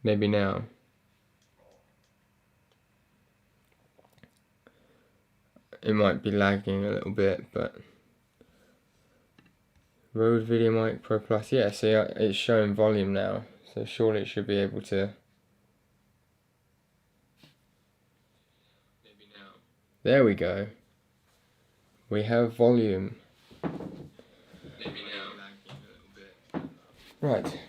Maybe now. It might be lagging a little bit, but Rode VideoMic Pro Plus. Yeah, see, it's showing volume now, so surely it should be able to. Maybe now. There we go. We have volume. Maybe now. Lagging a little bit. Right.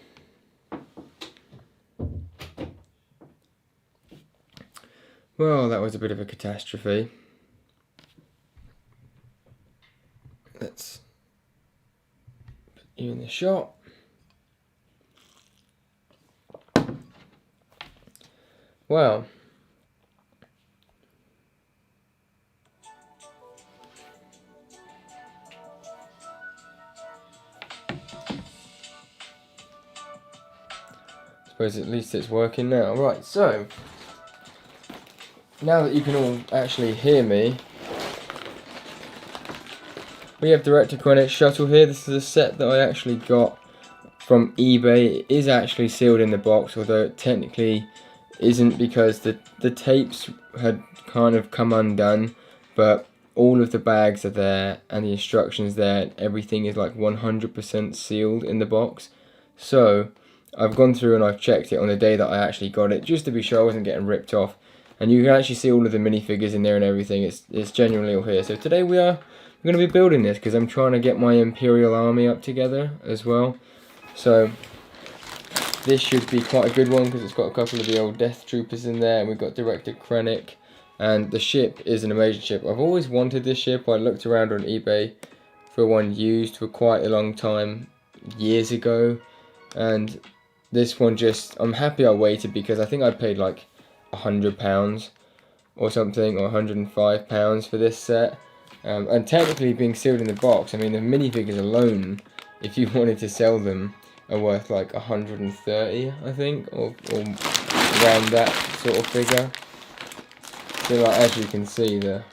Well, that was a bit of a catastrophe. Let's put you in the shot. Well, I suppose at least it's working now. Right, so now that you can all actually hear me, we have Director Krennic Shuttle here. This is a set that I actually got from eBay. It is actually sealed in the box, although it technically isn't, because the tapes had kind of come undone, but all of the bags are there and the instructions there. Everything is like 100% sealed in the box. So I've gone through and I've checked it on the day that I actually got it, just to be sure I wasn't getting ripped off. And you can actually see all of the minifigures in there and everything. It's genuinely all here. So today we're going to be building this because I'm trying to get my Imperial army up together as well. So this should be quite a good one because it's got a couple of the old Death Troopers in there, and we've got Director Krennic, and the ship is an amazing ship. I've always wanted this ship. I looked around on eBay for one used for quite a long time, years ago, and this one just, I'm happy I waited because I think I paid like £100 or something, or £105 for this set. And technically being sealed in the box, I mean the minifigures alone, if you wanted to sell them, are worth like 130, I think, or around that sort of figure. So like, as you can see, the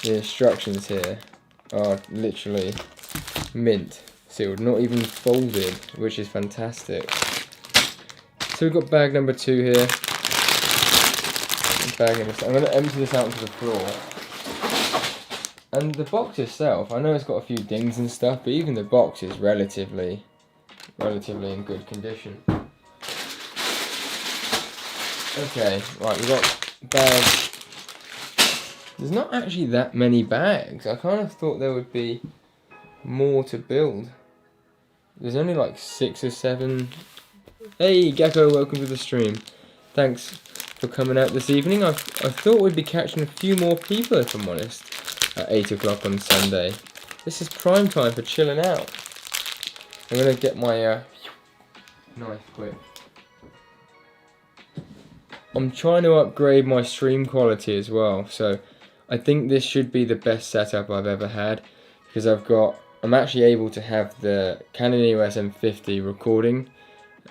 instructions here are literally mint sealed, not even folded, which is fantastic. So we've got bag number 2 here. Bag number 2. I'm going to empty this out onto the floor. And the box itself, I know it's got a few dings and stuff, but even the box is relatively in good condition. Okay, right, we've got bags. There's not actually that many bags. I kind of thought there would be more to build. There's only like 6 or 7. Hey, Gecko, welcome to the stream. Thanks for coming out this evening. I thought we'd be catching a few more people, if I'm honest, at 8 o'clock on Sunday. This is prime time for chilling out. I'm going to get my knife quick. I'm trying to upgrade my stream quality as well, so I think this should be the best setup I've ever had, because I'm actually able to have the Canon EOS M50 recording,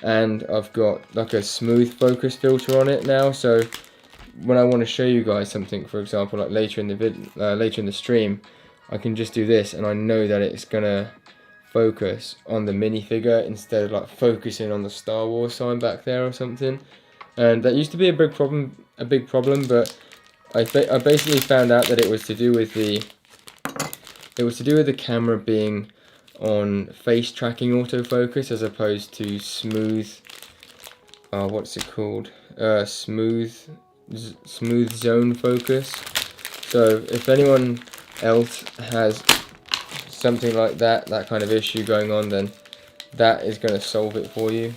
and I've got like a smooth focus filter on it now, so when I want to show you guys something, for example, like later in the stream, I can just do this and I know that it's gonna focus on the minifigure instead of like focusing on the Star Wars sign back there or something. And that used to be a big problem, but I basically found out that it was to do with the camera being on face tracking autofocus as opposed to smooth, what's it called? Smooth zone focus. So if anyone else has something like that kind of issue going on, then that is going to solve it for you.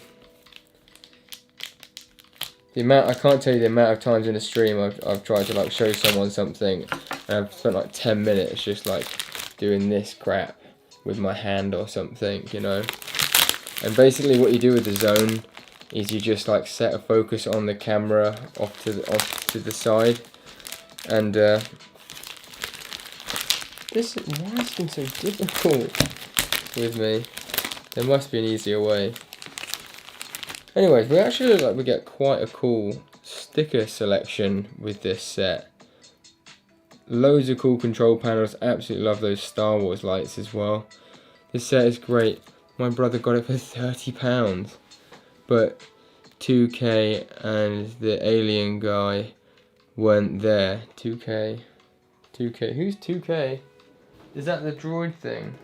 I can't tell you the amount of times in a stream I've tried to like show someone something and I've spent like 10 minutes just like doing this crap with my hand or something, you know. And basically what you do with the zone is you just like set a focus on the camera off to the side, and why has it been so difficult with me? There must be an easier way. Anyways, we actually look like we get quite a cool sticker selection with this set. Loads of cool control panels. Absolutely love those Star Wars lights as well. This set is great. My brother got it for £30. but 2K and the alien guy weren't there. 2K. Who's 2K? Is that the droid thing?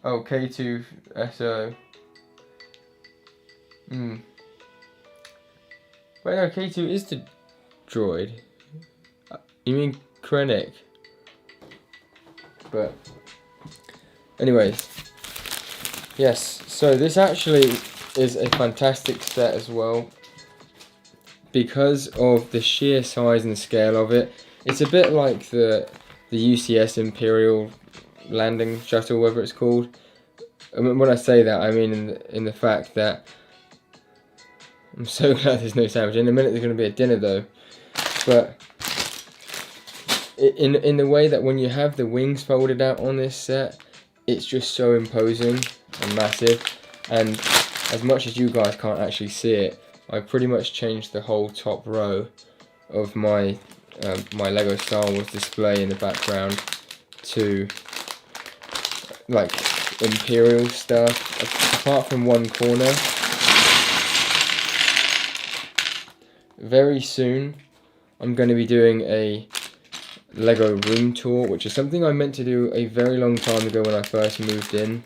Oh, K2SO. Wait, no, K2 is the droid. You mean Krennic? But anyways, yes, so this actually is a fantastic set as well because of the sheer size and scale of it. It's a bit like the UCS Imperial landing shuttle, whatever it's called. I mean, when I say that, I mean in the fact that I'm so glad there's no sandwich. In a minute there's going to be a dinner though, but in the way that when you have the wings folded out on this set, it's just so imposing and massive. And as much as you guys can't actually see it, I pretty much changed the whole top row of my my Lego Star Wars display in the background to like Imperial stuff, apart from one corner. Very soon I'm going to be doing a Lego room tour, which is something I meant to do a very long time ago when I first moved in,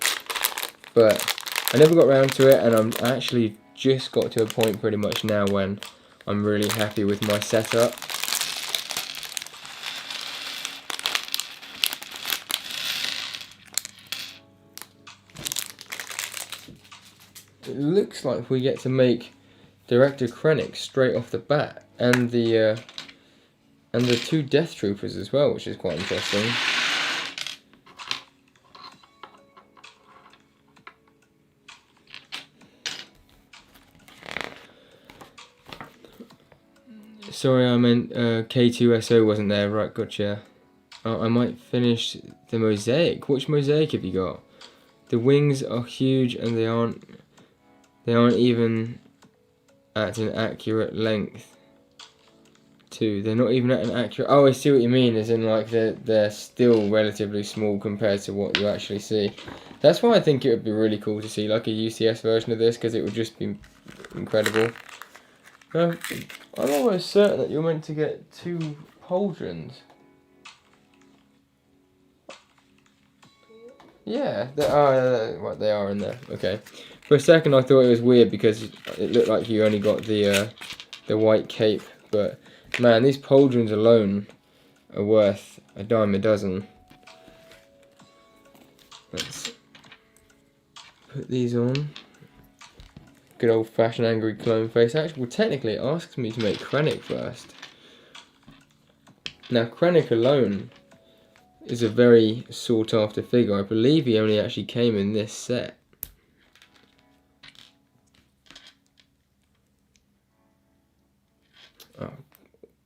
but I never got around to it, and I'm actually just got to a point pretty much now when I'm really happy with my setup. It looks like we get to make Director Krennic straight off the bat, and the 2 Death Troopers as well, which is quite interesting. Sorry, I meant K2SO wasn't there. Right, gotcha. I might finish the mosaic. Which mosaic have you got? The wings are huge and they aren't even at an accurate length. They're not even at an accurate... Oh, I see what you mean, as in like they're still relatively small compared to what you actually see. That's why I think it would be really cool to see like a UCS version of this, because it would just be incredible. I'm almost certain that you're meant to get 2 Pauldrons. Yeah, they are in there. Okay. For a second I thought it was weird because it looked like you only got the white cape, but man, these Pauldrons alone are worth a dime a dozen. Let's put these on. Good old fashioned angry clone face. Actually, well, technically it asks me to make Krennic first. Now Krennic alone is a very sought after figure. I believe he only actually came in this set. Oh,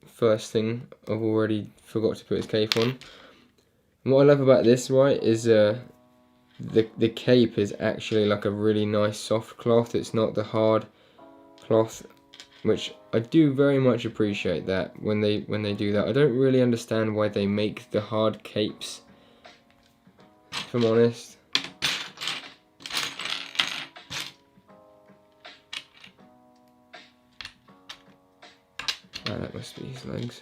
first thing, I've already forgot to put his cape on. And what I love about this, right, is the cape is actually like a really nice soft cloth. It's not the hard cloth, which I do very much appreciate that when they do that. I don't really understand why they make the hard capes, if I'm honest. Oh, that must be his legs.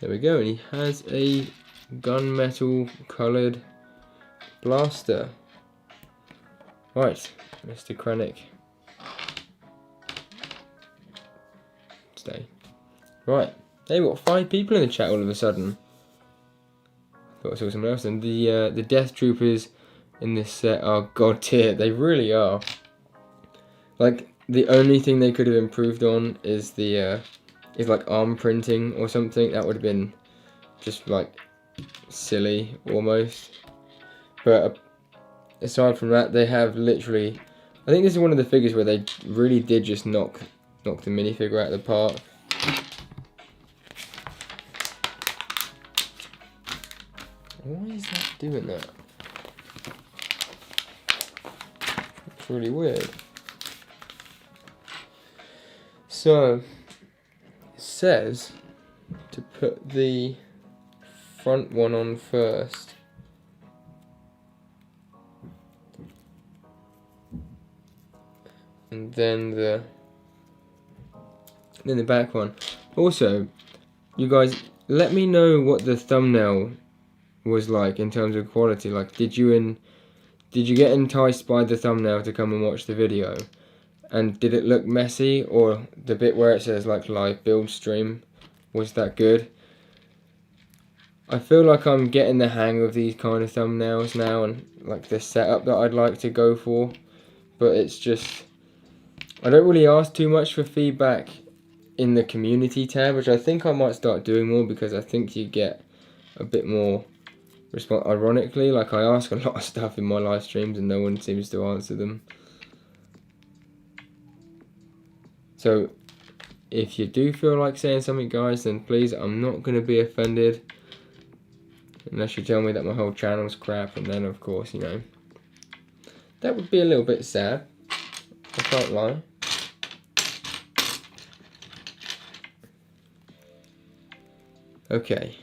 There we go, and he has a gunmetal coloured blaster. Right, Mr. Krennic. Stay. Right, hey, we've got 5 people in the chat all of a sudden. Thought I saw someone else. And the Death Troopers in this set are god tier. They really are. Like, the only thing they could have improved on is is like arm printing or something. That would have been just like silly almost. But aside from that, they have literally, I think this is one of the figures where they really did just knock the minifigure out of the park. Why is that doing that? It's really weird. So it says to put the front one on first. than the back one. Also, you guys, let me know what the thumbnail was like in terms of quality. Like, did you get enticed by the thumbnail to come and watch the video? And did it look messy, or the bit where it says like live build stream, was that good? I feel like I'm getting the hang of these kind of thumbnails now, and like the setup that I'd like to go for, but it's just, I don't really ask too much for feedback in the community tab, which I think I might start doing more, because I think you get a bit more response. Ironically, like, I ask a lot of stuff in my live streams and no one seems to answer them. So if you do feel like saying something, guys, then please, I'm not going to be offended. Unless you tell me that my whole channel's crap, and then of course, you know, that would be a little bit sad. I can't lie. Okay.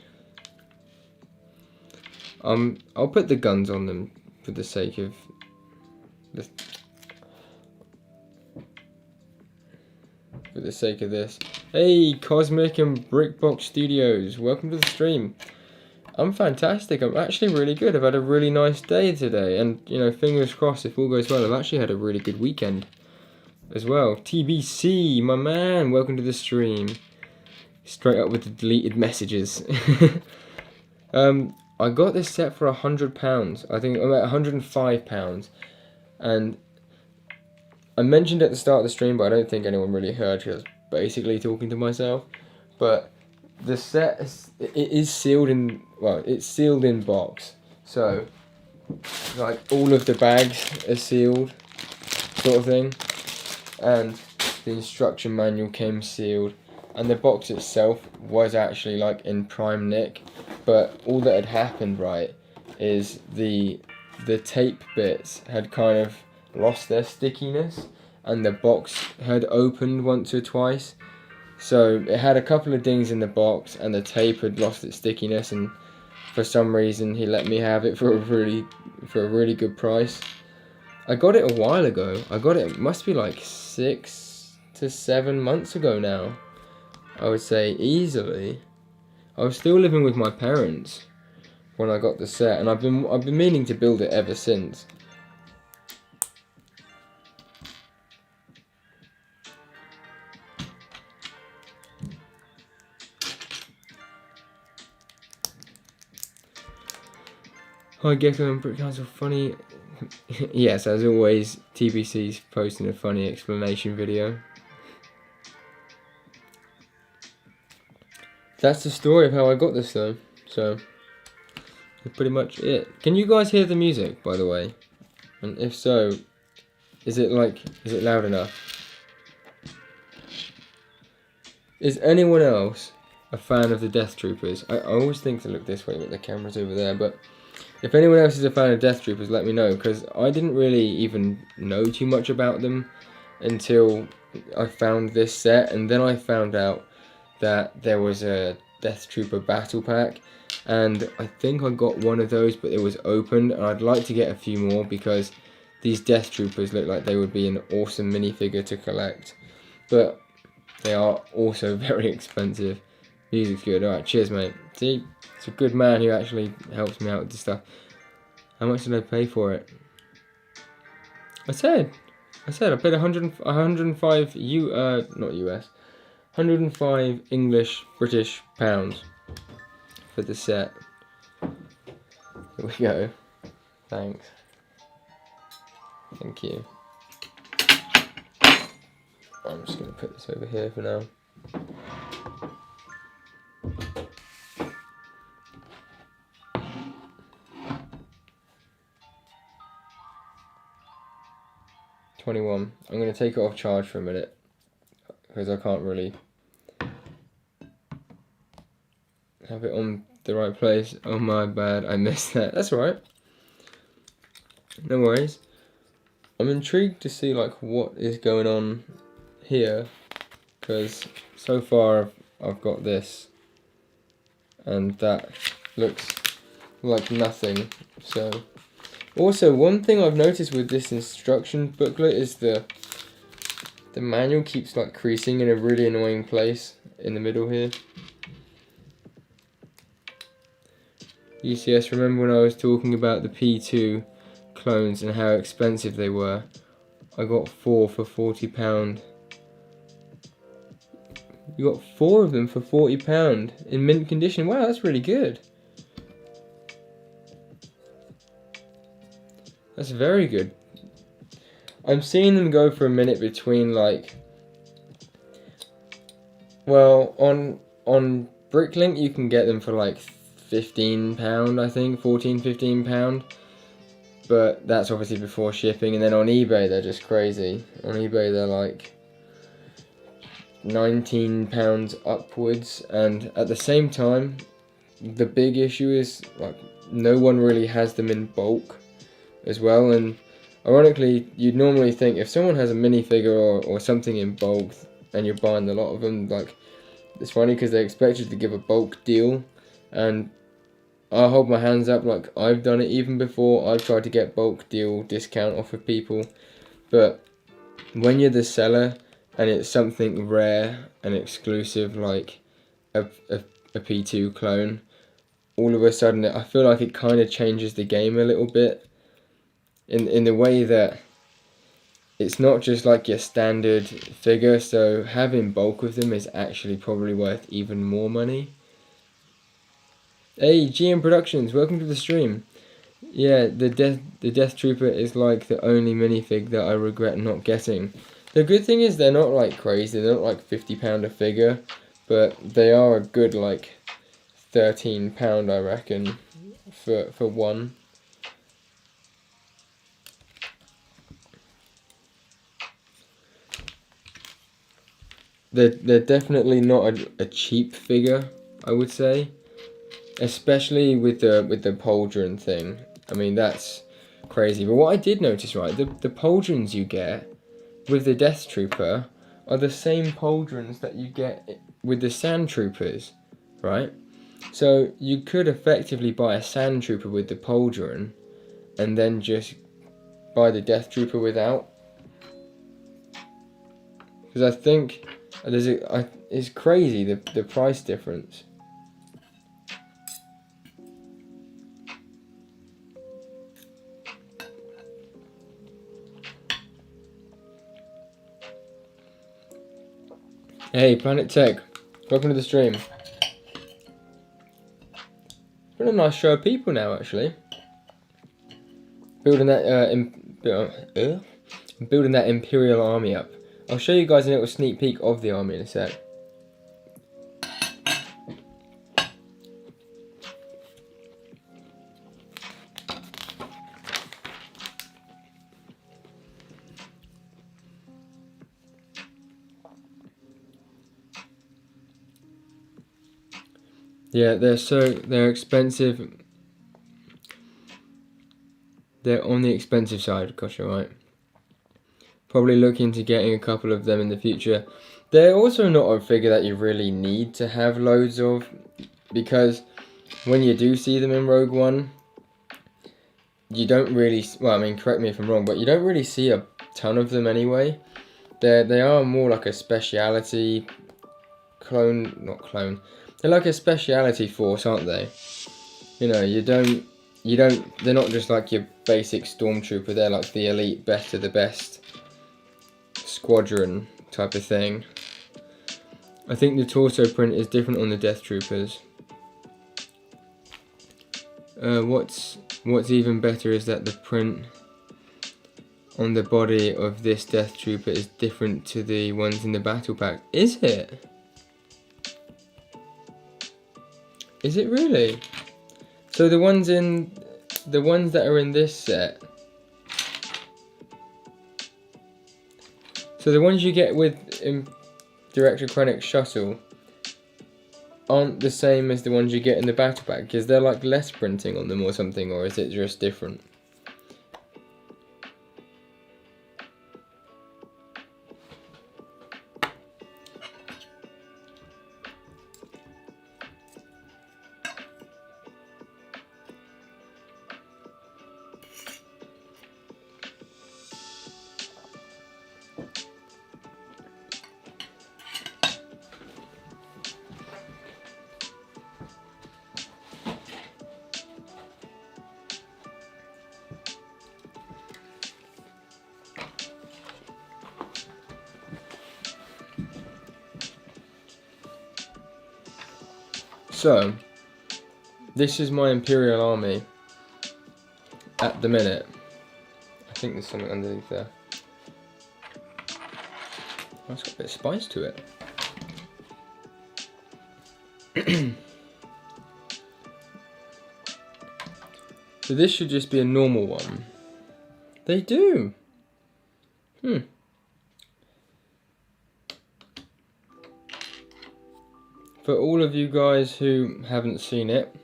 I'll put the guns on them for the sake of this. For the sake of this. Hey, Cosmic and Brickbox Studios, welcome to the stream. I'm fantastic. I'm actually really good. I've had a really nice day today, and you know, fingers crossed, if all goes well, I've actually had a really good weekend as well. TBC, my man, welcome to the stream. Straight up with the deleted messages. I got this set for £100. I think I'm at £105, and I mentioned at the start of the stream, but I don't think anyone really heard, because I was basically talking to myself. But the set is sealed in, well, it's sealed in box. So like all of the bags are sealed, sort of thing, and the instruction manual came sealed, and the box itself was actually like in prime nick. But all that had happened, right, is the tape bits had kind of lost their stickiness, and the box had opened once or twice. So it had a couple of dings in the box, and the tape had lost its stickiness, and for some reason he let me have it for a really good price. I got it a while ago. I got it must be like 6 to 7 months ago now, I would say, easily. I was still living with my parents when I got the set, and I've been meaning to build it ever since. Hi Gecko and Brick Council, funny. Yes, as always, TBC's posting a funny explanation video. That's the story of how I got this though, so that's pretty much it. Can you guys hear the music, by the way? And if so, is it loud enough? Is anyone else a fan of the Death Troopers? I always think to look this way, but the camera's over there, but if anyone else is a fan of Death Troopers, let me know, because I didn't really even know too much about them until I found this set, and then I found out that there was a Death Trooper battle pack, and I think I got one of those, but it was opened, and I'd like to get a few more, because these Death Troopers look like they would be an awesome minifigure to collect, but they are also very expensive. Music's good. Alright, cheers mate. See, it's a good man who actually helps me out with this stuff. How much did I pay for it? I said I paid 105 not US, 105 English British pounds for the set. Here we go. Thanks. Thank you. I'm just gonna put this over here for now. $21. I'm going to take it off charge for a minute, because I can't really have it on the right place. Oh my bad, I missed that. That's alright. No worries. I'm intrigued to see like what is going on here, because so far I've got this, and that looks like nothing. So also, one thing I've noticed with this instruction booklet is the The manual keeps like creasing in a really annoying place in the middle here. UCS, remember when I was talking about the P2 clones and how expensive they were? I got 4 for £40. You got 4 of them for £40 in mint condition. Wow, that's really good. That's very good. I'm seeing them go for a minute between like, well, on Bricklink you can get them for like £15, I think, £14–15. But that's obviously before shipping, and then on eBay they're just crazy. On eBay they're like £19 upwards, and at the same time, the big issue is like no one really has them in bulk as well. And ironically, you'd normally think if someone has a minifigure or something in bulk and you're buying a lot of them, like, it's funny because they expect you to give a bulk deal, and I hold my hands up, like, I've done it even before. I've tried to get bulk deal discount off of people, but when you're the seller and it's something rare and exclusive like a P2 clone, all of a sudden I feel like it kind of changes the game a little bit in the way that it's not just like your standard figure, so having bulk of them is actually probably worth even more money. Hey, GM Productions, welcome to the stream. Yeah, the Death Trooper is like the only minifig that I regret not getting. The good thing is they're not like crazy, they're not like £50 a figure, but they are a good like £13 I reckon for one. They're definitely not a cheap figure, I would say, especially with the Pauldron thing. I mean, that's crazy. But what I did notice, right, the Pauldrons you get with the Death Trooper are the same Pauldrons that you get with the Sand Troopers, right? So you could effectively buy a Sand Trooper with the Pauldron and then just buy the Death Trooper without. Because I think it's crazy the price difference. Hey, Planet Tech, welcome to the stream. It's been a nice show of people now, actually. Building that building that Imperial army up. I'll show you guys a little sneak peek of the army in a sec. Yeah, they're expensive. They're on the expensive side, gosh, you're right. Probably look into getting a couple of them in the future. They're also not a figure that you really need to have loads of, because when you do see them in Rogue One, you don't really, well, I mean, correct me if I'm wrong, but you don't really see a ton of them anyway. They are more like a speciality clone, not clone. They're like a speciality force, aren't they? You know, they're not just like your basic stormtrooper, they're like the elite, best of the best squadron type of thing. I think the torso print is different on the Death Troopers. What's even better is that the print on the body of this Death Trooper is different to the ones in the battle pack. Is it? Is it really? So the ones that are in this set, so the ones you get with Director Krennic's Shuttle aren't the same as the ones you get in the battle pack? Is there like less printing on them or something, or is it just different? So, this is my Imperial army at the minute. I think there's something underneath there. Oh, it's got a bit of spice to it. So this should just be a normal one. They do. For all of you guys who haven't seen it,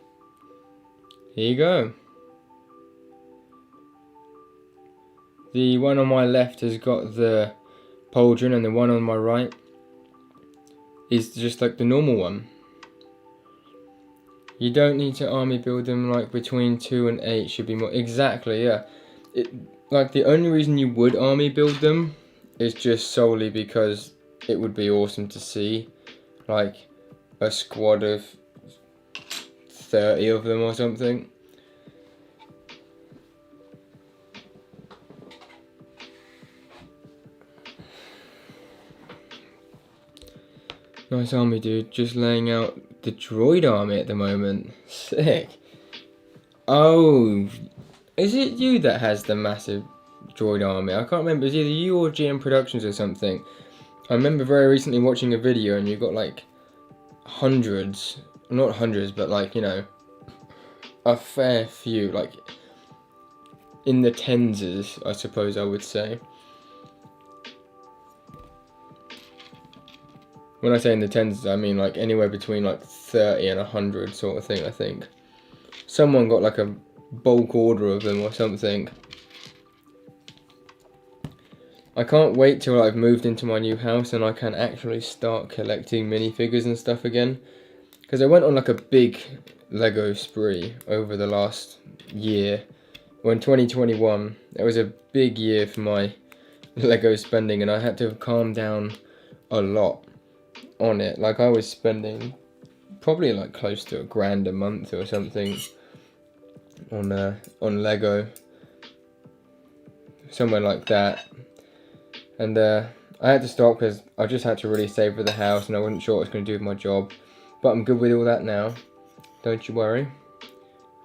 here you go. The one on my left has got the Pauldron, and the one on my right is just like the normal one. You don't need to army build them like between 2 and 8 should be more. Exactly, yeah. Like the only reason you would army build them is just solely because it would be awesome to see like a squad of 30 of them or something. Nice army, dude. Just laying out the droid army at the moment. Sick. Oh, is it you that has the massive droid army? I can't remember. It's either you or GM Productions or something. I remember very recently watching a video and you got like hundreds, not hundreds, but like, you know, a fair few, like in the tens, I suppose I would say. When I say in the tens, I mean like anywhere between like 30 and 100 sort of thing, I think. Someone got like a bulk order of them or something. I can't wait till I've moved into my new house and I can actually start collecting minifigures and stuff again. Because I went on like a big Lego spree over the last year. Well, in 2021, it was a big year for my Lego spending and I had to calm down a lot on it. Like I was spending probably like close to $1,000 a month or something on Lego, somewhere like that. And I had to stop because I just had to really save for the house and I wasn't sure what I was going to do with my job. But I'm good with all that now, don't you worry.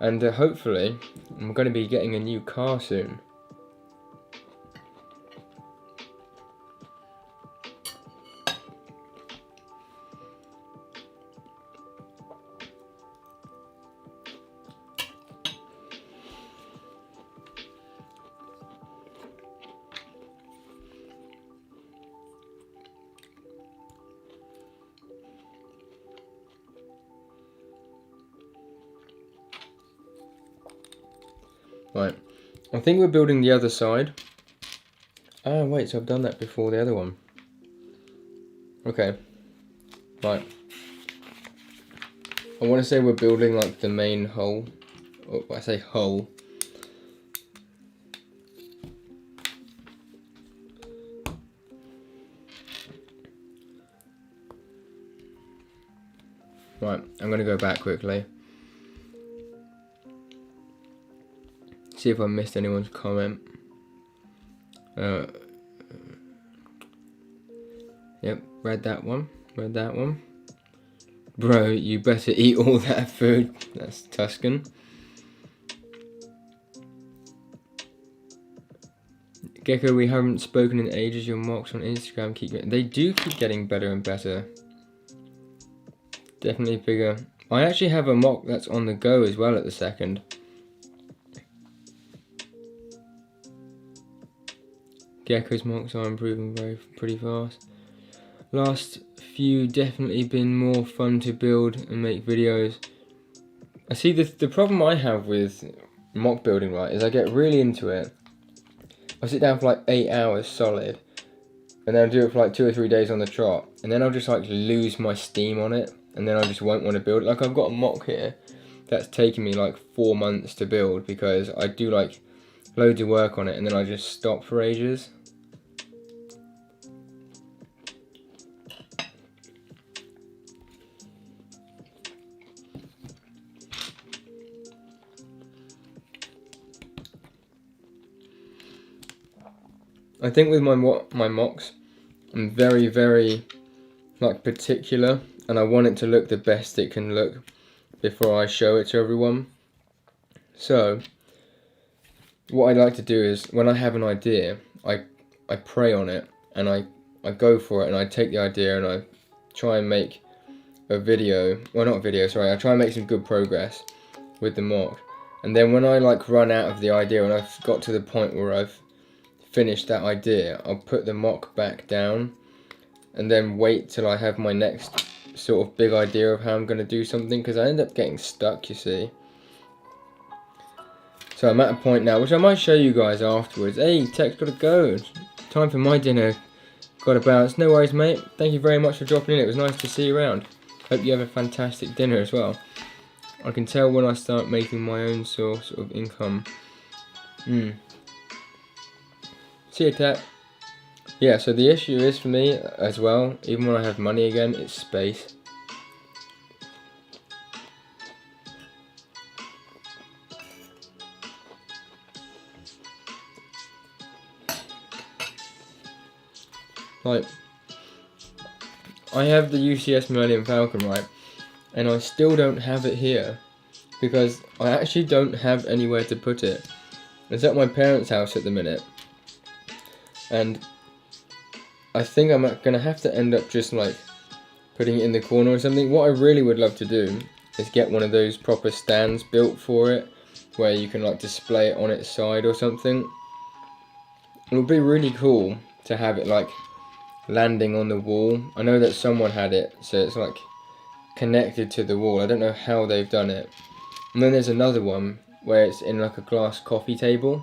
And hopefully I'm going to be getting a new car soon. Right, I think we're building the other side. Oh wait, so I've done that before the other one. Okay, right. I want to say we're building like the main hull. Oh, I say hull. Right, I'm going to go back quickly. See if I missed anyone's comment. Yep, read that one. Bro, you better eat all that food. That's Tuscan. Gecko, we haven't spoken in ages. Your mocks on Instagram they do keep getting better and better. Definitely bigger. I actually have a mock that's on the go as well at the second. Gecko's mocks are improving pretty fast. Last few definitely been more fun to build and make videos. I see the problem I have with mock building, right, is I get really into it. I'll sit down for like 8 hours solid, and then I'll do it for like 2 or 3 days on the trot, and then I'll just like lose my steam on it, and then I just won't want to build it. Like I've got a mock here that's taken me like 4 months to build because I do like loads of work on it and then I just stop for ages. I think with my mocks, I'm very like particular, and I want it to look the best it can look. before I show it to everyone. So what I like to do is, when I have an idea, I pray on it, and I go for it, and I take the idea and I try and make a video, well not a video, sorry, I try and make some good progress with the mock. And then when I like run out of the idea and I've got to the point where I've finished that idea, I'll put the mock back down and then wait till I have my next sort of big idea of how I'm going to do something, because I end up getting stuck, you see. So I'm at a point now, which I might show you guys afterwards. Hey, Tech's got to go. Time for my dinner. Got to bounce. No worries, mate. Thank you very much for dropping in. It was nice to see you around. Hope you have a fantastic dinner as well. I can tell when I start making my own source of income. See you, Tech. Yeah, so the issue is for me as well, even when I have money again, it's space. Like, I have the UCS Millennium Falcon, right? And I still don't have it here because I actually don't have anywhere to put it. It's at my parents' house at the minute, and I think I'm gonna have to end up just like putting it in the corner or something. What I really would love to do is get one of those proper stands built for it, where you can like display it on its side or something. It would be really cool to have it like landing on the wall. I know that someone had it, so it's like connected to the wall. I don't know how they've done it. And then there's another one where it's in like a glass coffee table,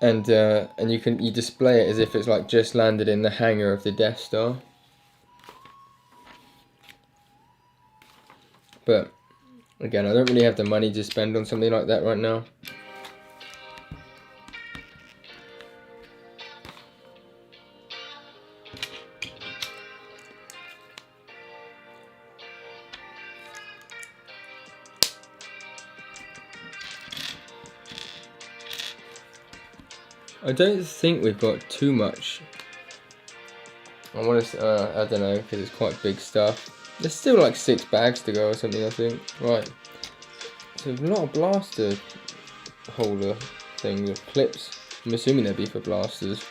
and you display it as if it's like just landed in the hangar of the Death Star. But again, I don't really have the money to spend on something like that right now. I don't think we've got too much. I want to, I don't know, because it's quite big stuff. There's still like 6 bags to go or something, I think. Right. So a lot of blaster holder things, or clips. I'm assuming they'd be for blasters.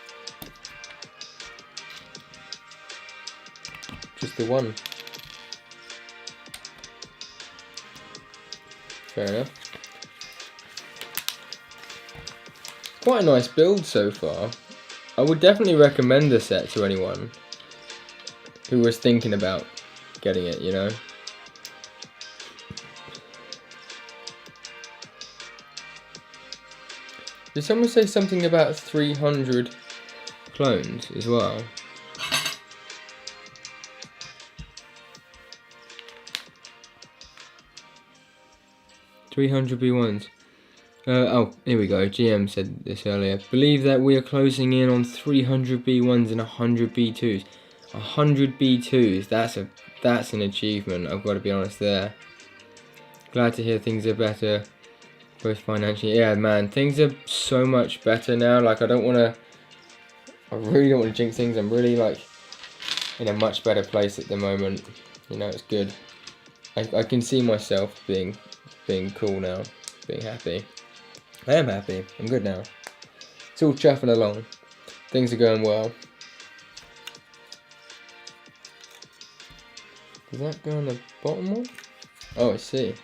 Just the one. Fair enough. Quite a nice build so far. I would definitely recommend the set to anyone who was thinking about getting it, you know. Did someone say something about 300 clones as well? $300 B1s. Oh, here we go. GM said this earlier. Believe that we are closing in on 300 B1s and 100 B2s. 100 B2s. That's an achievement. I've got to be honest there. Glad to hear things are better, both financially. Yeah, man, things are so much better now. Like, I really don't want to jinx things. I'm really like in a much better place at the moment. You know, it's good. I can see myself being cool now, being happy. I am happy. I'm good now. It's all chuffing along. Things are going well. Does that go on the bottom one? Oh, I see.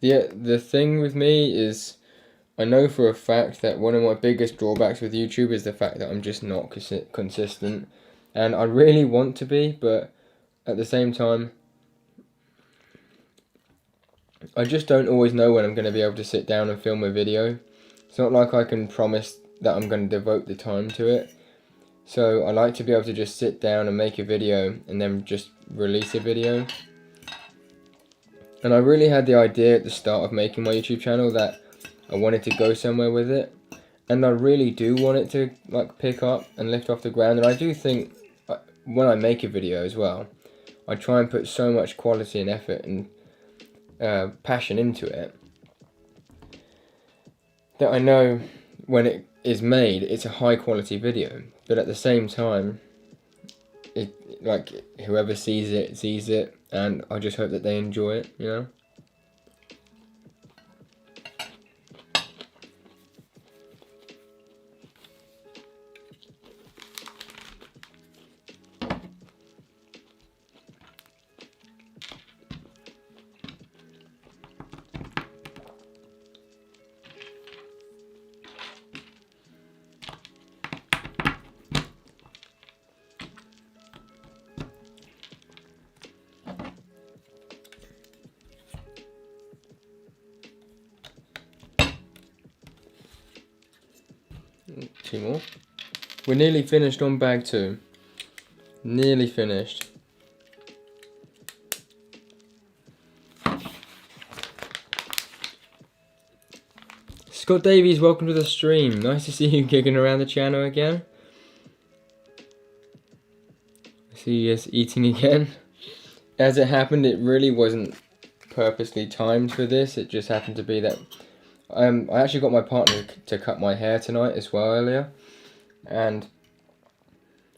The thing with me is, I know for a fact that one of my biggest drawbacks with YouTube is the fact that I'm just not consistent. And I really want to be, but at the same time, I just don't always know when I'm going to be able to sit down and film a video. It's not like I can promise that I'm going to devote the time to it. So I like to be able to just sit down and make a video and then just release a video. And I really had the idea at the start of making my YouTube channel that I wanted to go somewhere with it. And I really do want it to like pick up and lift off the ground. And I do think when I make a video as well, I try and put so much quality and effort and passion into it that I know when it is made, it's a high quality video. But at the same time, like whoever sees it, and I just hope that they enjoy it, you know. Two more. We're nearly finished on bag 2. Nearly finished. Scott Davies, welcome to the stream. Nice to see you gigging around the channel again. I see you guys eating again. As it happened, it really wasn't purposely timed for this. It just happened to be that I actually got my partner to cut my hair tonight as well earlier, and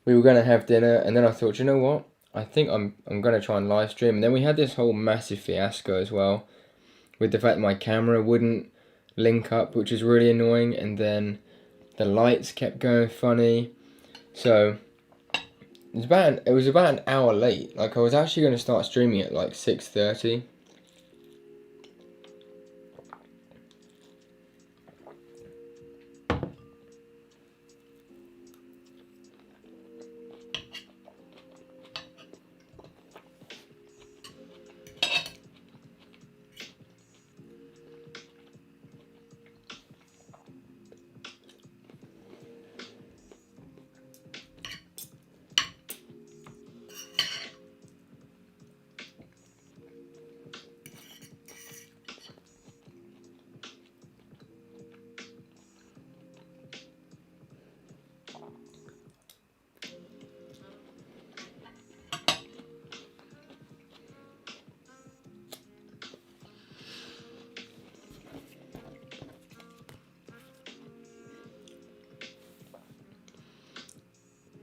we were gonna have dinner, and then I thought, you know what? I think I'm gonna try and live stream. And then we had this whole massive fiasco as well, with the fact that my camera wouldn't link up, which is really annoying, and then the lights kept going funny. So it was about an hour late. Like, I was actually going to start streaming at like 6:30.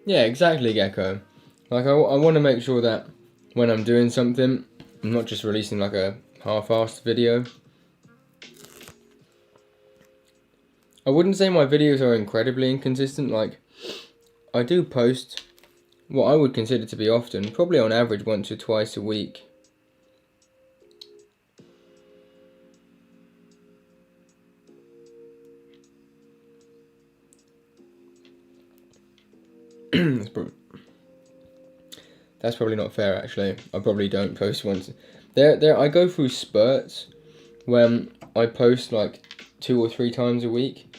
Yeah, exactly, Gecko. Like, I want to make sure that when I'm doing something, I'm not just releasing like a half-assed video. I wouldn't say my videos are incredibly inconsistent. Like, I do post what I would consider to be often, probably on average once or twice a week. That's probably not fair, actually. I probably don't post once. I go through spurts when I post like 2 or 3 times a week,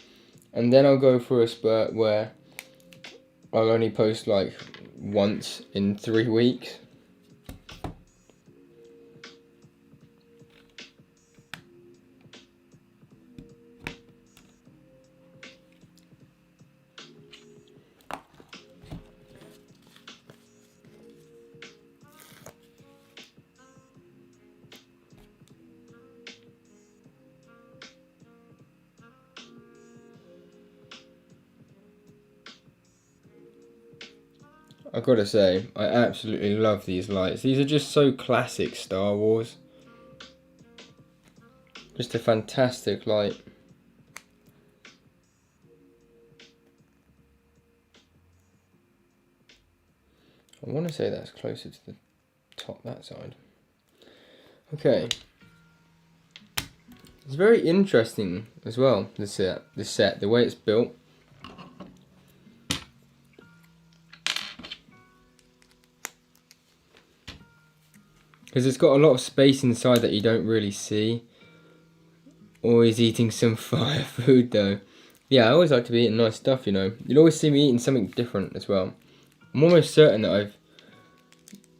and then I'll go through a spurt where I'll only post like once in 3 weeks. I've got to say, I absolutely love these lights. These are just so classic Star Wars. Just a fantastic light. I want to say that's closer to the top, that side. Okay. It's very interesting as well, this set, the way it's built. Because it's got a lot of space inside that you don't really see. Always eating some fire food though. Yeah, I always like to be eating nice stuff, you know. You'll always see me eating something different as well. I'm almost certain that I've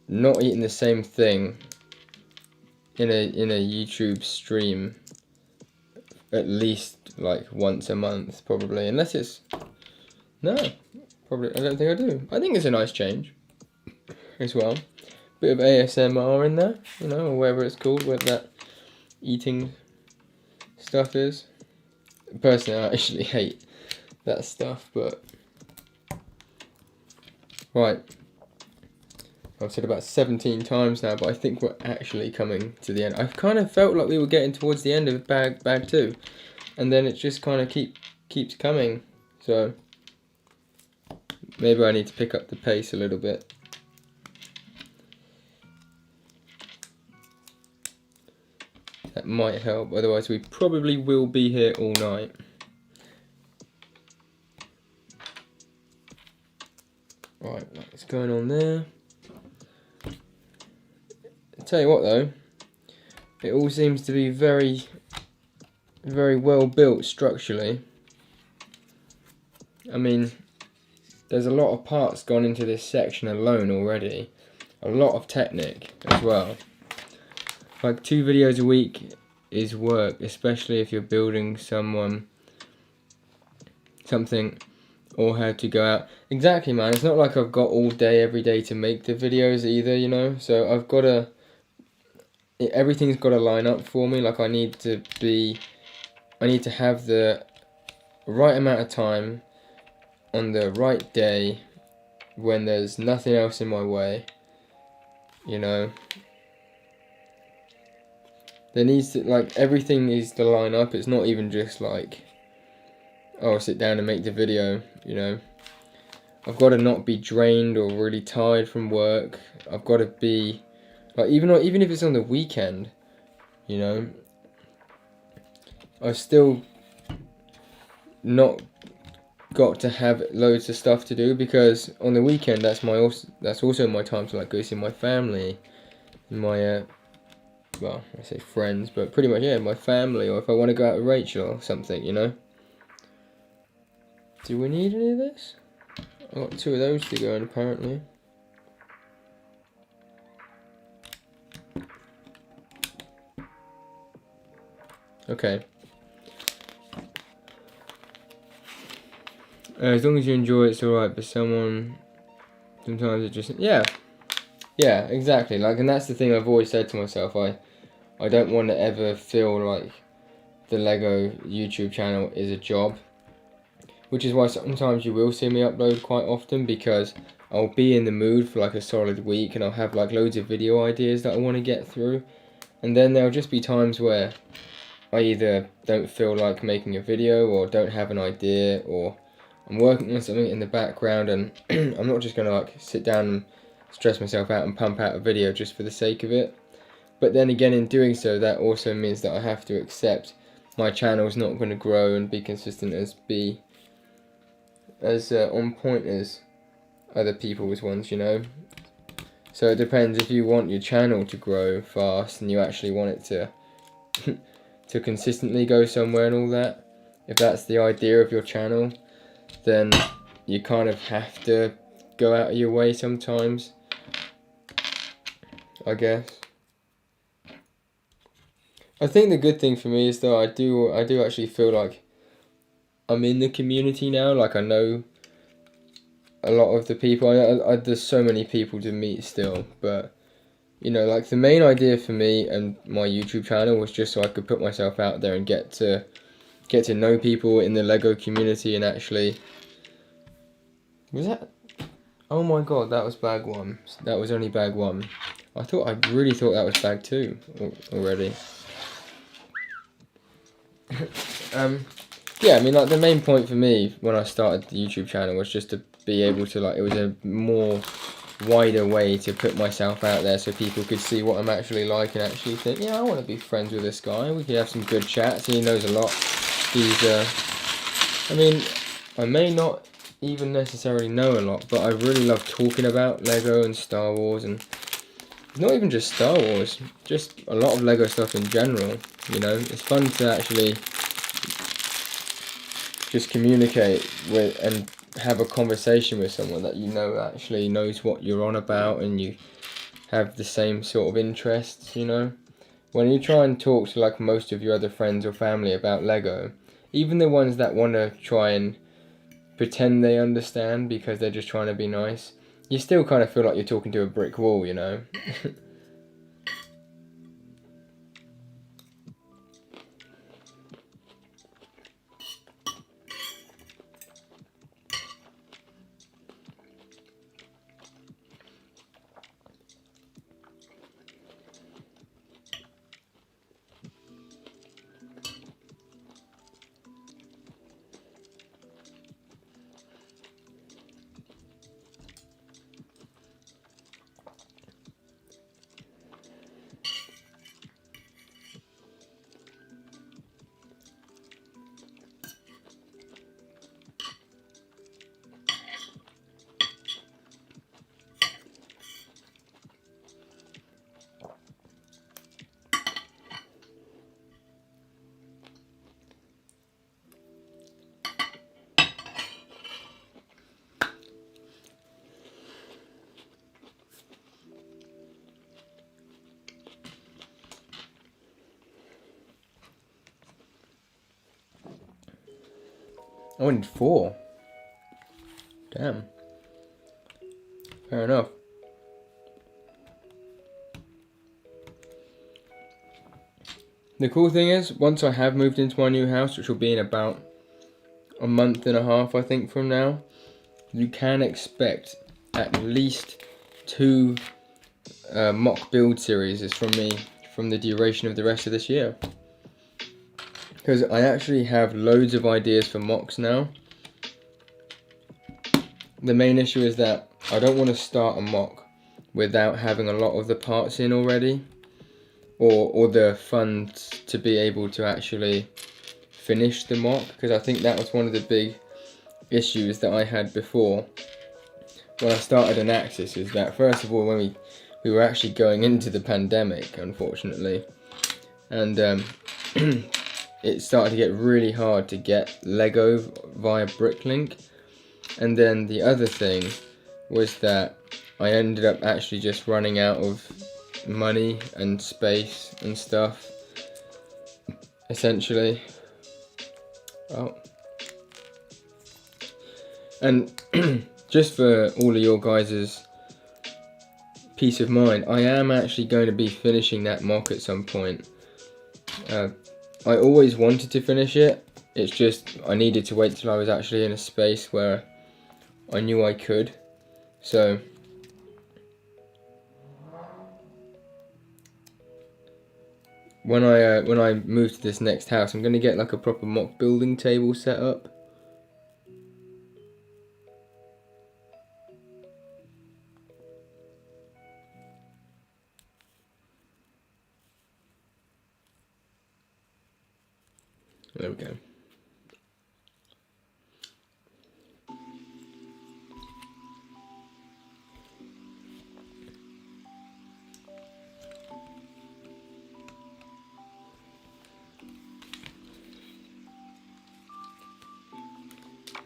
not eaten the same thing in a YouTube stream at least like once a month, probably. Unless it's... No, probably, I don't think I do. I think it's a nice change as well. Bit of ASMR in there, you know, or whatever it's called, whatever that eating stuff is. Personally, I actually hate that stuff, but... Right. I've said about 17 times now, but I think we're actually coming to the end. I kind of felt like we were getting towards the end of bag 2, and then it just kind of keeps coming. So maybe I need to pick up the pace a little bit. That might help, otherwise we probably will be here all night. Right, what's going on there? I'll tell you what though, it all seems to be very, very well built structurally. I mean, there's a lot of parts gone into this section alone already. A lot of Technic as well. Like 2 videos a week is work, especially if you're building something or how to go out. Exactly, man. It's not like I've got all day every day to make the videos either, you know. So I've got to, everything's got to line up for me. Like I need to have the right amount of time on the right day when there's nothing else in my way, you know. There needs to, like, everything needs to line up. It's not even just like, oh, I'll sit down and make the video, you know. I've got to not be drained or really tired from work. I've got to be, like, even if it's on the weekend, you know, I've still not got to have loads of stuff to do, because on the weekend that's also my time to like go see my family, my well, I say friends, but pretty much, yeah, my family, or if I want to go out with Rachel or something, you know. Do we need any of this? I've got 2 of those to go in, apparently. Okay. As long as you enjoy it, it's alright, but sometimes it just, yeah, exactly, like, and that's the thing I've always said to myself, I don't want to ever feel like the Lego YouTube channel is a job, which is why sometimes you will see me upload quite often, because I'll be in the mood for like a solid week and I'll have like loads of video ideas that I want to get through, and then there'll just be times where I either don't feel like making a video or don't have an idea, or I'm working on something in the background and I'm not just going to like sit down and stress myself out and pump out a video just for the sake of it. But then again, in doing so, that also means that I have to accept my channel's not going to grow and be consistent as on point as other people's ones, you know. So it depends. If you want your channel to grow fast and you actually want it to to consistently go somewhere and all that, if that's the idea of your channel, then you kind of have to go out of your way sometimes, I guess. I think the good thing for me is that I do actually feel like I'm in the community now. Like, I know a lot of the people. There's so many people to meet still, but you know, like, the main idea for me and my YouTube channel was just so I could put myself out there and get to know people in the Lego community. And actually, was that? Oh my god, that was bag 1. That was only bag 1. I really thought that was bag 2 already. Yeah, I mean, like, the main point for me when I started the YouTube channel was just to be able to, like, it was a more wider way to put myself out there so people could see what I'm actually like and actually think, yeah, I want to be friends with this guy. We could have some good chats. He knows a lot. I mean, I may not even necessarily know a lot, but I really love talking about Lego and Star Wars, and not even just Star Wars, just a lot of Lego stuff in general, you know. It's fun to actually just communicate with and have a conversation with someone that you know actually knows what you're on about and you have the same sort of interests, you know. When you try and talk to like most of your other friends or family about Lego, even the ones that want to try and pretend they understand because they're just trying to be nice, you still kind of feel like you're talking to a brick wall, you know. Oh, I need 4. Damn. Fair enough. The cool thing is, once I have moved into my new house, which will be in about a month and a half, I think, from now, you can expect at least 2 mock build series from me from the duration of the rest of this year. Because I actually have loads of ideas for mocks now. The main issue is that I don't want to start a mock without having a lot of the parts in already, or the funds to be able to actually finish the mock, because I think that was one of the big issues that I had before when I started an Axis, is that first of all, when we were actually going into the pandemic, unfortunately, and it started to get really hard to get Lego via Bricklink. And then the other thing was that I ended up actually just running out of money and space and stuff, essentially. Oh. And just for all of your guys' peace of mind, I am actually going to be finishing that mock at some point. I always wanted to finish it, it's just I needed to wait till I was actually in a space where I knew I could. So when I move to this next house, I'm going to get like a proper mock building table set up. There we go.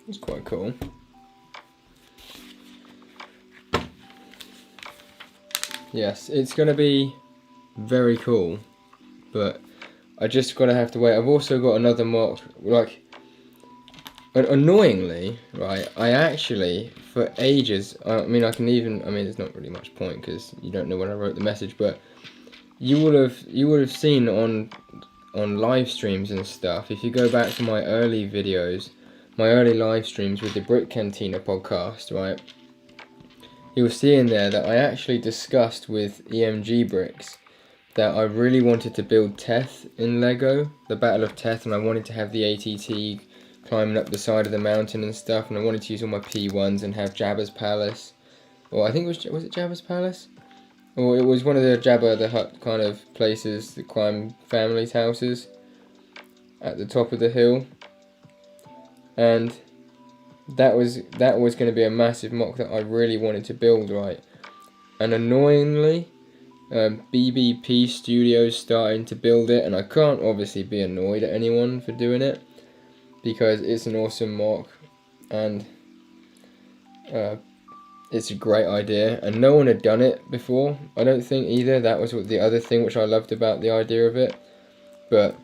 It's quite cool. Yes, it's going to be very cool, but I just gotta have to wait. I've also got another mock, like, annoyingly, right, I actually, for ages, I mean, there's not really much point, because you don't know when I wrote the message, but you would have seen on live streams and stuff, if you go back to my early videos, my early live streams with the Brick Cantina podcast, right, you'll see in there that I actually discussed with EMG Bricks that I really wanted to build Teth in Lego, the Battle of Teth, and I wanted to have the ATT climbing up the side of the mountain and stuff, and I wanted to use all my P1s and have Jabba's Palace, or I think was it Jabba's Palace? Or it was one of the Jabba the Hutt kind of places that climb families' houses at the top of the hill, and that was going to be a massive mock that I really wanted to build, right? And annoyingly, BBP Studios starting to build it, and I can't obviously be annoyed at anyone for doing it because it's an awesome mock and it's a great idea, and no one had done it before, I don't think, either. That was the other thing which I loved about the idea of it. But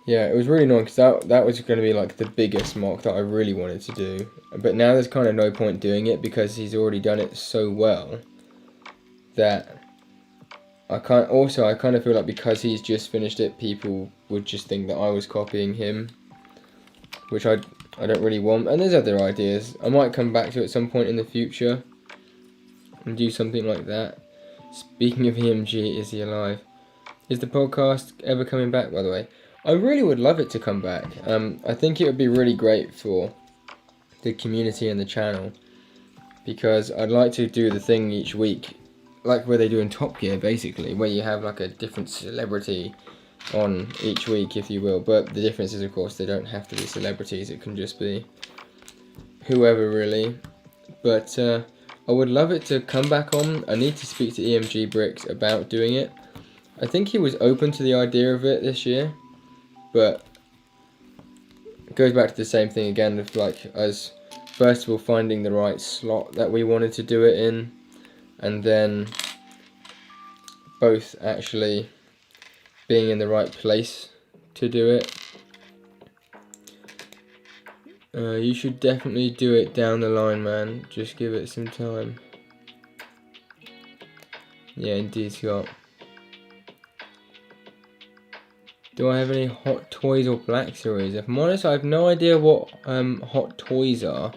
yeah, it was really annoying because that was going to be like the biggest mock that I really wanted to do, but now there's kind of no point doing it because he's already done it so well that I kind of feel like because he's just finished it, people would just think that I was copying him, which I don't really want. And there's other ideas I might come back to at some point in the future and do something like that. Speaking of EMG, is he alive? Is the podcast ever coming back, by the way? I really would love it to come back. I think it would be really great for the community and the channel, because I'd like to do the thing each week, like where they do in Top Gear, basically, where you have like a different celebrity on each week, if you will. But the difference is, of course, they don't have to be celebrities. It can just be whoever, really. But I would love it to come back on. I need to speak to EMG Bricks about doing it. I think he was open to the idea of it this year, but it goes back to the same thing again of like us first of all finding the right slot that we wanted to do it in, and then both actually being in the right place to do it. You should definitely do it down the line, man. Just give it some time. Yeah, indeed, Scott. Do I have any Hot Toys or Black Series? If I'm honest, I have no idea what Hot Toys are.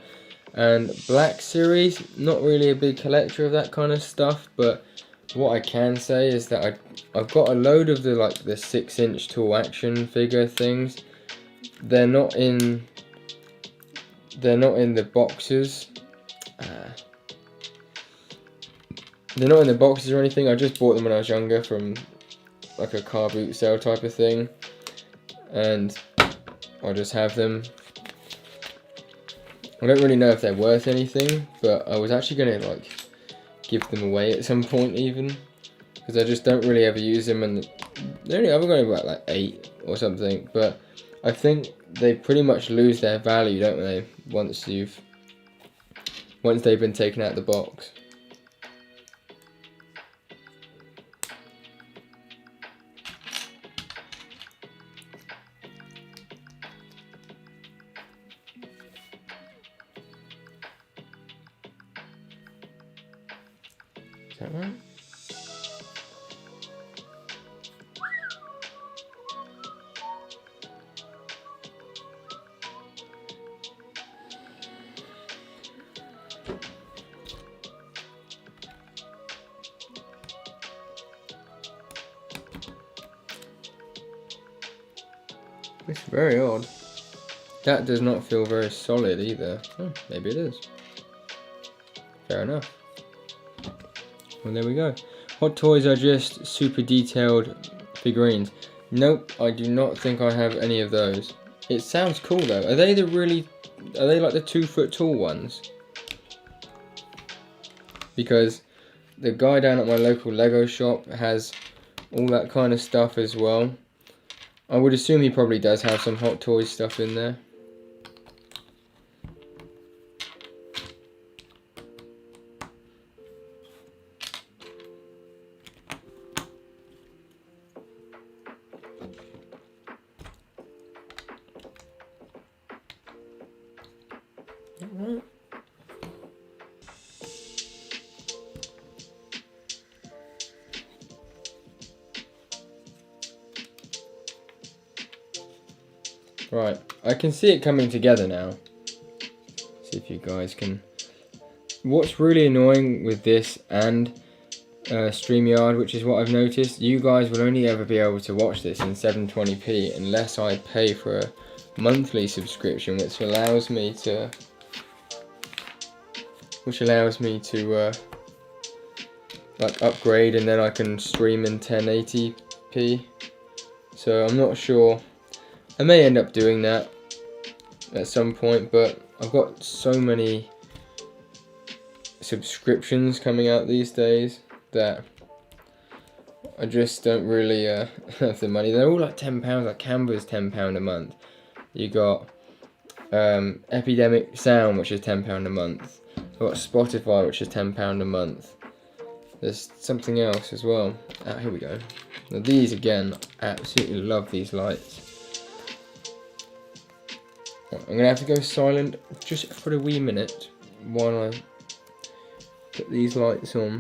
And Black Series, not really a big collector of that kind of stuff, but what I can say is that I've got a load of the 6-inch tool action figure things. They're not in the boxes. They're not in the boxes or anything. I just bought them when I was younger from like a car boot sale type of thing, and I just have them. I don't really know if they're worth anything, but I was actually gonna give them away at some point even, because I just don't really ever use them, and I've got about 8 or something. But I think they pretty much lose their value, don't they? Once they've been taken out of the box. Is that right? It's very odd. That does not feel very solid either. Oh, maybe it is. Fair enough. Well, there we go. Hot Toys are just super detailed figurines. Nope, I do not think I have any of those. It sounds cool though. Are they like the 2-foot tall ones? Because the guy down at my local Lego shop has all that kind of stuff as well. I would assume he probably does have some Hot Toys stuff in there. Right, I can see it coming together now. See if you guys can. What's really annoying with this and StreamYard, which is what I've noticed, you guys will only ever be able to watch this in 720p unless I pay for a monthly subscription, which allows me to upgrade, and then I can stream in 1080p. So I'm not sure. I may end up doing that at some point, but I've got so many subscriptions coming out these days that I just don't really have the money. They're all like £10, like Canva's £10 a month. You got Epidemic Sound, which is £10 a month. I've got Spotify, which is £10 a month. There's something else as well. Here we go. Now these again, I absolutely love these lights. I'm gonna have to go silent just for a wee minute while I put these lights on.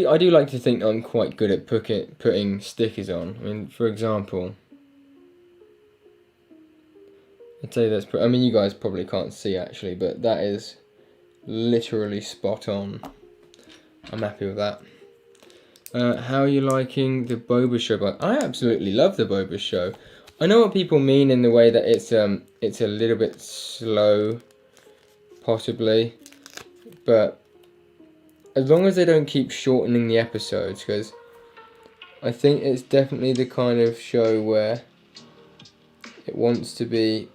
I do like to think I'm quite good at putting stickers on. I mean, for example, I'd say that's. I mean, you guys probably can't see actually, but that is literally spot on. I'm happy with that. How are you liking the Boba Show? I absolutely love the Boba Show. I know what people mean in the way that it's a little bit slow, possibly, but as long as they don't keep shortening the episodes, because I think it's definitely the kind of show where it wants to be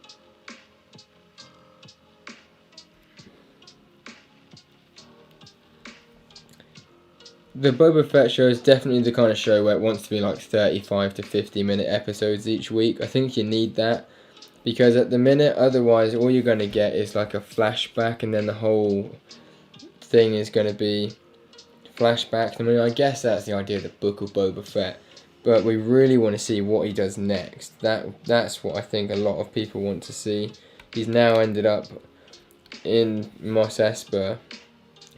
the Boba Fett show is definitely the kind of show where it wants to be like 35 to 50-minute episodes each week. I think you need that, because at the minute, otherwise, all you're going to get is like a flashback, and then the whole thing is going to be flashbacks. I mean, I guess that's the idea of the Book of Boba Fett, but we really want to see what he does next. That's what I think a lot of people want to see. He's now ended up in Mos Espa.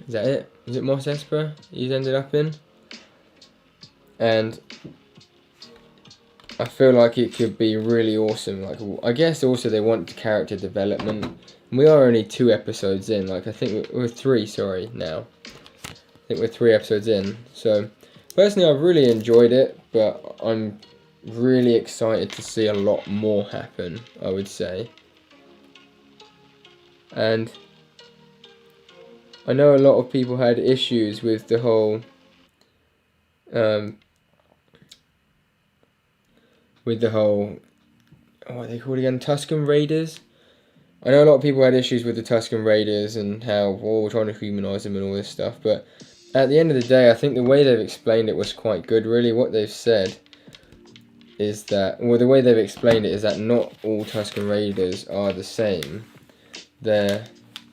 Is that it? Is it Mos Espa he's ended up in? And I feel like it could be really awesome. Like, I guess also they want character development. We are only 2 episodes in. Like, I think we're 3, sorry, now. I think we're 3 episodes in. So, personally, I've really enjoyed it, but I'm really excited to see a lot more happen, I would say. And I know a lot of people had issues with the whole what are they called again? Tusken Raiders. I know a lot of people had issues with the Tusken Raiders and how we're trying to humanize them and all this stuff, but at the end of the day, I think the way they've explained it was quite good. Really, what they've said is that, well, the way they've explained it is that not all Tusken Raiders are the same. They're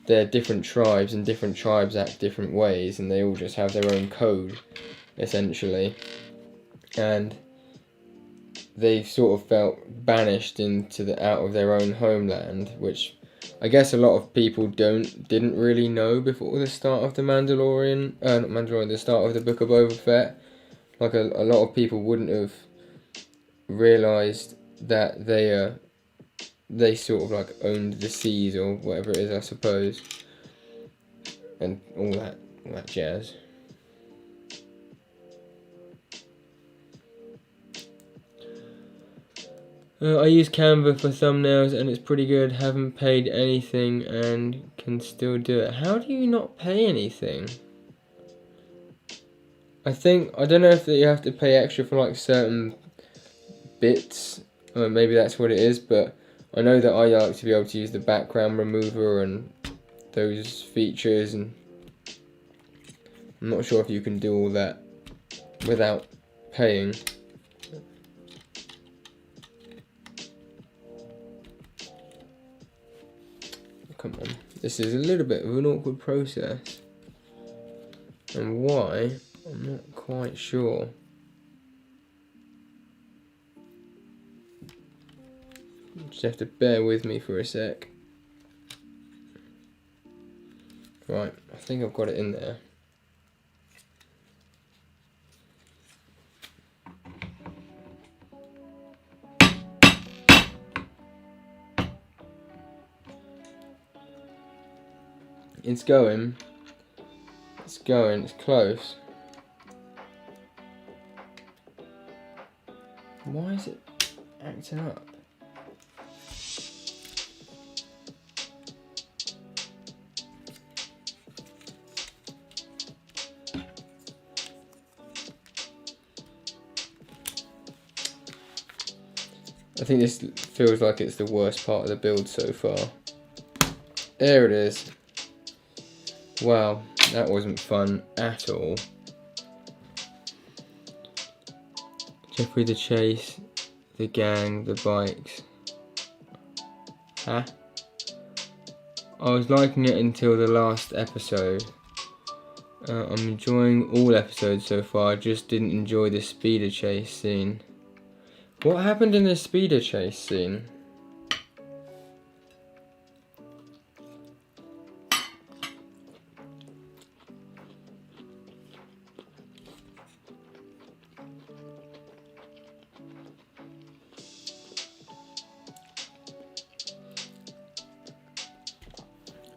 different tribes, and different tribes act different ways, and they all just have their own code, essentially. And they sort of felt banished out of their own homeland, which I guess a lot of people didn't really know before the start of the the start of the Book of Boba Fett. Like a lot of people wouldn't have realised that they sort of like owned the seas or whatever it is, I suppose, and all that jazz. I use Canva for thumbnails and it's pretty good. Haven't paid anything and can still do it. How do you not pay anything? I don't know if you have to pay extra for like certain bits, or maybe that's what it is, but I know that I like to be able to use the background remover and those features, and I'm not sure if you can do all that without paying. Come on, this is a little bit of an awkward process, and why, I'm not quite sure. Just have to bear with me for a sec. Right, I think I've got it in there. It's going, it's close. Why is it acting up? I think this feels like it's the worst part of the build so far. There it is. Wow, that wasn't fun at all. Jeffrey the Chase, the gang, the bikes. Huh? I was liking it until the last episode. I'm enjoying all episodes so far, I just didn't enjoy the speeder chase scene. What happened in the speeder chase scene?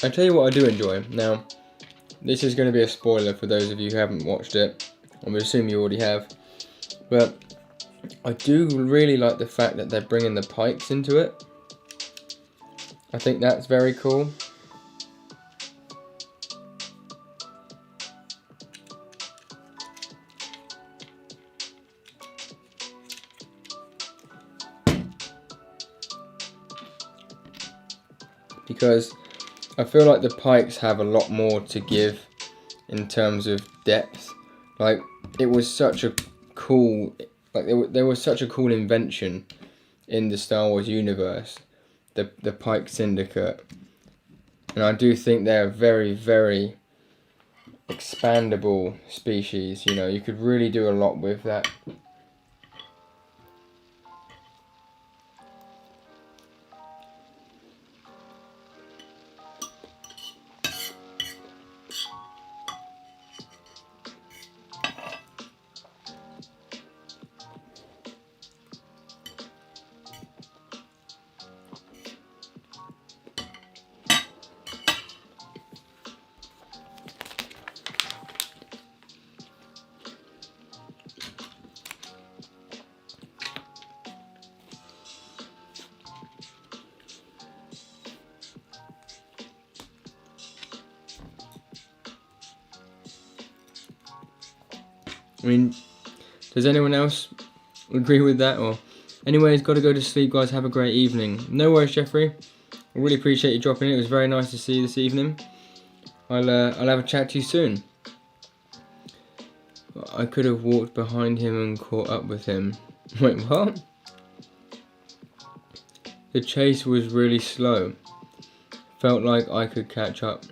I'll tell you what I do enjoy. Now, this is going to be a spoiler for those of you who haven't watched it. I'm assuming you already have. But I do really like the fact that they're bringing the pikes into it. I think that's very cool. Because I feel like the pikes have a lot more to give in terms of depth Like, it was such a cool, like there was such a cool invention in the Star Wars universe, the Pike Syndicate, and I do think they're very, very expandable species. You know, you could really do a lot with that. I mean, does anyone else agree with that? Or anyways, got to go to sleep, guys. Have a great evening. No worries, Jeffrey. I really appreciate you dropping in. It was very nice to see you this evening. I'll have a chat to you soon. I could have walked behind him and caught up with him. Wait, what? The chase was really slow. Felt like I could catch up.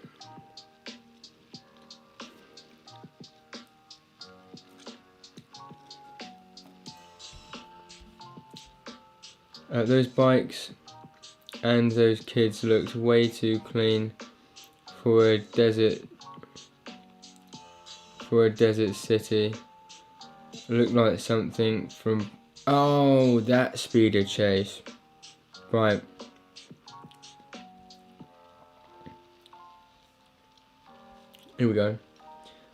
Those bikes and those kids looked way too clean for a desert city. It looked like something from, oh, that speeder chase. Right. Here we go.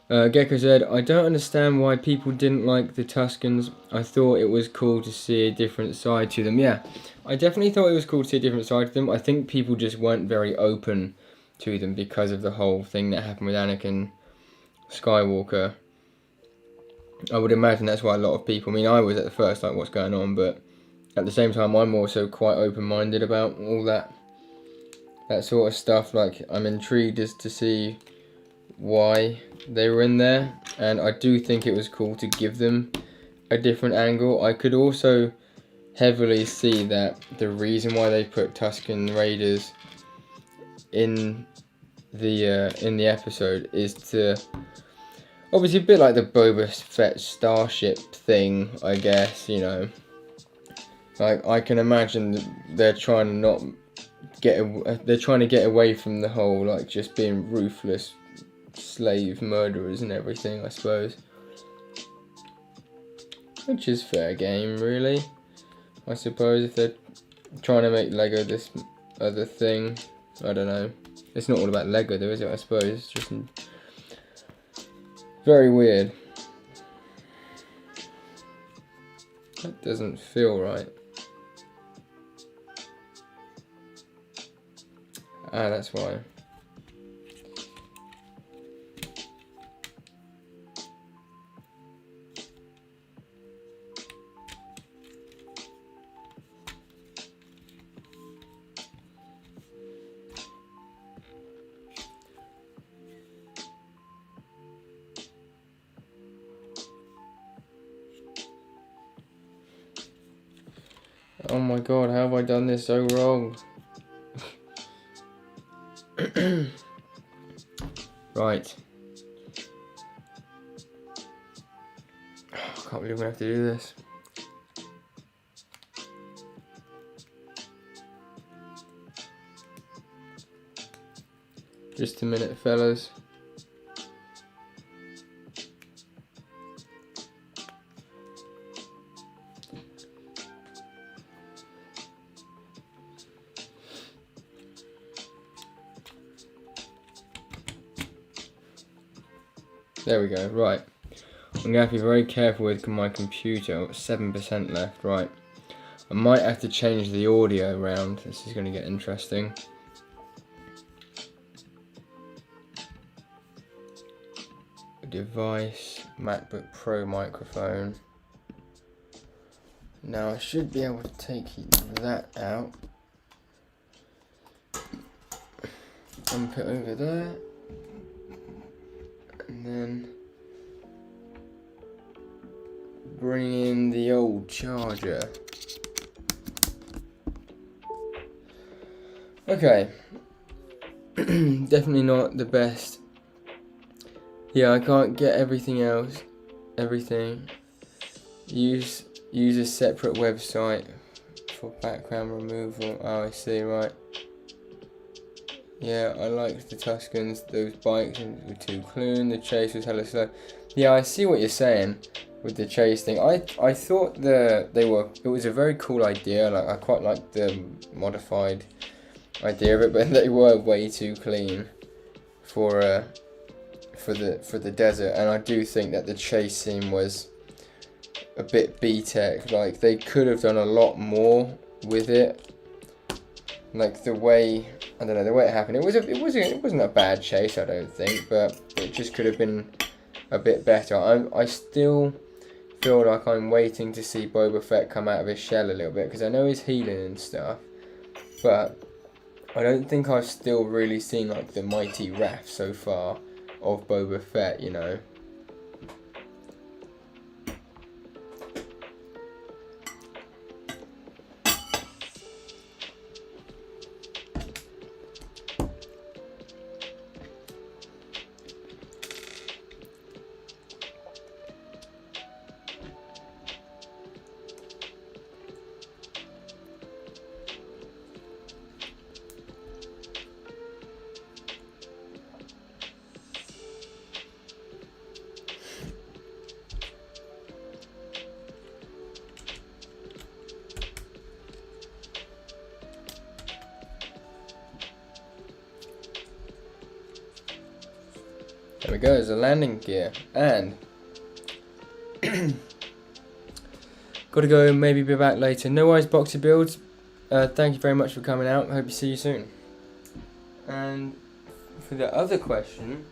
Gecko said, I don't understand why people didn't like the Tuscans. I thought it was cool to see a different side to them. Yeah, I definitely thought it was cool to see a different side to them. I think people just weren't very open to them because of the whole thing that happened with Anakin Skywalker. I would imagine that's why a lot of people, I mean, I was at the first like, what's going on, but at the same time, I'm also quite open-minded about all that sort of stuff. Like, I'm intrigued as to see why they were in there, and I do think it was cool to give them a different angle. I could also heavily see that the reason why they put Tusken Raiders in the episode is to, obviously a bit like the Boba Fett starship thing, I guess, you know. Like, I can imagine they're trying to not they're trying to get away from the whole, like, just being ruthless slave murderers and everything, I suppose. Which is fair game, really. I suppose if they're trying to make Lego this other thing, I don't know. It's not all about Lego though, is it? I suppose it's just very weird. That doesn't feel right. Ah, that's why. Oh my god, how have I done this so wrong? Right. I can't believe we have to do this. Just a minute, fellas. There we go, right. I'm going to have to be very careful with my computer. 7% left, right. I might have to change the audio around. This is going to get interesting. Device, MacBook Pro microphone. Now I should be able to take that out. Dump it over there. And then bring in the old charger. Okay. Definitely not the best. Yeah, I can't get everything else. Everything. Use a separate website for background removal. Oh, I see, right. Yeah, I liked the Tuscans. Those bikes were too clean. The chase was hella slow. Yeah, I see what you're saying with the chase thing. I thought it was a very cool idea. Like, I quite liked the modified idea of it, but they were way too clean for the desert. And I do think that the chase scene was a bit B-Tech. Like, they could have done a lot more with it. Like, the way, I don't know, the way it happened, it wasn't a bad chase, I don't think, but it just could have been a bit better. I still feel like I'm waiting to see Boba Fett come out of his shell a little bit, because I know he's healing and stuff, but I don't think I've still really seen, like, the mighty wrath so far of Boba Fett, you know. There we go, there's a landing gear, and gotta go, maybe be back later. No worries, Boxy Builds. Thank you very much for coming out. Hope to see you soon. And for the other question,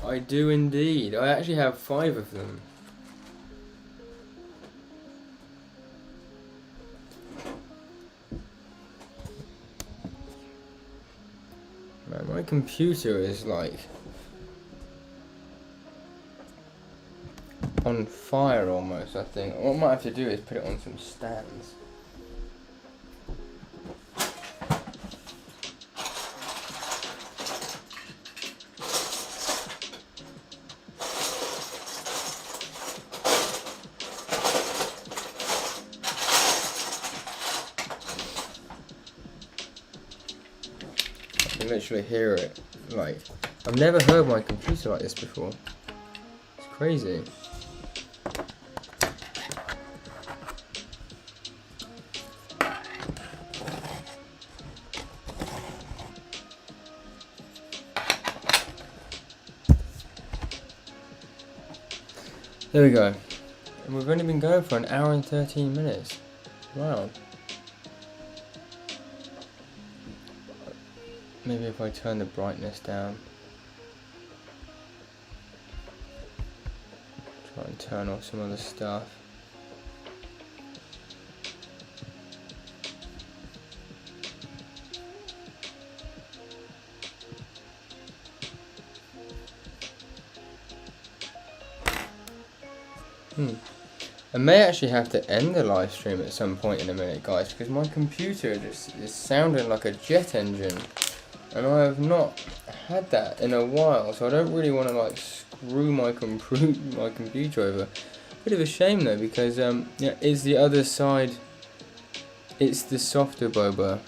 I do indeed. I actually have 5 of them. Man, my computer is like on fire almost, I think. What I might have to do is put it on some stands. I can literally hear it. Like, I've never heard my computer like this before. It's crazy. There we go. And we've only been going for an hour and 13 minutes. Wow. Maybe if I turn the brightness down. Try and turn off some other stuff. I may actually have to end the live stream at some point in a minute, guys, because my computer just is sounding like a jet engine, and I have not had that in a while, so I don't really want to like screw my computer over. Bit of a shame though, because yeah, it's the other side. It's the softer Boba.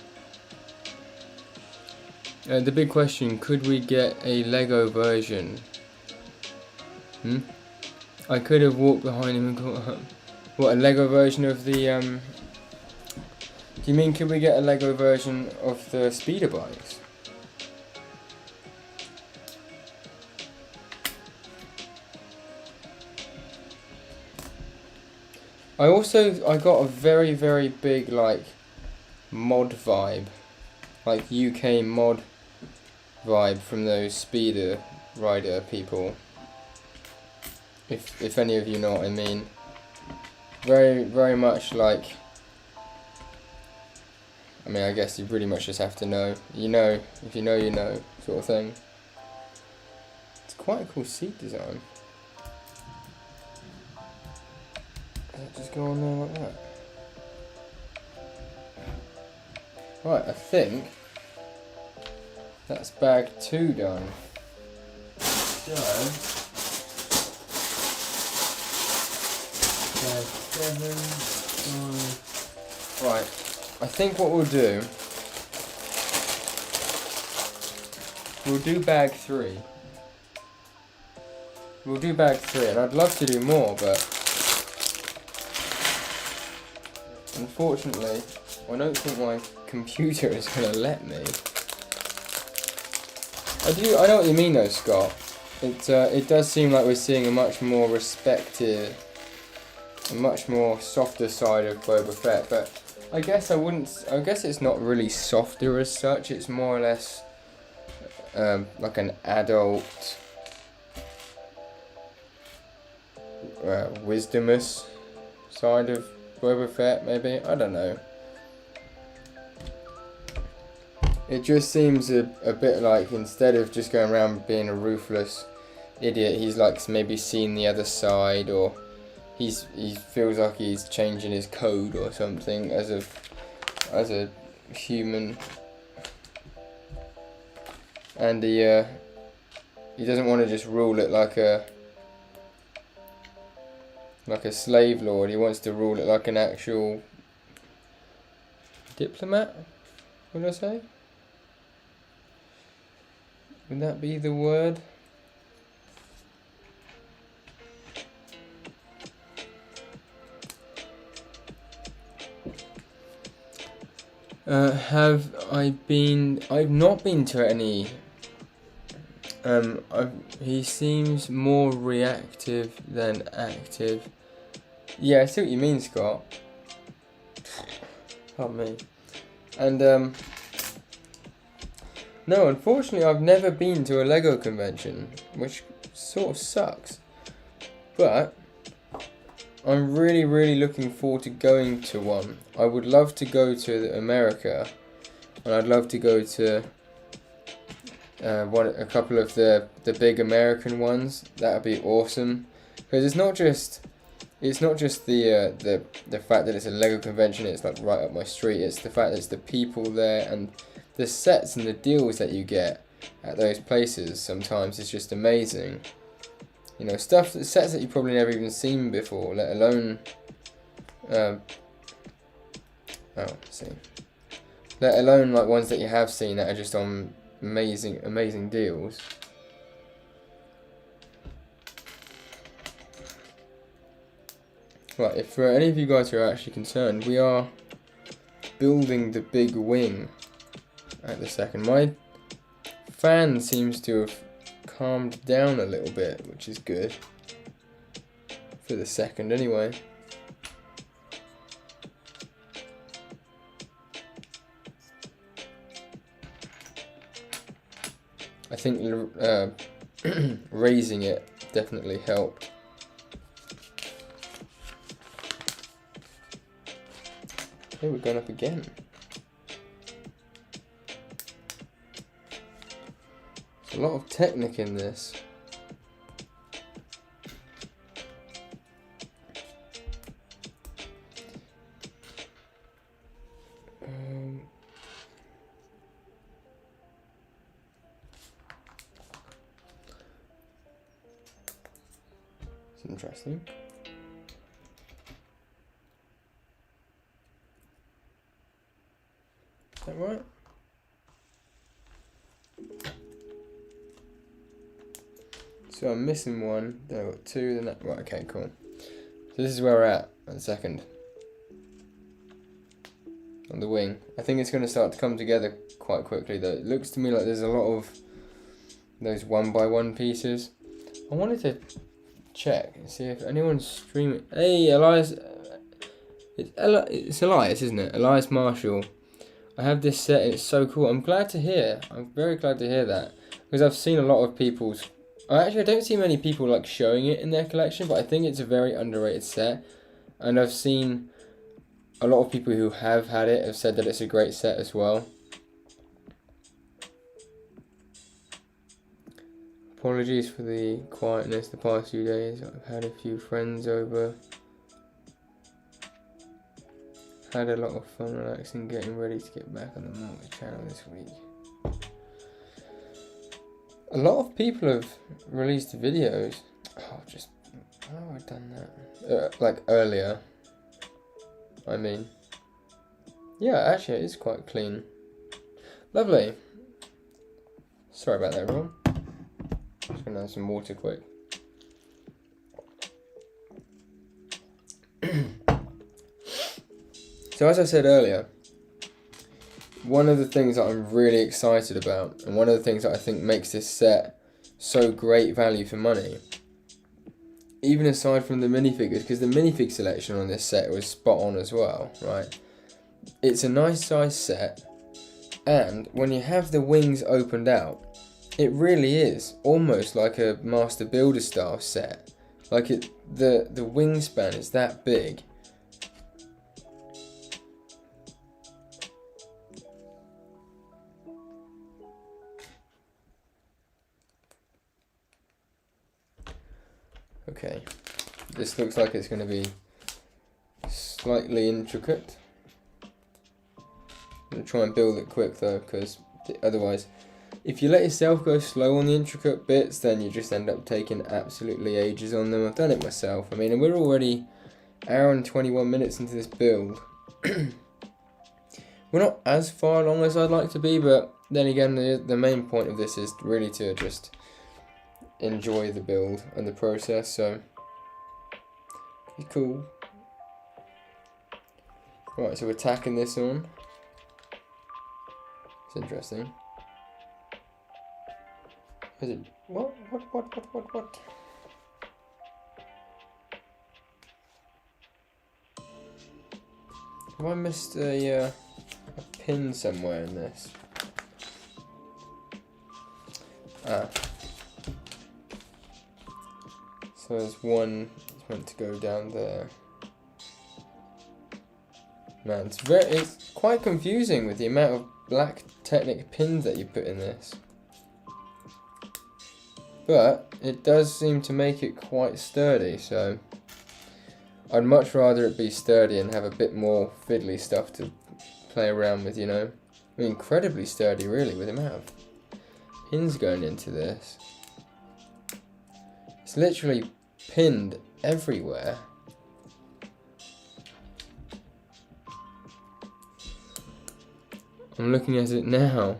The big question: could we get a Lego version? I could have walked behind him and caught up. What, a Lego version of the, do you mean could we get a Lego version of the speeder bikes? I got a very, very big, like, mod vibe. Like, UK mod vibe from those speeder rider people. If any of you know what I mean. Very, very much like, I mean, I guess you pretty much just have to know. You know, if you know, you know, sort of thing. It's quite a cool seat design. just go on there like that. Right, I think that's bag 2 done. So, bag 7, 5. Right, I think what we'll do bag 3. We'll do bag 3, and I'd love to do more, but unfortunately, I don't think my computer is going to let me. I know what you mean though, Scott. It does seem like we're seeing a much more respected, a much more softer side of Boba Fett, but I guess it's not really softer as such. It's more or less like an adult, wisdomous side of Boba Fett, maybe. I don't know. It just seems a bit like, instead of just going around being a ruthless idiot, he's like maybe seen the other side, or he feels like he's changing his code or something as a human, and he doesn't want to just rule it like a slave lord. He wants to rule it like an actual diplomat. What did I say? Would that be the word? I've not been to any. He seems more reactive than active. Yeah, I see what you mean, Scott. Pardon me. And no, unfortunately, I've never been to a Lego convention, which sort of sucks. But I'm really, really looking forward to going to one. I would love to go to America, and I'd love to go to a couple of the big American ones. That would be awesome, because it's not just the fact that it's a Lego convention. It's like right up my street. It's the fact that it's the people there, and the sets and the deals that you get at those places sometimes is just amazing. You know, sets that you've probably never even seen before, let alone let alone like ones that you have seen that are just on amazing deals. Right, if for any of you guys who are actually concerned, we are building the big wing at the second. My fan seems to have calmed down a little bit, which is good. For the second, anyway. I think raising it definitely helped. Okay, we're going up again. A lot of technique in this. It's interesting. Is that right? So I'm missing one, then I've got 2, then that, right, okay, cool. So this is where we're at the second. On the wing. I think it's going to start to come together quite quickly though. It looks to me like there's a lot of those 1x1 pieces. I wanted to check and see if anyone's streaming. Hey, Elias. It's Elias, isn't it? Elias Marshall. I have this set, it's so cool. I'm glad to hear. I'm very glad to hear that. Because I've seen a lot of people's... I don't see many people like showing it in their collection, but I think it's a very underrated set. And I've seen a lot of people who have had it have said that it's a great set as well. Apologies for the quietness the past few days. I've had a few friends over. had a lot of fun relaxing, getting ready to get back on the multi-channel this week. A lot of people have released videos. Oh, just how have I done that? Like earlier. I mean, yeah, actually, it is quite clean. Lovely. Sorry about that, everyone. Just gonna have some water quick. So as I said earlier, one of the things that I'm really excited about, and one of the things that I think makes this set so great value for money, even aside from the minifigures, because the minifig selection on this set was spot on as well, right? It's a nice size set, and when you have the wings opened out, it really is almost like a Master Builder style set. Like the wingspan is that big. Okay, this looks like it's going to be slightly intricate. I'm going to try and build it quick though, because otherwise, if you let yourself go slow on the intricate bits, then you just end up taking absolutely ages on them. I've done it myself. I mean, and we're already an hour and 21 minutes into this build. We're not as far along as I'd like to be, but then again, the main point of this is really to just enjoy the build and the process, so it's cool. Right, so we're tacking this on. It's interesting. Is it what? Have I missed a pin somewhere in this? Ah. So there's one that's meant to go down there. Man, it's quite confusing with the amount of black Technic pins that you put in this. But it does seem to make it quite sturdy, so I'd much rather it be sturdy and have a bit more fiddly stuff to play around with, you know. I mean, incredibly sturdy really with the amount of pins going into this. It's literally pinned everywhere. I'm looking at it now.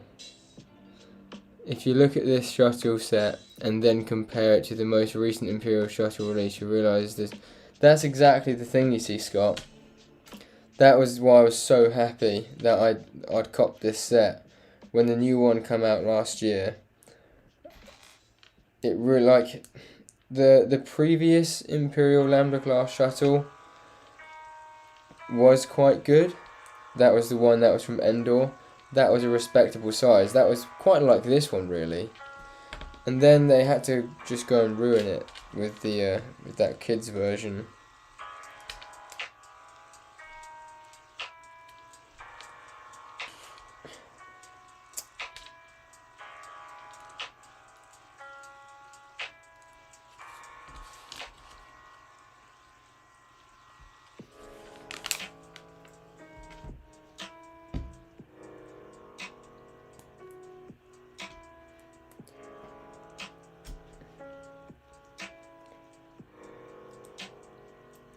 If you look at this shuttle set and then compare it to the most recent Imperial shuttle release, you realise that's exactly the thing, you see, Scott. That was why I was so happy that I'd copped this set when the new one came out last year. It really, like, the previous Imperial Lambda class shuttle was quite good. That was the one that was from Endor. That was a respectable size. That was quite like this one, really. And then they had to just go and ruin it with the with that kids version.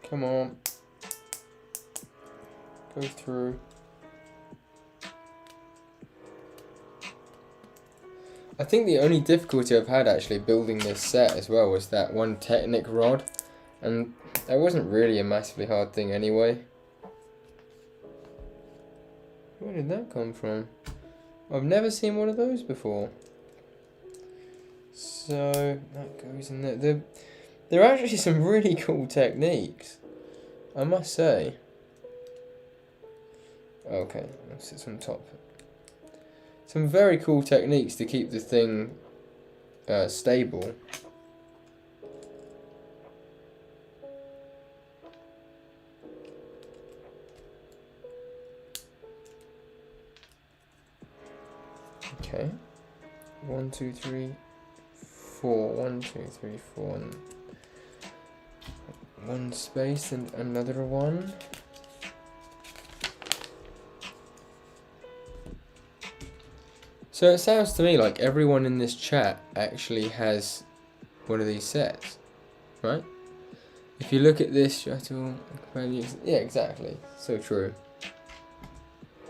Come on. Go through. I think the only difficulty I've had actually building this set as well was that one Technic rod. And that wasn't really a massively hard thing anyway. Where did that come from? I've never seen one of those before. So, that goes in there. There are actually some really cool techniques, I must say. Okay, let's sit on top. Some very cool techniques to keep the thing stable. Okay. 1, 2, 3, 4. 1, 2, 3, 4. And one space and another one. So it sounds to me like everyone in this chat actually has one of these sets, right? If you look at this shuttle, yeah, exactly. So true.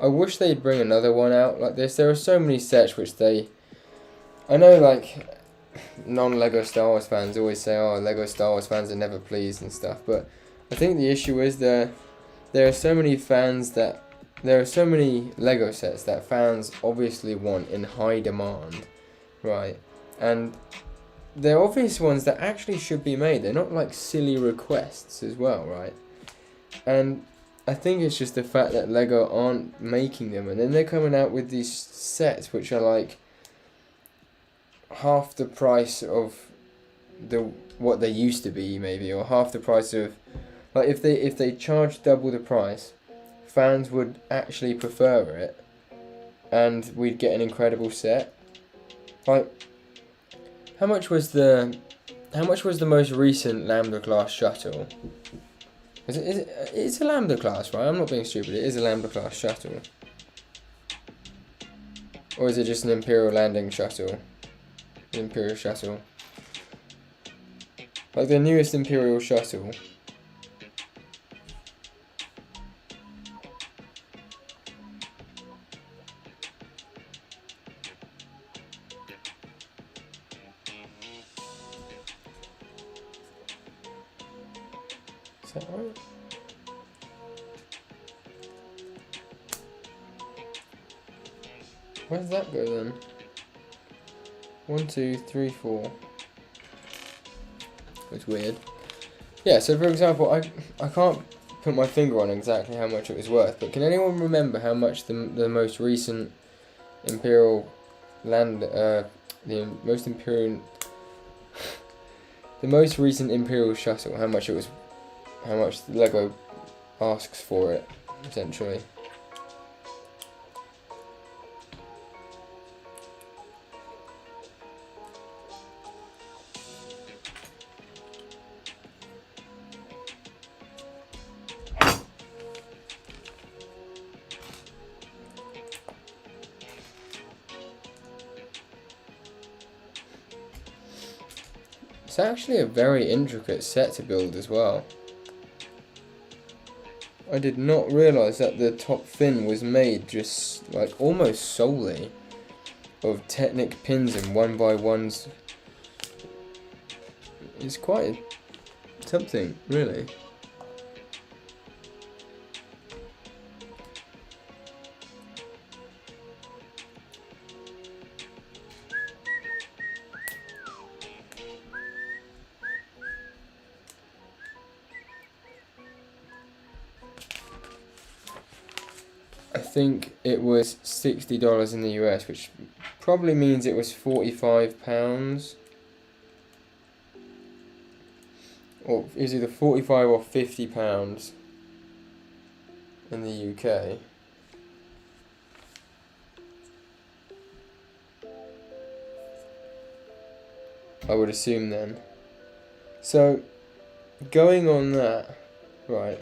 I wish they'd bring another one out like this. There are so many sets which I know, like, non-Lego Star Wars fans always say, oh, Lego Star Wars fans are never pleased and stuff, but I think the issue is there are so many there are so many Lego sets that fans obviously want in high demand, right? And they're obvious ones that actually should be made. They're not like silly requests as well, right? And I think it's just the fact that Lego aren't making them, and then they're coming out with these sets which are like half the price of what they used to be, maybe, or half the price of, like, if they charged double the price, fans would actually prefer it, and we'd get an incredible set. Like, how much was the most recent Lambda class shuttle? It's a Lambda class, right? I'm not being stupid. It is a Lambda class shuttle, or is it just an Imperial landing shuttle? The Imperial shuttle, like the newest Imperial shuttle. Is that right? Where does that go then? 1, 2, 3, 4. It's weird. Yeah, so for example, I can't put my finger on exactly how much it was worth, but can anyone remember how much the most recent Imperial the most recent Imperial shuttle, how much Lego asks for it, essentially? It's actually a very intricate set to build as well. I did not realise that the top fin was made just like almost solely of Technic pins and 1x1s. It's quite something, really. I think it was $60 in the US, which probably means it was £45. Or it was either 45 or £50 in the UK. I would assume then. So, going on that, right.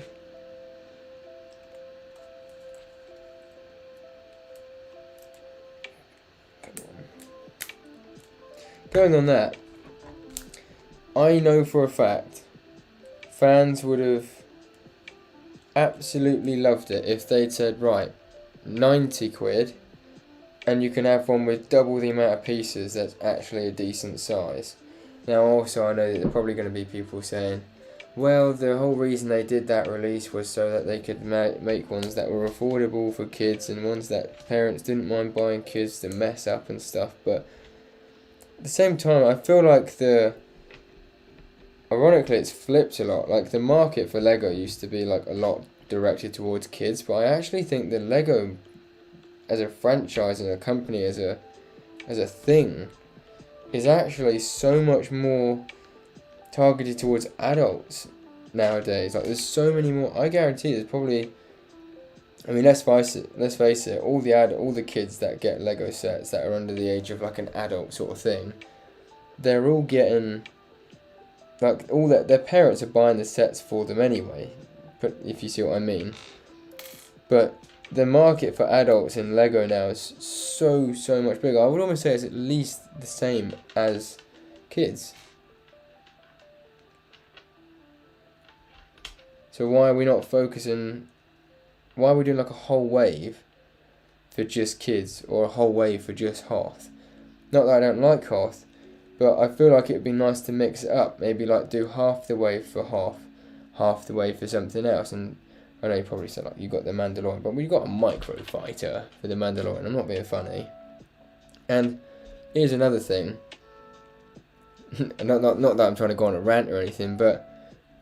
Going on that, I know for a fact fans would have absolutely loved it if they'd said, right, 90 quid, and you can have one with double the amount of pieces that's actually a decent size. Now also I know that there are probably going to be people saying, well, the whole reason they did that release was so that they could make ones that were affordable for kids and ones that parents didn't mind buying kids to mess up and stuff, but at the same time, I feel like ironically, it's flipped a lot. Like, the market for Lego used to be like a lot directed towards kids, but I actually think that Lego, as a franchise and a company, as a thing, is actually so much more targeted towards adults nowadays. Like, there's so many more. I guarantee there's probably, I mean, let's face it. All the kids that get Lego sets that are under the age of like an adult sort of thing, they're all getting, like, all their parents are buying the sets for them anyway. But if you see what I mean. But the market for adults in Lego now is so much bigger. I would almost say it's at least the same as kids. So why are we not focusing? Why are we doing like a whole wave for just kids, or a whole wave for just Hoth? Not that I don't like Hoth, but I feel like it would be nice to mix it up. Maybe like do half the wave for Hoth, half the wave for something else. And I know you probably said like you got the Mandalorian, but we got a micro fighter for the Mandalorian. I'm not being funny. And here's another thing. not that I'm trying to go on a rant or anything, but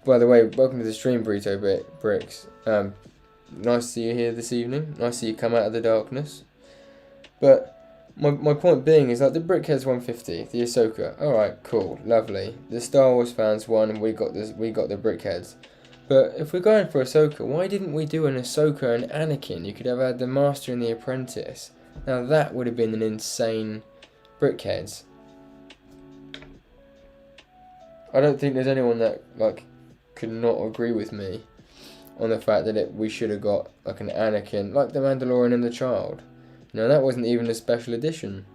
by the way, welcome to the stream, Burrito Bricks. Nice to see you here this evening. Nice to see you come out of the darkness. But my point being is like the Brickheads 150, the Ahsoka. All right, cool, lovely. The Star Wars fans won, and we got the Brickheads. But if we're going for Ahsoka, why didn't we do an Ahsoka and Anakin? You could have had the Master and the Apprentice. Now that would have been an insane Brickheads. I don't think there's anyone that like could not agree with me on the fact that we should have got like an Anakin, like the Mandalorian and the Child. You know, that wasn't even a special edition.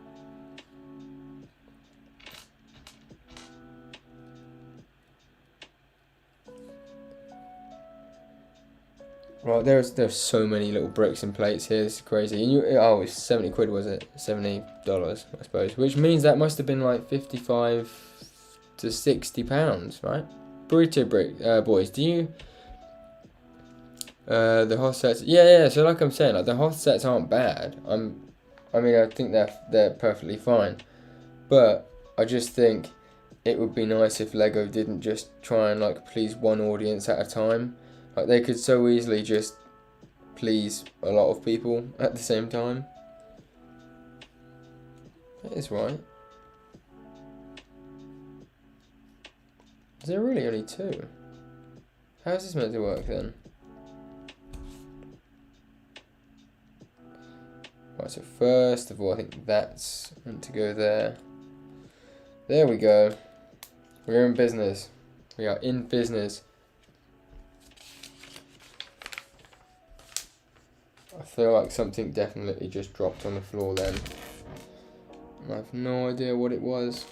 Right, there's so many little bricks and plates here. This is crazy. And it's 70 quid, was it? $70, I suppose. Which means that must have been like 55 to 60 pounds, right? Burrito Brick boys, do you? The Hoth sets, yeah. So like I'm saying, like the Hoth sets aren't bad. I mean, I think they're perfectly fine, but I just think it would be nice if Lego didn't just try and like please one audience at a time. Like they could so easily just please a lot of people at the same time. That is right. Is there really only two? How is this meant to work then? Right, so first of all, I think that's meant to go there. There we go. We're in business. We are in business. I feel like something definitely just dropped on the floor then. I have no idea what it was.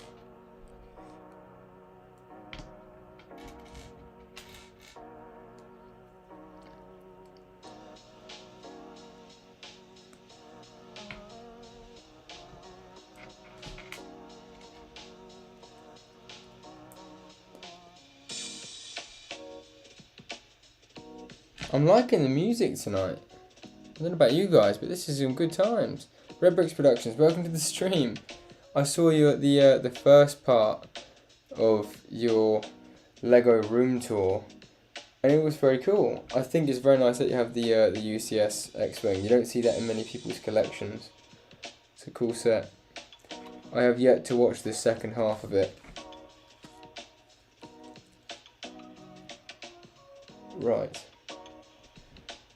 I'm liking the music tonight. I don't know about you guys, but this is some good times. Red Bricks Productions, welcome to the stream. I saw you at the first part of your Lego room tour, and it was very cool. I think it's very nice that you have the UCS X-Wing. You don't see that in many people's collections. It's a cool set. I have yet to watch the second half of it. Right.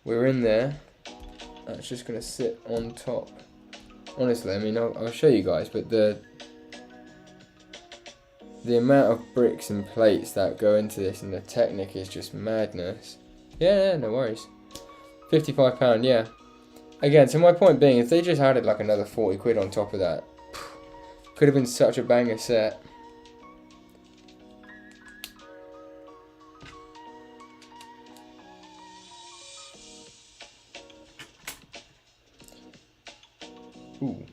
We're in there. That's just going to sit on top. Honestly, I mean, I'll show you guys, but the amount of bricks and plates that go into this and the Technic is just madness. Yeah, no worries. £55, yeah. Again, so my point being, if they just added like another 40 quid on top of that, could have been such a banger set. Ooh.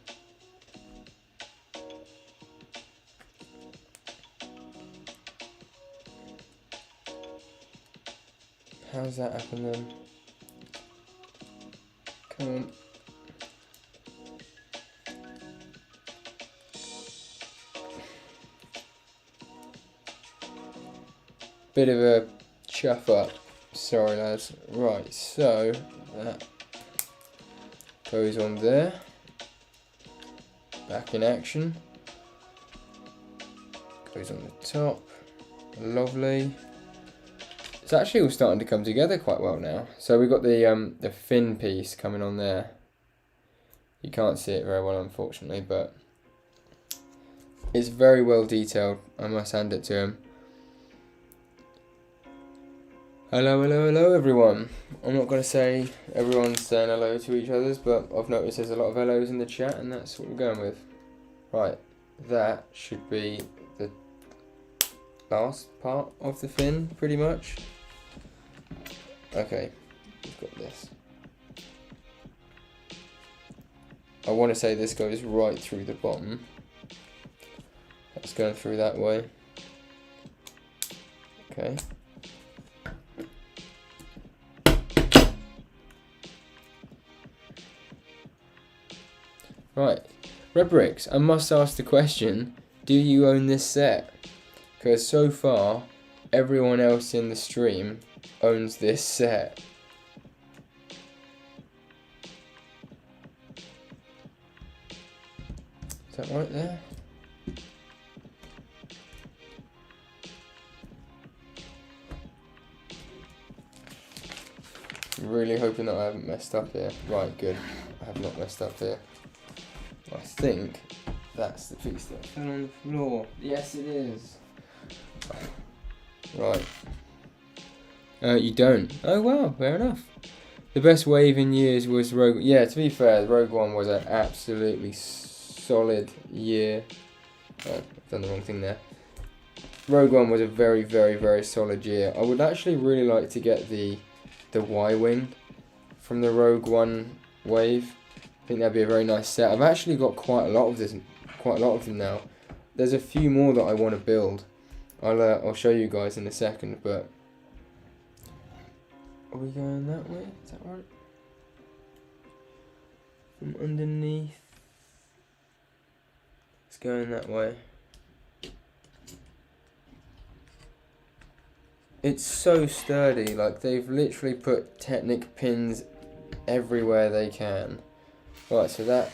How's that happen then? Come on. Bit of a chuff up. Sorry lads. Right, so that goes on there. Back in action. Goes on the top. Lovely. It's actually all starting to come together quite well now. So we've got the fin piece coming on there. You can't see it very well, unfortunately, but it's very well detailed. I must hand it to him. Hello, hello, hello everyone. I'm not going to say everyone's saying hello to each other's, but I've noticed there's a lot of hellos in the chat and that's what we're going with. Right, that should be the last part of the fin, pretty much. Okay, we've got this. I want to say this goes right through the bottom. That's going through that way. Okay. Right, Red Bricks, I must ask the question, do you own this set? Because so far, everyone else in the stream owns this set. Is that right there? I'm really hoping that I haven't messed up here. Right, good. I have not messed up here. I think that's the piece that fell on the floor. Yes, it is. Right. You don't. Oh wow, fair enough. The best wave in years was Rogue. Yeah, to be fair, Rogue One was an absolutely solid year. Oh, I've done the wrong thing there. Rogue One was a very, very, very solid year. I would actually really like to get the Y-wing from the Rogue One wave. I think that'd be a very nice set. I've actually got quite a lot of them now. There's a few more that I want to build. I'll show you guys in a second, but are we going that way? Is that right? From underneath. It's going that way. It's so sturdy, like they've literally put Technic pins everywhere they can. Right, so that's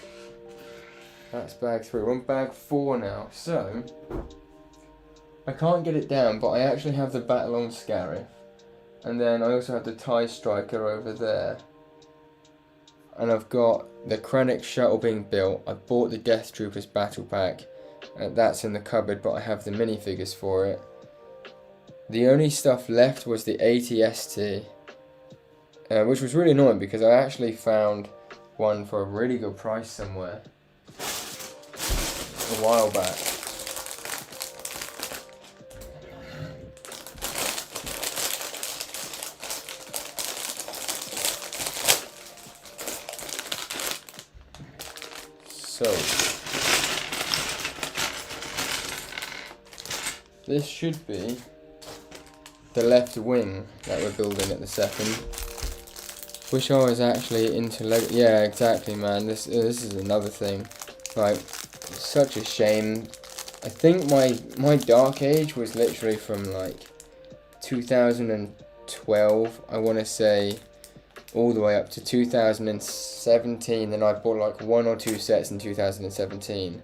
bag 3. We're on bag 4 now. So I can't get it down, but I actually have the Battle-on Scarif. And then I also have the TIE Striker over there. And I've got the Krennic Shuttle being built. I bought the Death Troopers Battle Pack. That's in the cupboard, but I have the minifigures for it. The only stuff left was the ATST, which was really annoying because I actually found one for a really good price somewhere a while back. So this should be the left wing that we're building at the second. Wish I was actually into Lego. Yeah, exactly, man. This is another thing. Like, it's such a shame. I think my Dark Age was literally from like 2012, I want to say, all the way up to 2017. Then I bought like 1 or 2 sets in 2017.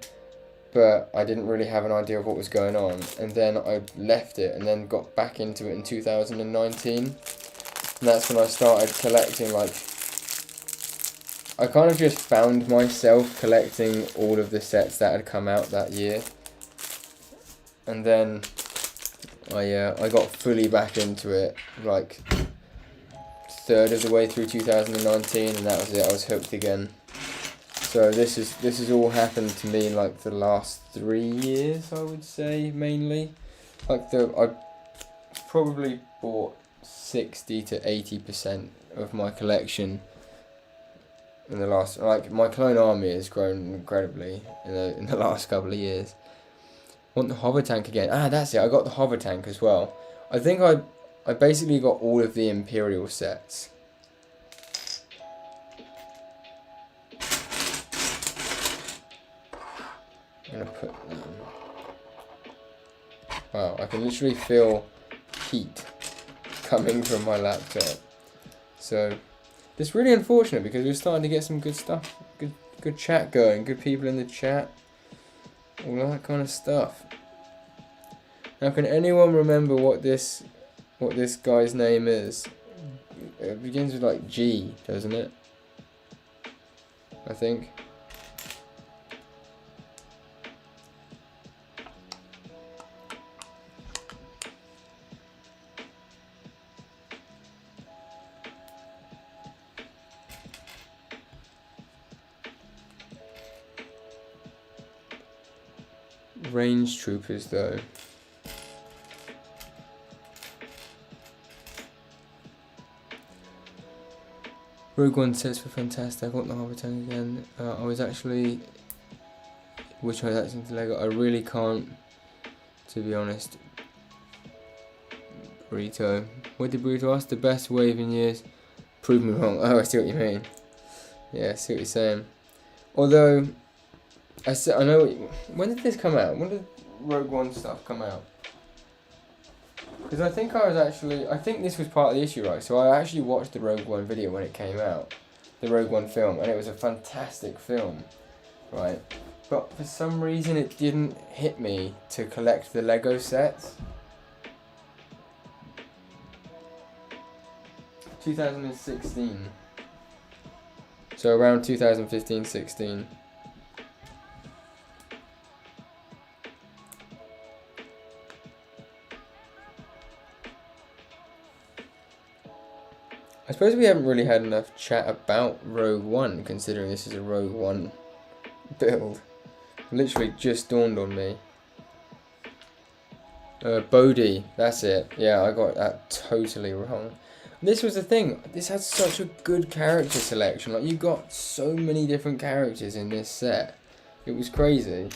But I didn't really have an idea of what was going on, and then I left it and then got back into it in 2019, and that's when I started collecting. Like, I kind of just found myself collecting all of the sets that had come out that year, and then I got fully back into it like 1/3 of the way through 2019, and that was it. I was hooked again. So this has all happened to me in like the last 3 years, I would say, mainly. Like I probably bought 60 to 80% of my collection in the last. Like, my clone army has grown incredibly in the last couple of years. I want the hover tank again. Ah, that's it. I got the hover tank as well. I think I basically got all of the Imperial sets. I'm gonna put that on. Wow, I can literally feel heat coming from my laptop. So it's really unfortunate because we're starting to get some good stuff, good chat going, good people in the chat, all that kind of stuff. Now, can anyone remember what this guy's name is? It begins with like G, doesn't it? I think. Range troopers though. Rogue One sets were fantastic. I got the Harbour Tank again. I was actually... Which I was into Lego. I really can't, to be honest. Burrito. What did Burrito ask? The best wave in years. Prove me wrong. Oh, I see what you mean. Yeah, I see what you're saying. Although, I know... When did this come out? When did Rogue One stuff come out? Because I think I think this was part of the issue, right? So I actually watched the Rogue One video when it came out. The Rogue One film. And it was a fantastic film. Right? But for some reason it didn't hit me to collect the Lego sets. 2016. So around 2015-16. I suppose we haven't really had enough chat about Rogue One, considering this is a Rogue One build. Literally just dawned on me. Bodhi, that's it. Yeah, I got that totally wrong. This was the thing. This had such a good character selection. Like, you got so many different characters in this set. It was crazy.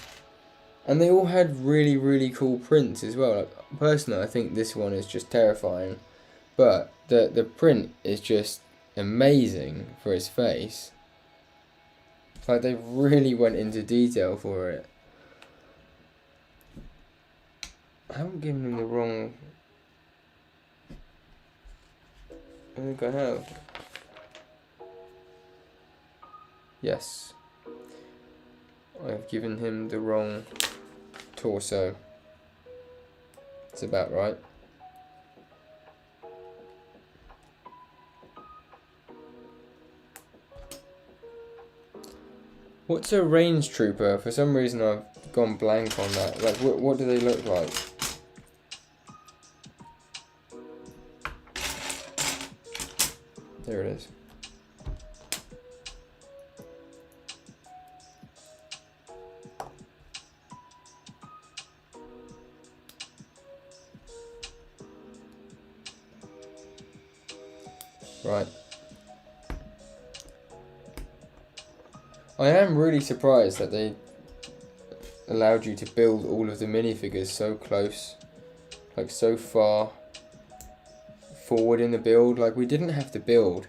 And they all had really, really cool prints as well. Like, personally, I think this one is just terrifying. But the print is just amazing for his face. Like, they really went into detail for it. I haven't given him the wrong... I think I have. Yes. I've given him the wrong torso. It's about right. What's a range trooper? For some reason I've gone blank on that. Like, what do they look like? There it is. Right. I am really surprised that they allowed you to build all of the minifigures so close, like so far forward in the build. Like, we didn't have to build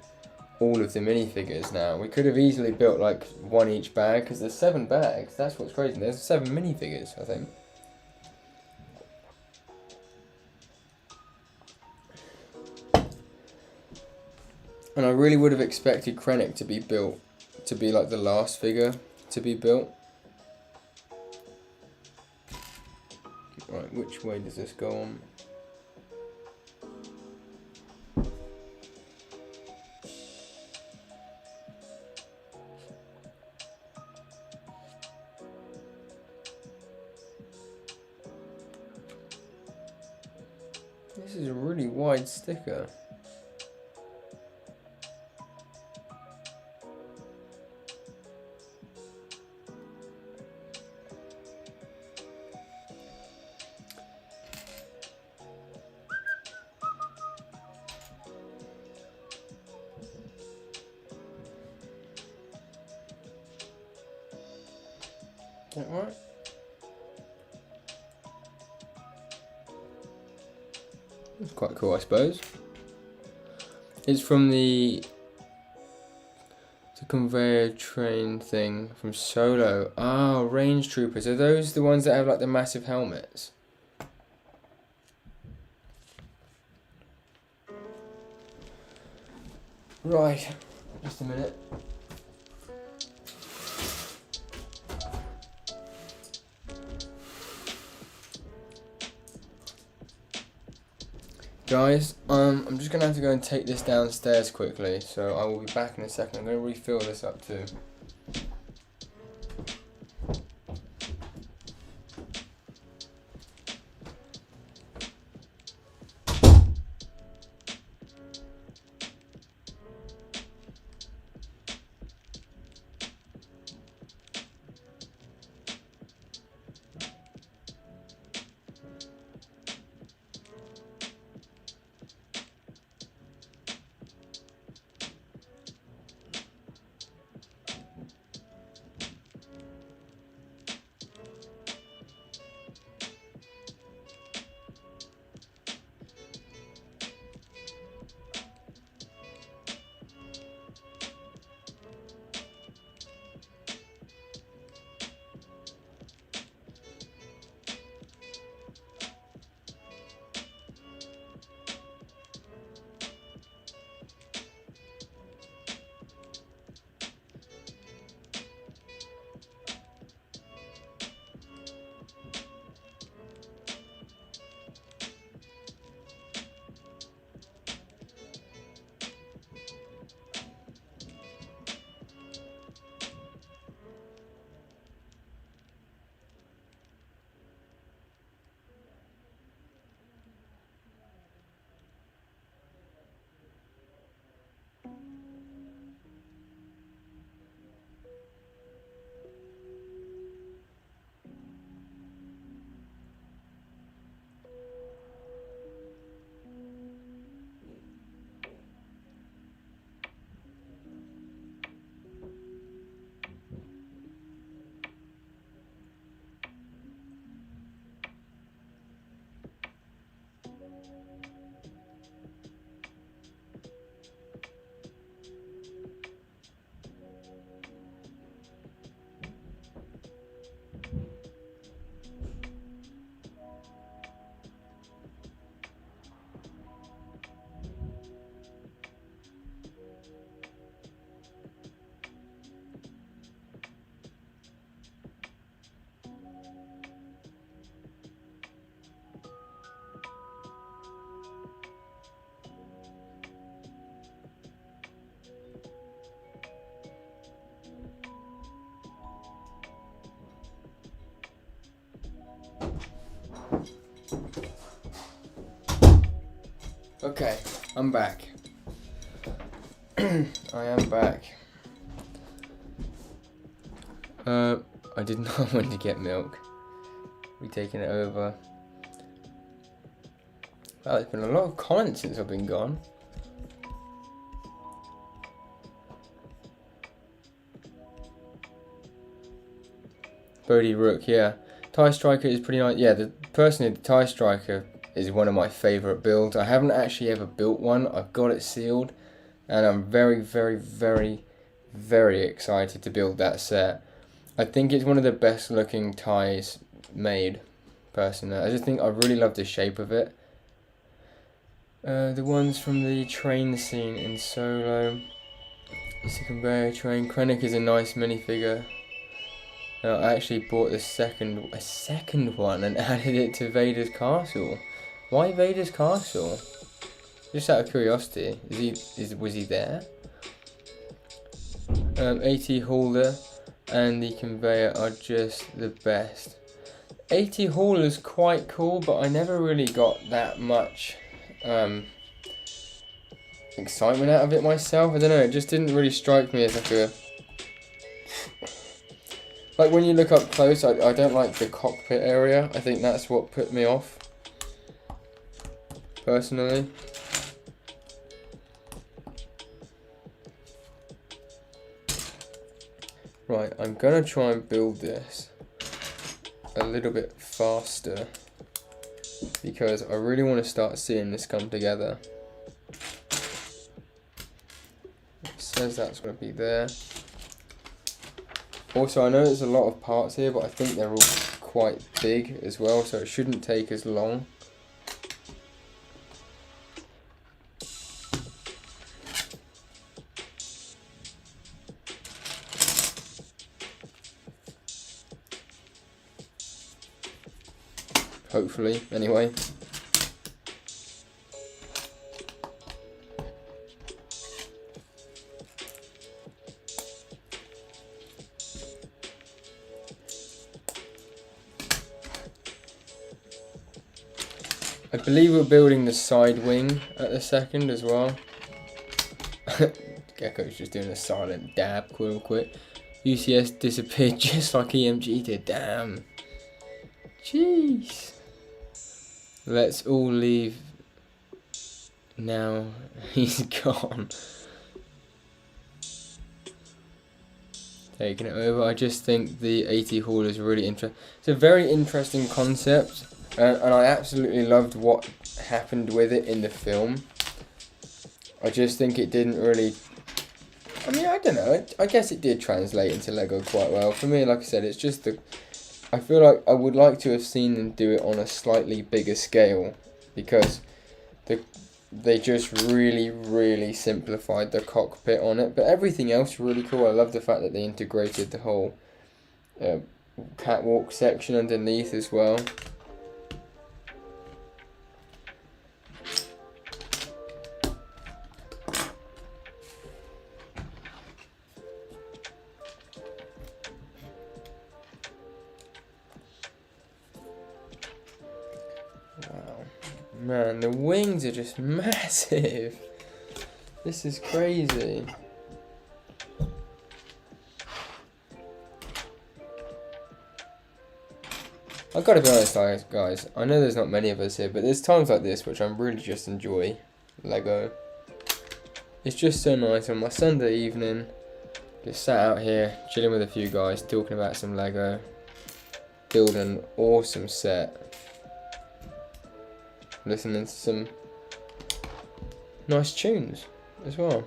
all of the minifigures now. We could have easily built like one each bag, because there's 7 bags. That's what's crazy. There's 7 minifigures, I think. And I really would have expected Krennic to be built, to be like the last figure to be built. Right, which way does this go on? This is a really wide sticker. Is that right? That's quite cool, I suppose. It's from the conveyor train thing from Solo. Ah, range troopers. Are those the ones that have like the massive helmets? Right. Just a minute. Guys, I'm just going to have to go and take this downstairs quickly, so I will be back in a second. I'm going to refill this up too. Okay, I'm back. I am back. I did not want to get milk. We're taking it over. Wow, there's been a lot of comments since I've been gone. Bodie Rook, yeah. TIE Striker is pretty nice. Yeah, personally, the TIE Striker is one of my favourite builds. I haven't actually ever built one. I've got it sealed. And I'm very, very, very, very excited to build that set. I think it's one of the best looking TIEs made, personally. I just think I really love the shape of it. The ones from the train scene in Solo. It's a conveyor train. Krennic is a nice minifigure. I actually bought a second one and added it to Vader's castle. Why Vader's castle? Just out of curiosity, was he there? AT Hauler and the conveyor are just the best. AT Hauler's quite cool, but I never really got that much excitement out of it myself. I don't know, it just didn't really strike me as like when you look up close, I don't like the cockpit area. I think that's what put me off, personally. Right, I'm gonna try and build this a little bit faster because I really want to start seeing this come together. It says that's gonna be there. Also, I know there's a lot of parts here, but I think they're all quite big as well, so it shouldn't take as long. Hopefully, anyway. I believe we're building the side wing at the second as well. Gecko's just doing a silent dab real quick. UCS disappeared just like EMG did, damn. Jeez. Let's all leave now. He's gone. Taking it over. I just think the AT Hall is really interesting. It's a very interesting concept. And I absolutely loved what happened with it in the film. I just think it didn't really... I mean, I don't know. I guess it did translate into Lego quite well. For me, like I said, it's just the... I feel like I would like to have seen them do it on a slightly bigger scale. Because they just really, really simplified the cockpit on it. But everything else really cool. I love the fact that they integrated the whole catwalk section underneath as well. Wow, man, the wings are just massive. This is crazy. I've got to be honest, guys, I know there's not many of us here, but there's times like this which I really just enjoy Lego. It's just so nice on my Sunday evening, just sat out here, chilling with a few guys, talking about some Lego, building an awesome set. Listening to some nice tunes as well.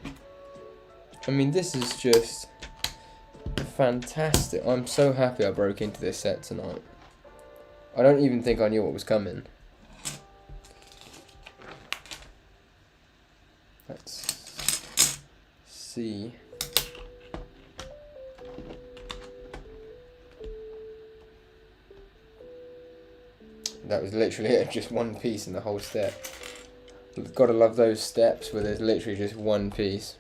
I mean, this is just fantastic. I'm so happy I broke into this set tonight. I don't even think I knew what was coming. Let's see. That was literally it, just one piece in the whole step. You've got to love those steps where there's literally just one piece.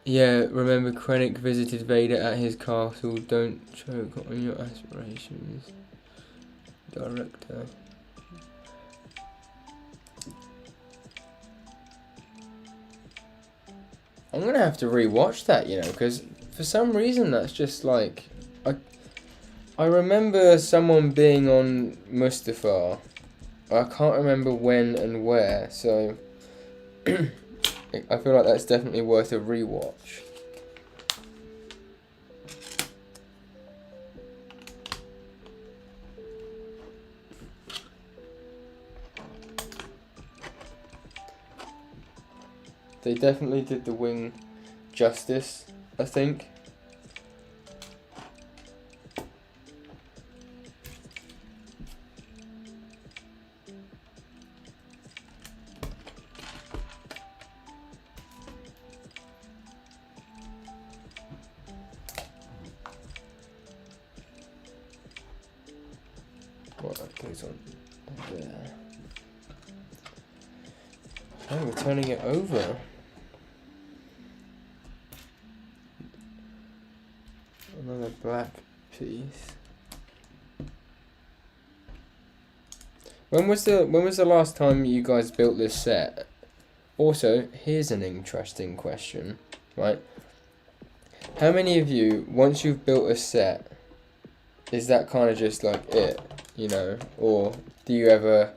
Yeah, remember Krennic visited Vader at his castle. Don't choke on your aspirations. Director. I'm gonna have to rewatch that, you know, because for some reason that's just like I remember someone being on Mustafar. I can't remember when and where, so I feel like that's definitely worth a rewatch. They definitely did the wing justice, I think. What goes on there? Oh, we're turning it over. Another black piece. When was the last time you guys built this set? Also, here's an interesting question, right? How many of you, once you've built a set, is that kind of just like it, you know, or do you ever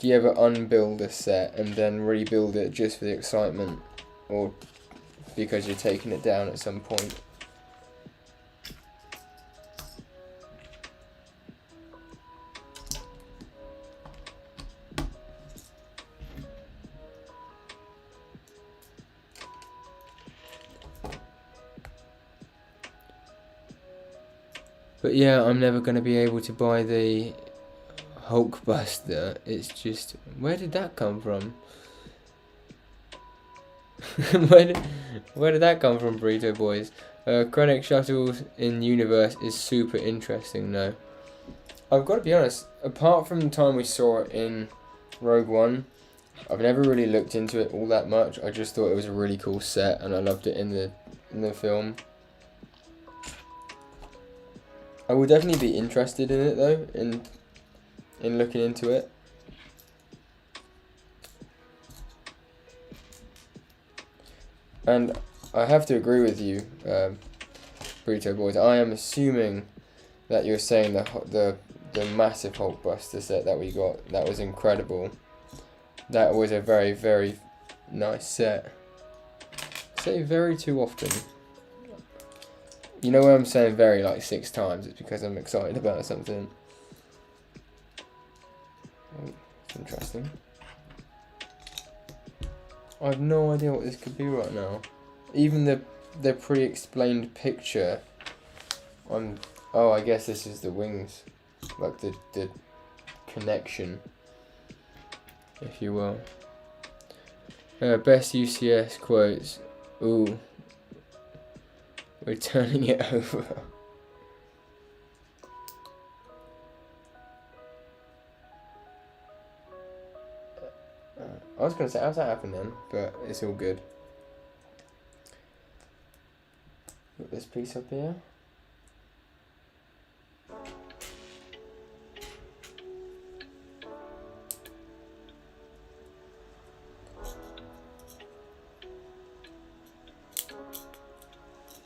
unbuild a set and then rebuild it just for the excitement, or because you're taking it down at some point? But yeah, I'm never going to be able to buy the Hulkbuster. It's just, where did that come from? where did that come from, Burrito Boys? Krennic Shuttles in universe is super interesting though. I've got to be honest, apart from the time we saw it in Rogue One, I've never really looked into it all that much. I just thought it was a really cool set and I loved it in the film. I will definitely be interested in it though, in looking into it. And I have to agree with you, Burrito Boys. I am assuming that you're saying the massive Hulkbuster set that we got, that was incredible. That was a very, very nice set. I say very too often. You know when I'm saying very like 6 times, it's because I'm excited about something. Oh, it's interesting. I have no idea what this could be right now. Even the pre-explained picture on... Oh, I guess this is the wings. Like the connection, if you will. Best UCS quotes. Ooh. We're turning it over. I was going to say, how's that happen then? But it's all good. Put this piece up here.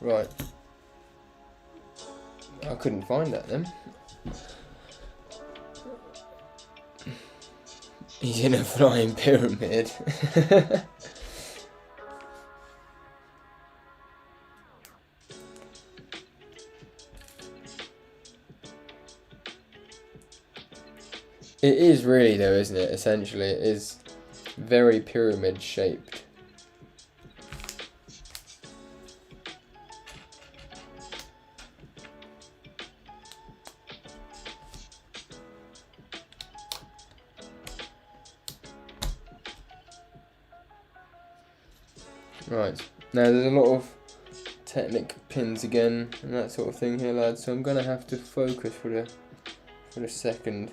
Right. I couldn't find that then. He's in a flying pyramid. It is really though, isn't it? Essentially, it is very pyramid shaped. Right, now there's a lot of Technic pins again and that sort of thing here, lads, so I'm going to have to focus for the second.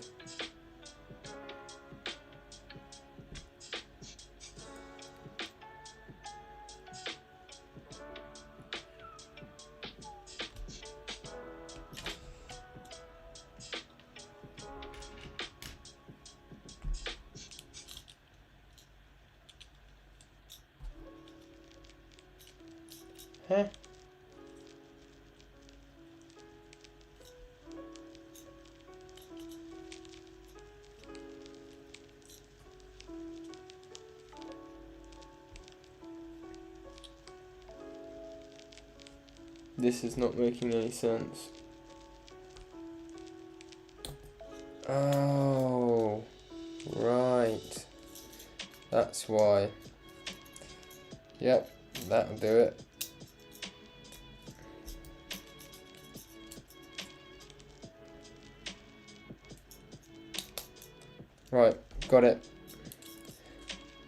Huh? This is not making any sense. Oh, right. That's why. Yep, that'll do it. Right, got it.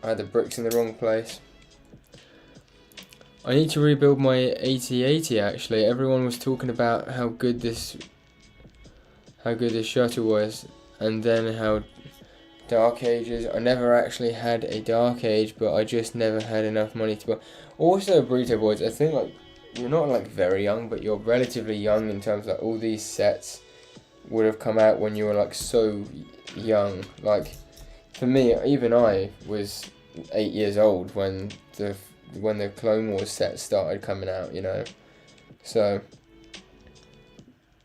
I had the bricks in the wrong place. I need to rebuild my 8080 actually. Everyone was talking about how good this shuttle was, and then how Dark Ages. I never actually had a Dark Age, but I just never had enough money to buy. Also, Burrito Boys, I think like you're not like very young, but you're relatively young in terms of like, all these sets would have come out when you were like so young. Like for me, even I was 8 years old when the Clone Wars set started coming out, you know. So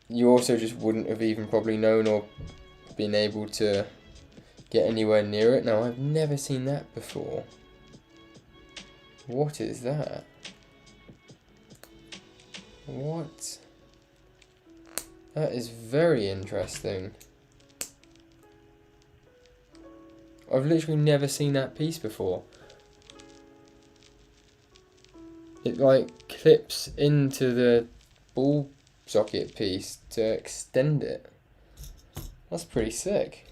you also just wouldn't have even probably known or been able to get anywhere near it. Now, I've never seen that before. What is that? What? That is very interesting. I've literally never seen that piece before. It like clips into the ball socket piece to extend it. That's pretty sick.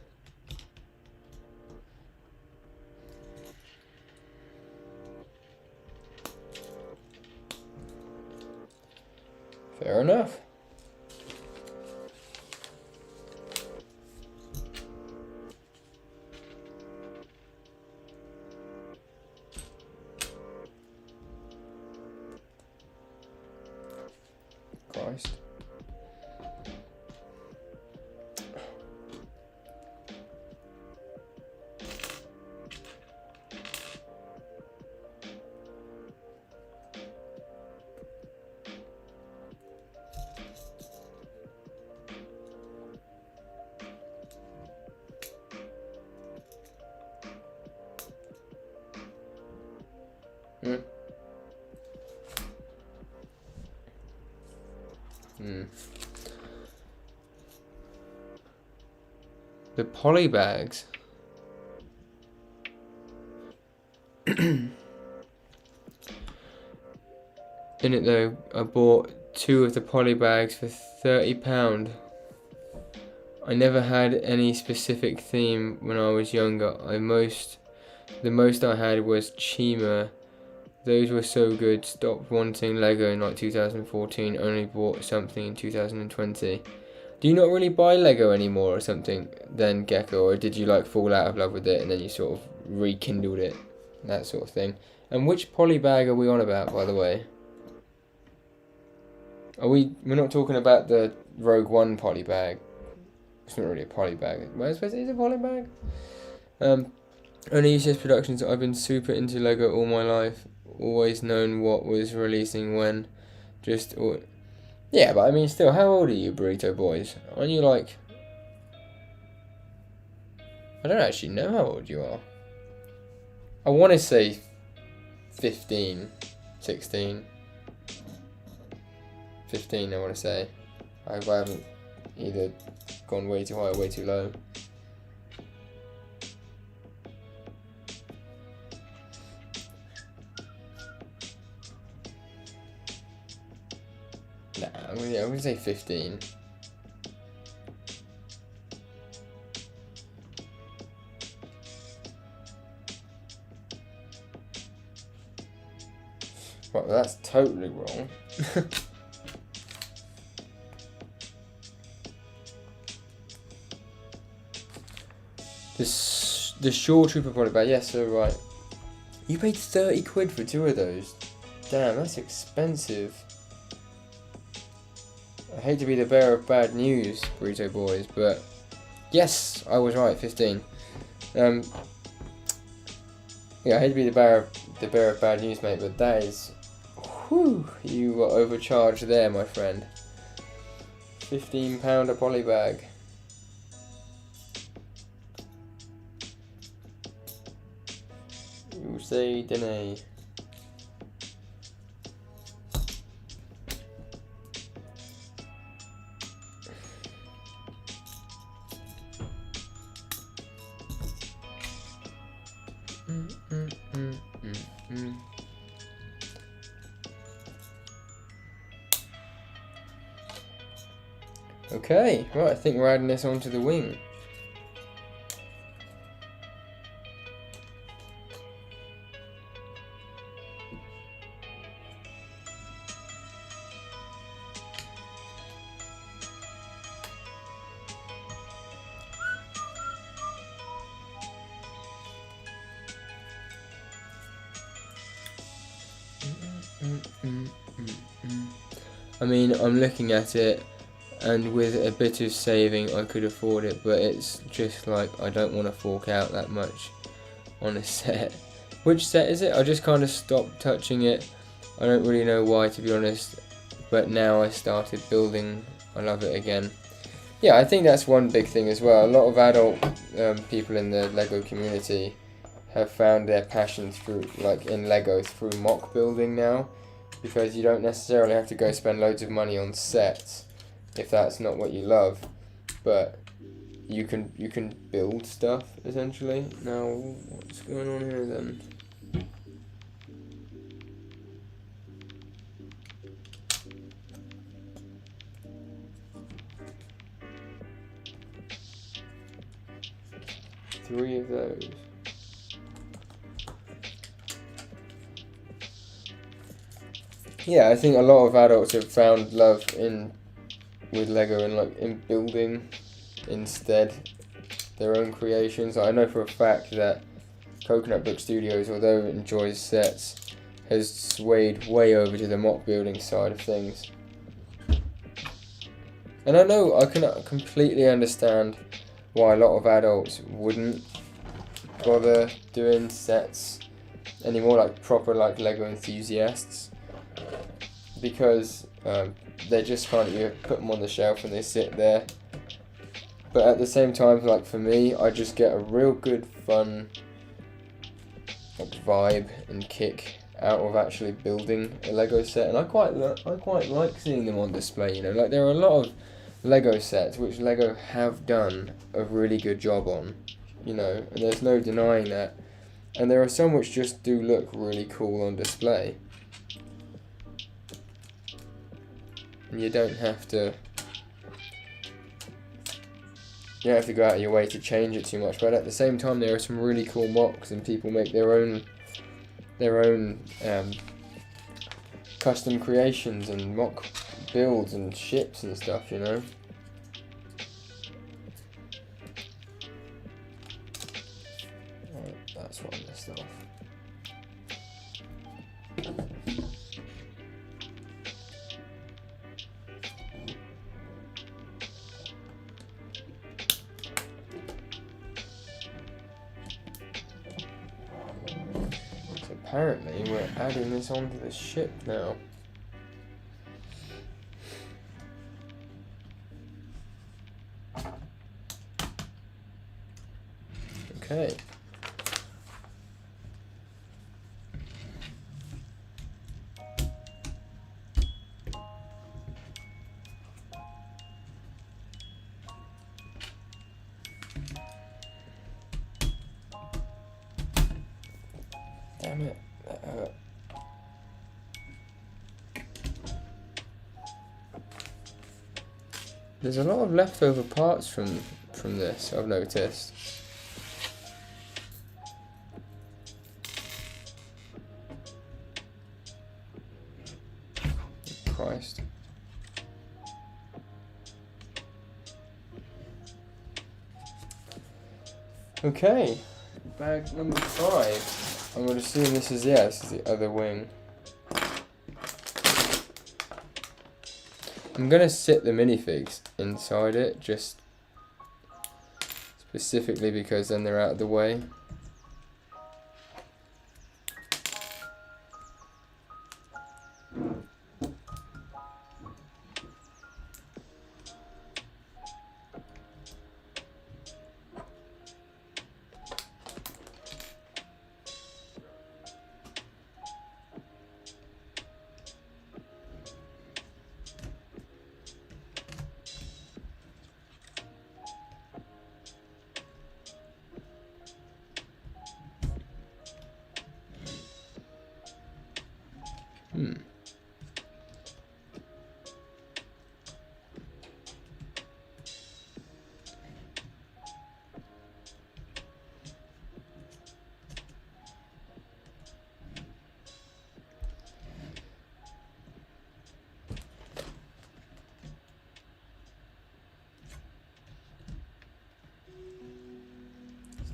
Fair enough. Christ. The poly bags. In it though, I bought 2 of the poly bags for £30. I never had any specific theme when I was younger. The most I had was Chima. Those were so good. Stopped wanting Lego in like 2014. Only bought something in 2020. Do you not really buy Lego anymore or something then, Gecko? Or did you like fall out of love with it and then you sort of rekindled it? That sort of thing. And which poly bag are we on about, by the way? We're not talking about the Rogue One poly bag. It's not really a poly bag. Well, I suppose it is a poly bag. Only UCS Productions. I've been super into Lego all my life. Always known what was releasing when. Yeah, but I mean, still, how old are you, Burrito Boys? Aren't you like... I don't actually know how old you are. I want to say 15, 16. 15, I want to say. I hope I haven't either gone way too high or way too low. Nah, I'm gonna say 15. Right, well, that's totally wrong. The Shore Trooper product bag, yes, so right. You paid 30 quid for 2 of those. Damn, that's expensive. I hate to be the bearer of bad news, Burrito Boys, but yes, I was right, 15. Yeah, I hate to be the bearer of bad news, mate, but that is Whew, you were overcharged there, my friend. £15 a poly bag. You say, dinna. Okay, right, I think we're adding this onto the wing. I mean, I'm looking at it, and with a bit of saving I could afford it, but it's just like I don't want to fork out that much on a set. Which set is it? I just kind of stopped touching it. I don't really know why, to be honest, but now I started building. I love it again. Yeah, I think that's one big thing as well. A lot of adult people in the LEGO community have found their passion through, like in LEGO, through mock building now, because you don't necessarily have to go spend loads of money on sets if that's not what you love, but you can build stuff essentially. Now, what's going on here then? Three of those. Yeah, I think a lot of adults have found love with LEGO and like in building instead their own creations. I know for a fact that Coconut Book Studios, although it enjoys sets, has swayed way over to the mock building side of things. And I know I can completely understand why a lot of adults wouldn't bother doing sets anymore, like proper like LEGO enthusiasts, because they just kind of, you put them on the shelf and they sit there. But at the same time, like for me, I just get a real good fun like vibe and kick out of actually building a LEGO set, and I quite like seeing them on display. You know, like there are a lot of LEGO sets which LEGO have done a really good job on, you know, and there's no denying that. And there are some which just do look really cool on display. And you don't have to go out of your way to change it too much, but at the same time there are some really cool mocks and people make their own custom creations and mock builds and ships and stuff, you know. Right, that's what I messed off. Apparently, we're adding this onto the ship now. Okay. Damn it. That hurt. There's a lot of leftover parts from this, I've noticed. Christ. Okay, bag number 5. I'm going to assume this is the other wing. I'm going to sit the minifigs inside it, just specifically because then they're out of the way.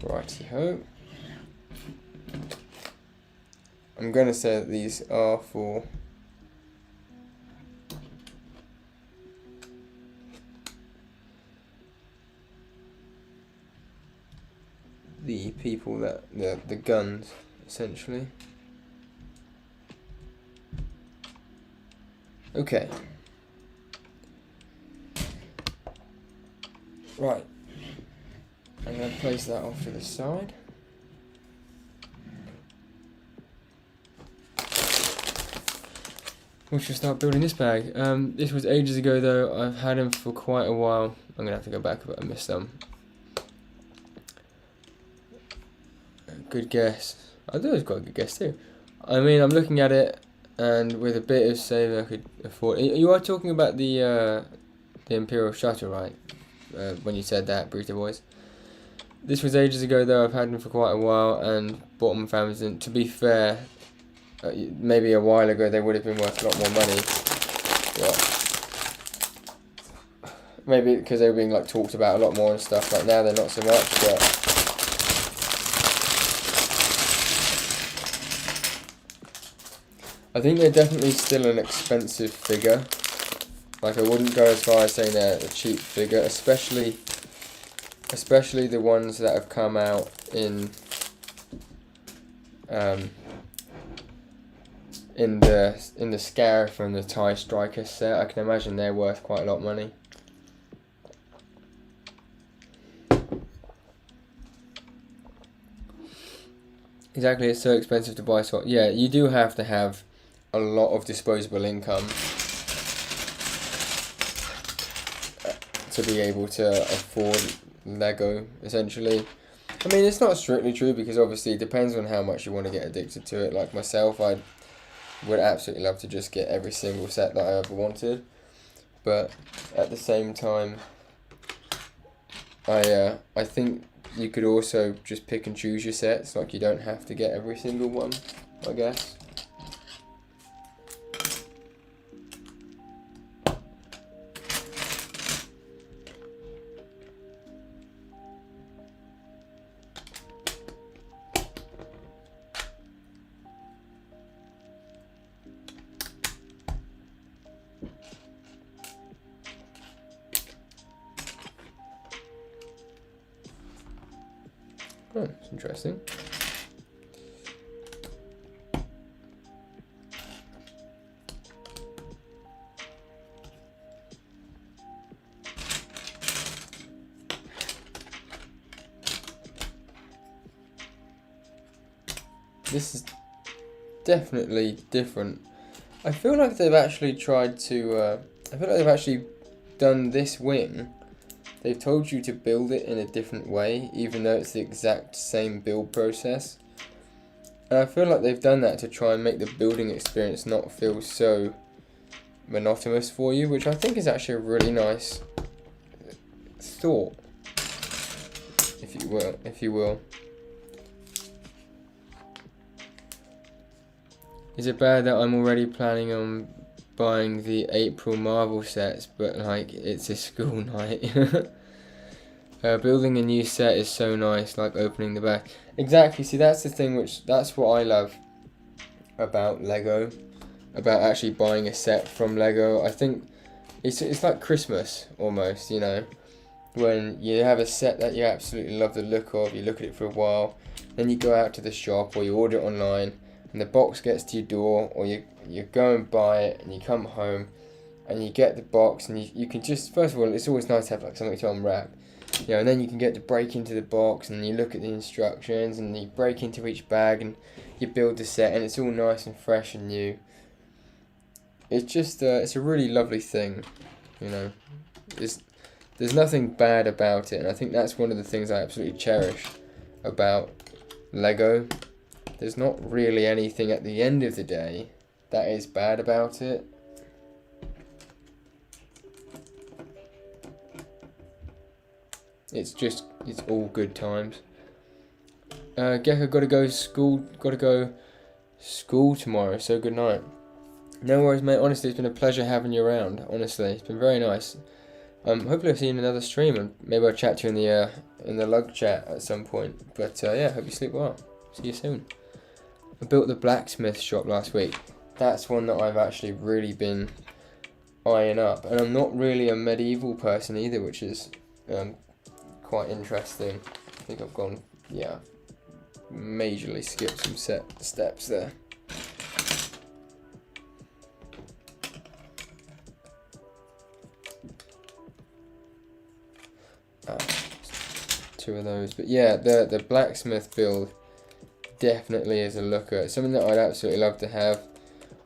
Righty-ho. I'm going to say that these are for the people that, the guns, essentially. Okay. Right. I'm going to place that off to the side. We should start building this bag. This was ages ago though. I've had them for quite a while. I'm going to have to go back, but I missed them. Good guess. I thought it was quite a good guess too. I mean, I'm looking at it, and with a bit of saving I could afford. You are talking about the Imperial Shuttle, right? When you said that, Bruto Boys. This was ages ago though. I've had them for quite a while and bought them from Amazon. To be fair, maybe a while ago they would have been worth a lot more money. But maybe because they were being like talked about a lot more and stuff. Like now they're not so much, but. I think they're definitely still an expensive figure. Like I wouldn't go as far as saying they're a cheap figure, especially the ones that have come out in the Scarif and the TIE Striker set. I can imagine they're worth quite a lot of money. Exactly, it's so expensive to buy swap. Yeah, you do have to have a lot of disposable income to be able to afford Lego, essentially. I mean, it's not strictly true because obviously it depends on how much you want to get addicted to it. Like myself, I would absolutely love to just get every single set that I ever wanted. But at the same time, I think you could also just pick and choose your sets. Like you don't have to get every single one, I guess. Oh, it's interesting. This is definitely different. I feel like they've actually tried to, I feel like they've actually done this wing. They've told you to build it in a different way, even though it's the exact same build process. And I feel like they've done that to try and make the building experience not feel so monotonous for you, which I think is actually a really nice thought, if you will. Is it bad that I'm already planning on buying the April Marvel sets, but like it's a school night? Building a new set is so nice, like opening the bag. Exactly, see that's the thing, that's what I love about Lego, about actually buying a set from Lego. I think it's like Christmas almost, you know, when you have a set that you absolutely love the look of, you look at it for a while, then you go out to the shop or you order it online, and the box gets to your door, or you go and buy it, and you come home, and you get the box, and you can just, first of all, it's always nice to have like something to unwrap, you know, and then you can get to break into the box, and you look at the instructions, and you break into each bag, and you build the set, and it's all nice and fresh and new. It's just, it's a really lovely thing, you know. There's nothing bad about it, and I think that's one of the things I absolutely cherish about Lego. There's not really anything at the end of the day that is bad about it. It's all good times. Gecko, gotta go school tomorrow, so good night. No worries, mate. Honestly, it's been a pleasure having you around. Honestly, it's been very nice. hopefully I'll see you in another stream, and maybe I'll chat to you in the lug chat at some point. But yeah, hope you sleep well. See you soon. I built the blacksmith shop last week. That's one that I've actually really been eyeing up, and I'm not really a medieval person either, which is quite interesting. I think I've gone, yeah, majorly skipped some steps there. Two of those, but yeah, the blacksmith build definitely is a looker. It's something that I'd absolutely love to have.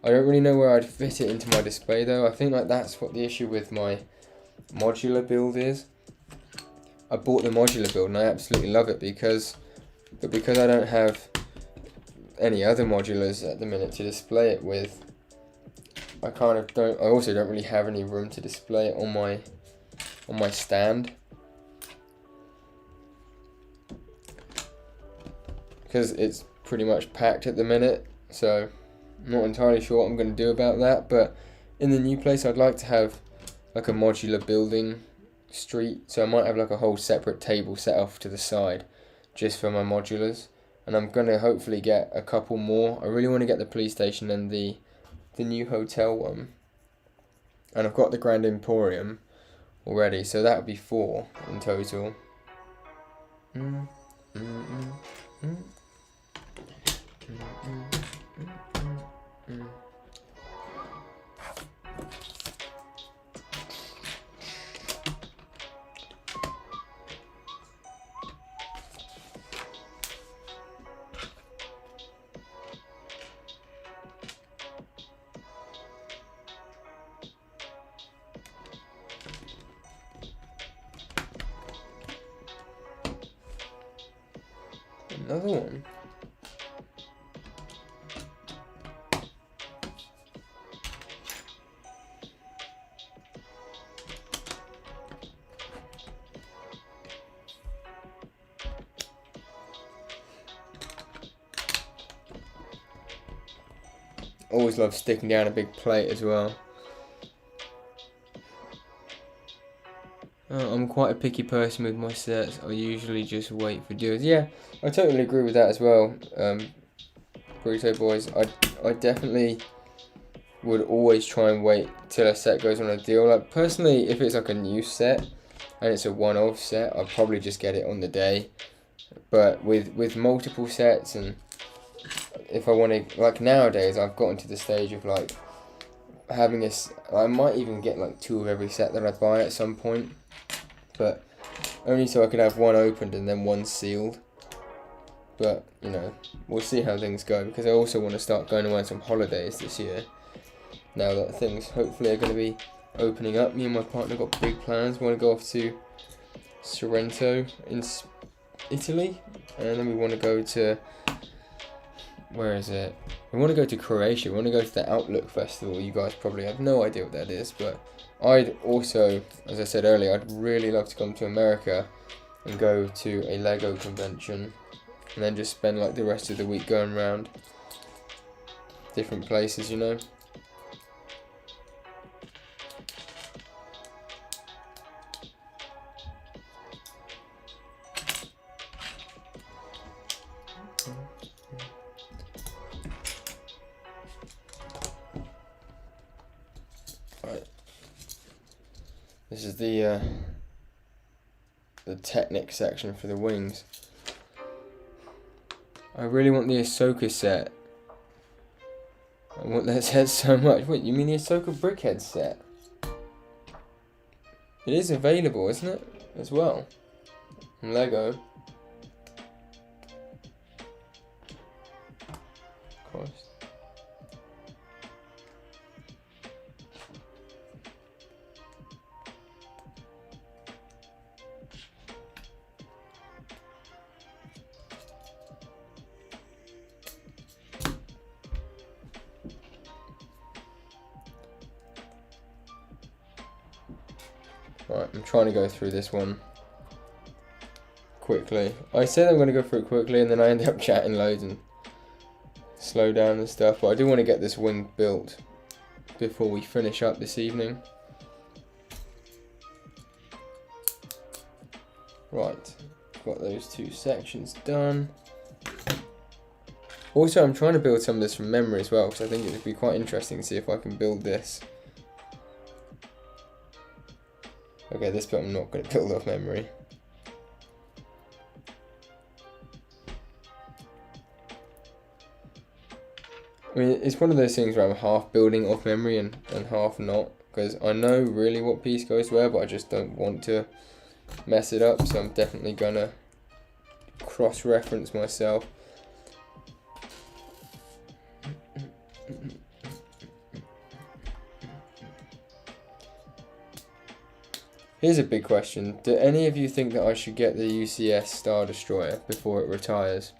I don't really know where I'd fit it into my display though. I think like that's what the issue with my modular build is. I bought the modular build and I absolutely love it because I don't have any other modulars at the minute to display it with. I also don't really have any room to display it on my stand. Because it's pretty much packed at the minute, so I'm not entirely sure what I'm going to do about that. But in the new place I'd like to have like a modular building street, so I might have like a whole separate table set off to the side just for my modulars, and I'm going to hopefully get a couple more. I really want to get the police station and the new hotel one, and I've got the Grand Emporium already, so that would be 4 in total. Another one. Always love sticking down a big plate as well. I'm quite a picky person with my sets. I usually just wait for deals. Yeah, I totally agree with that as well. Burrito Boys, I definitely would always try and wait till a set goes on a deal. Like personally, if it's like a new set and it's a one-off set, I'd probably just get it on the day. But with multiple sets, and if I want to, like nowadays, I've gotten to the stage of like having I might even get like 2 of every set that I buy at some point, but only so I could have one opened and then one sealed. But you know, we'll see how things go, because I also want to start going away on some holidays this year. Now that things hopefully are going to be opening up, me and my partner got big plans. We want to go off to Sorrento in Italy, and then we want to go to, where is it? We want to go to Croatia. We want to go to the Outlook Festival. You guys probably have no idea what that is, but I'd also, as I said earlier, I'd really love to come to America and go to a Lego convention, and then just spend like the rest of the week going around different places, you know. This is the Technic section for the wings. I really want the Ahsoka set. I want that set so much. Wait, you mean the Ahsoka Brickhead set? It is available, isn't it? As well. In Lego. Of course. Right, I'm trying to go through this one quickly. I said I'm going to go through it quickly, and then I end up chatting loads and slow down and stuff, but I do want to get this wing built before we finish up this evening. Right, got those 2 sections done. Also, I'm trying to build some of this from memory as well, because I think it would be quite interesting to see if I can build this. Okay, this bit I'm not going to build off memory. I mean, it's one of those things where I'm half building off memory and half not, because I know really what piece goes where, but I just don't want to mess it up, so I'm definitely going to cross-reference myself. Here's a big question. Do any of you think that I should get the UCS Star Destroyer before it retires?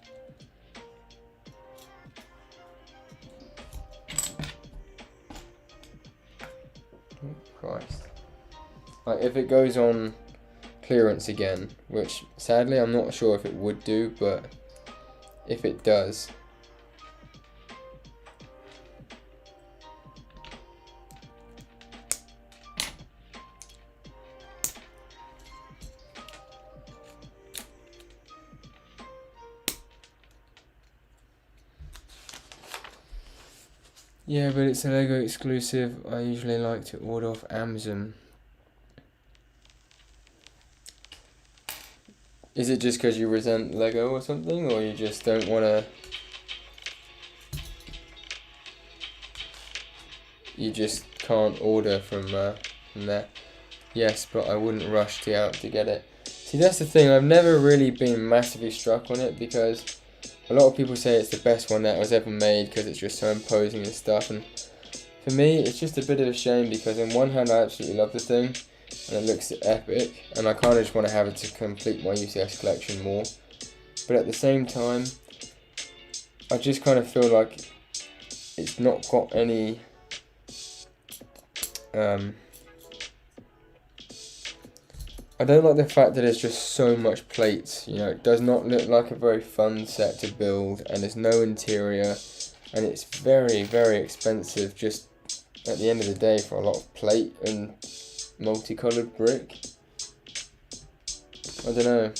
Oh, Christ. Like, if it goes on clearance again, which sadly I'm not sure if it would do, but if it does, yeah, but it's a Lego exclusive. I usually like to order off Amazon. Is it just because you resent Lego or something, or you just don't want to... You just can't order from there? Yes, but I wouldn't rush out to get it. See, that's the thing. I've never really been massively struck on it, because a lot of people say it's the best one that was ever made because it's just so imposing and stuff. And for me, it's just a bit of a shame, because on one hand, I absolutely love the thing, and it looks epic, and I kind of just want to have it to complete my UCS collection more. But at the same time, I just kind of feel like it's not got any... I don't like the fact that it's just so much plates. You know, it does not look like a very fun set to build, and there's no interior, and it's very, very expensive just at the end of the day for a lot of plate and multicolored brick. I don't know.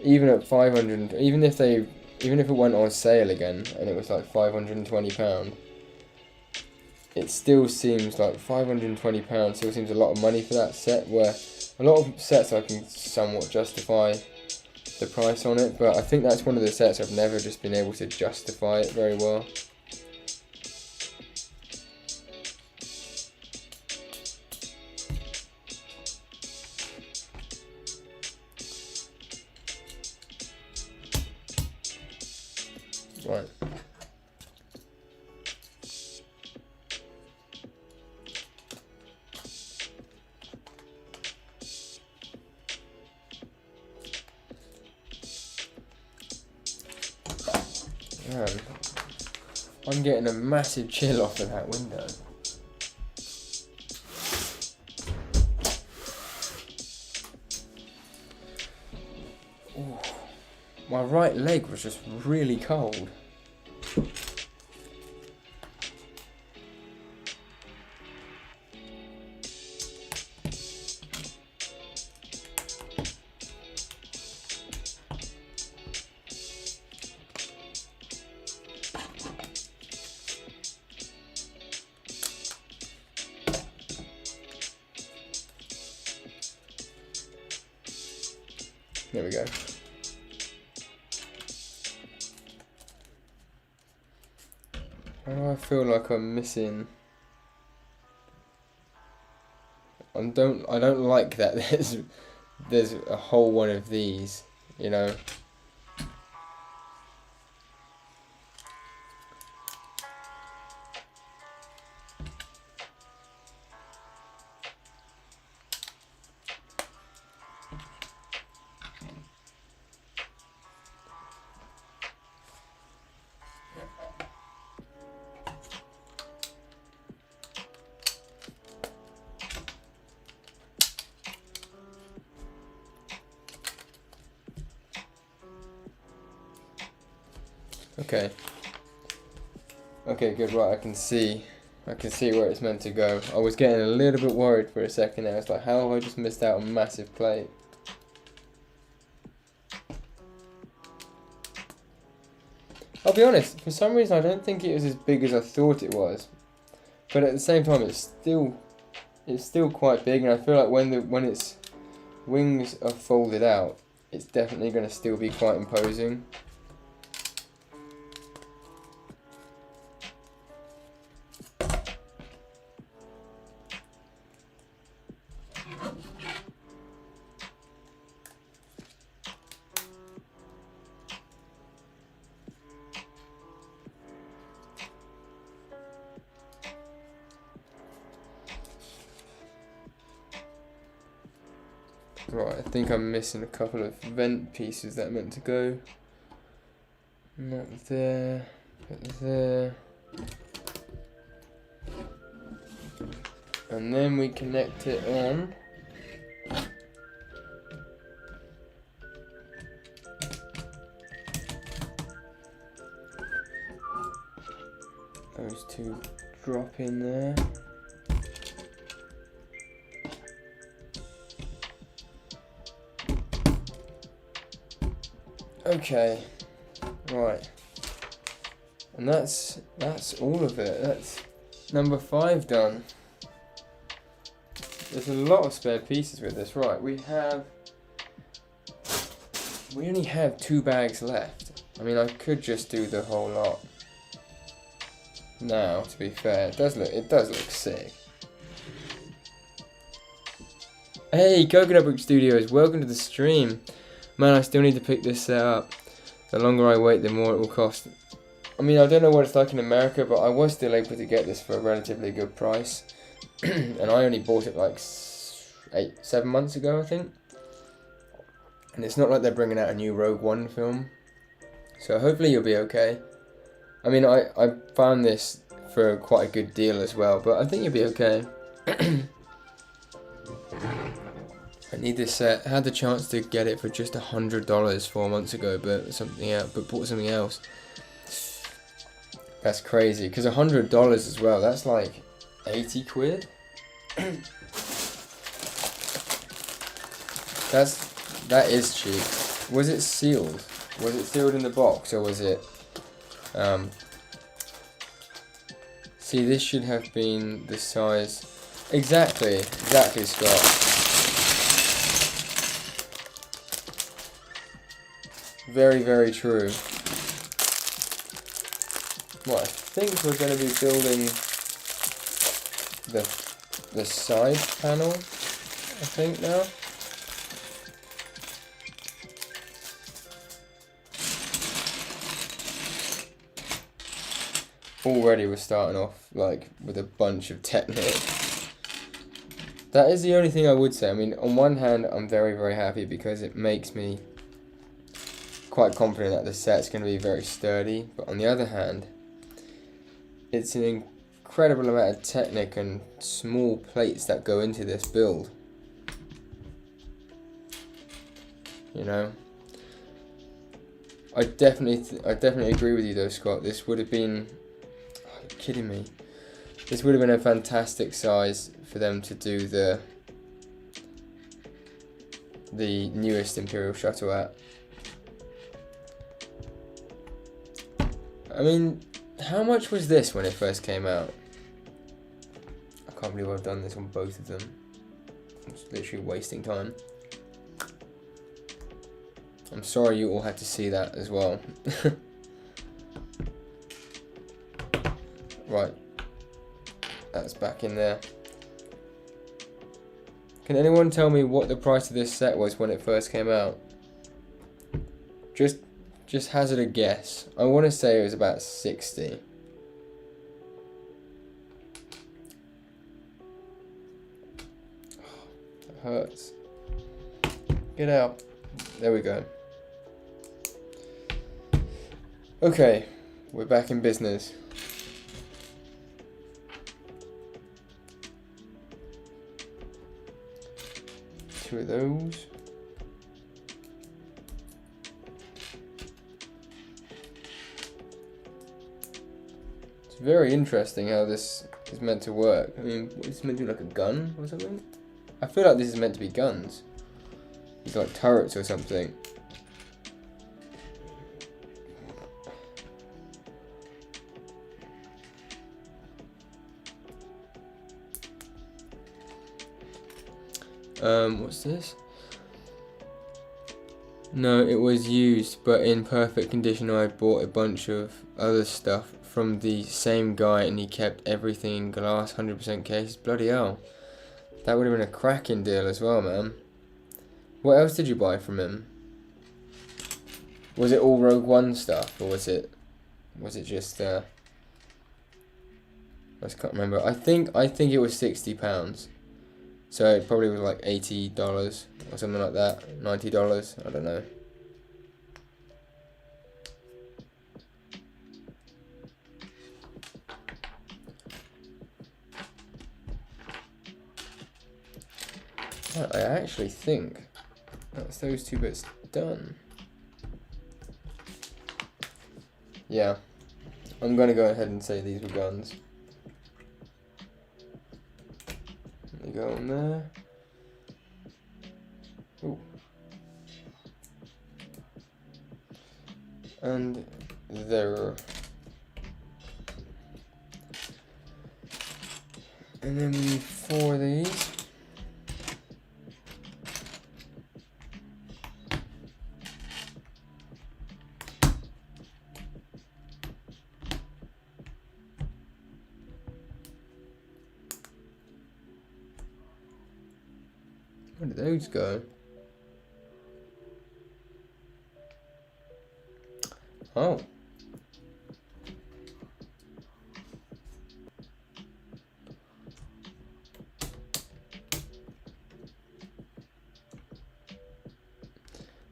Even at 500, even if it went on sale again and it was like £520, it still seems like £520 still seems a lot of money for that set, where a lot of sets I can somewhat justify the price on it, but I think that's one of the sets I've never just been able to justify it very well. Right. Man, I'm getting a massive chill off of that window. Ooh, my right leg was just really cold. There we go. How do I feel like I'm missing? I don't like that there's a whole one of these, you know. Okay. Okay, good, right, I can see where it's meant to go. I was getting a little bit worried for a second there. It's like, how have I just missed out a massive plate? I'll be honest, for some reason I don't think it was as big as I thought it was. But at the same time it's still quite big, and I feel like when its wings are folded out, it's definitely going to still be quite imposing. Right, I think I'm missing a couple of vent pieces that are meant to go. Not there, but there. And then we connect it on. Those two drop in there. Okay, right, and that's all of it. That's number 5 done. There's a lot of spare pieces with this. Right, we only have 2 bags left. I mean, I could just do the whole lot now, to be fair. It does look sick. Hey, Coconut Book Studios, welcome to the stream. Man, I still need to pick this set up. The longer I wait, the more it will cost. I mean, I don't know what it's like in America, but I was still able to get this for a relatively good price. And I only bought it like 7 months ago, I think. And it's not like they're bringing out a new Rogue One film. So hopefully you'll be okay. I mean, I found this for quite a good deal as well, but I think you'll be okay. I need this set. I had the chance to get it for just $100 4 months ago, but bought something else. That's crazy, because $100 as well, that's like 80 quid. That is cheap. Was it sealed? Was it sealed in the box, or was it see, this should have been the size. Exactly, Scott. Very, very true. Well, I think we're going to be building the side panel, I think, now. Already we're starting off like with a bunch of Technic. That is the only thing I would say. I mean, on one hand, I'm very, very happy because it makes me quite confident that the set's going to be very sturdy, but on the other hand, it's an incredible amount of Technic and small plates that go into this build. You know, I definitely agree with you though, Scott. This would have been, oh, you're kidding me. This would have been a fantastic size for them to do the newest Imperial Shuttle at. I mean, how much was this when it first came out? I can't believe I've done this on both of them. I'm just literally wasting time. I'm sorry you all had to see that as well. Right. That's back in there. Can anyone tell me what the price of this set was when it first came out? Just hazard a guess. I want to say it was about 60. It hurts. Get out. There we go. Okay, we're back in business. Two of those. It's very interesting how this is meant to work. I mean, it's meant to be like a gun or something? I feel like this is meant to be guns. It's like turrets or something. What's this? No, it was used, but in perfect condition. I bought a bunch of other stuff from the same guy, and he kept everything in glass, 100% case. Bloody hell. That would have been a cracking deal as well, man. What else did you buy from him? Was it all Rogue One stuff, or was it just I just can't remember. I think it was £60. So it probably was like $80 or something like that. $90, I don't know. I actually think that's those two bits done. Yeah, I'm gonna go ahead and say these were guns. Let me go on there. Ooh. And there. And then we need 4 of these. Where did those go? Oh.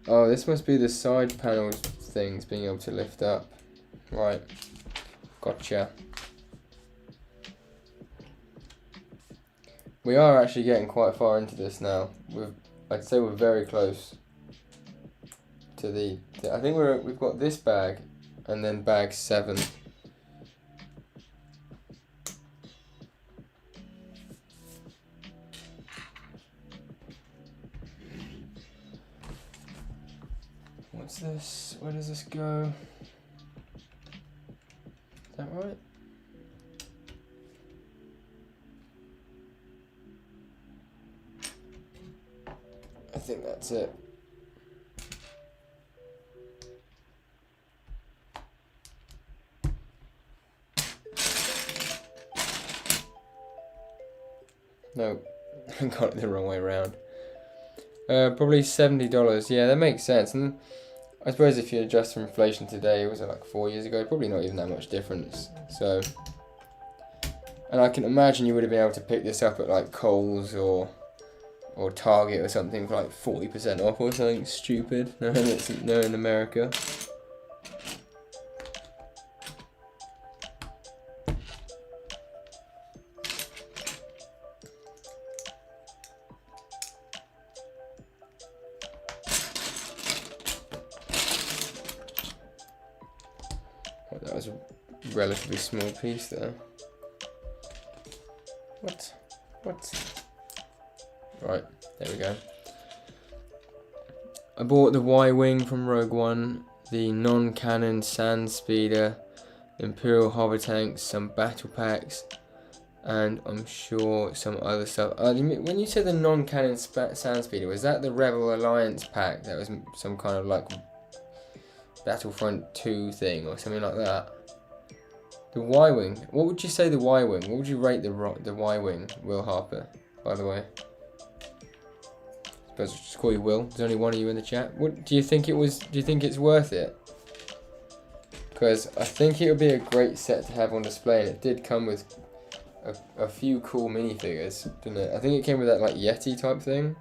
Oh, this must be the side panel things being able to lift up. Right. Gotcha. We are actually getting quite far into this now. I'd say we're very close to the I think we've got this bag and then bag 7. What's this? Where does this go? Is that right? I think that's it. No, I got it the wrong way around. Probably $70. Yeah, that makes sense. And I suppose if you adjust for inflation today, was it like 4 years ago? Probably not even that much difference. So, and I can imagine you would have been able to pick this up at like Kohl's or Target or something for like 40% off or something stupid. No, in America. Oh, that was a relatively small piece there. What? Right, there we go. I bought the Y-Wing from Rogue One, the non-cannon sand speeder, Imperial hover tanks, some battle packs, and I'm sure some other stuff. When you said the non-cannon sand speeder, was that the Rebel Alliance pack? That was some kind of like Battlefront 2 thing or something like that. The Y-Wing. What would you say the Y-Wing? What would you rate the Y-Wing, Will Harper, by the way? I suppose I'll just call you Will. There's only one of you in the chat. What do you think it was? Do you think it's worth it? Because I think it would be a great set to have on display, and it did come with a few cool minifigures, didn't it? I think it came with that like Yeti type thing.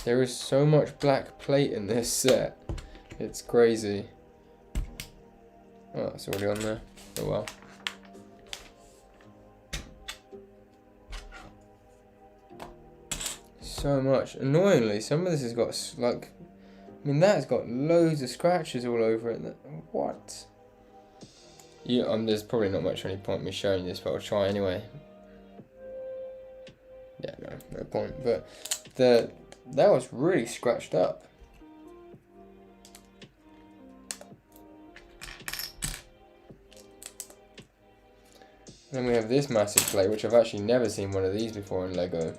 There is so much black plate in this set. It's crazy. Oh, it's already on there. Oh well. So much. Annoyingly, some of this has got like, I mean, that's got loads of scratches all over it. What? Yeah, there's probably not much any point me showing this, but I'll try anyway. Yeah, no point. But that was really scratched up. Then we have this massive plate, which I've actually never seen one of these before in Lego.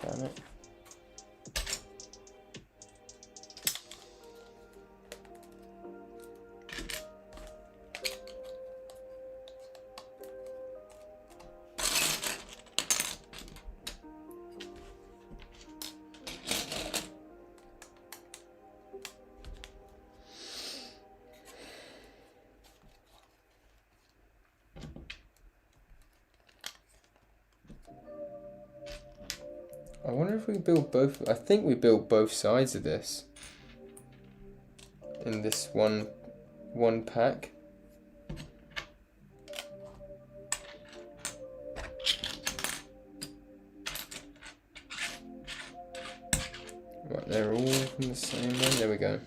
Damn it. I wonder if we build both. I think we build both sides of this in this one pack. Right, they're all from the same one. There we go.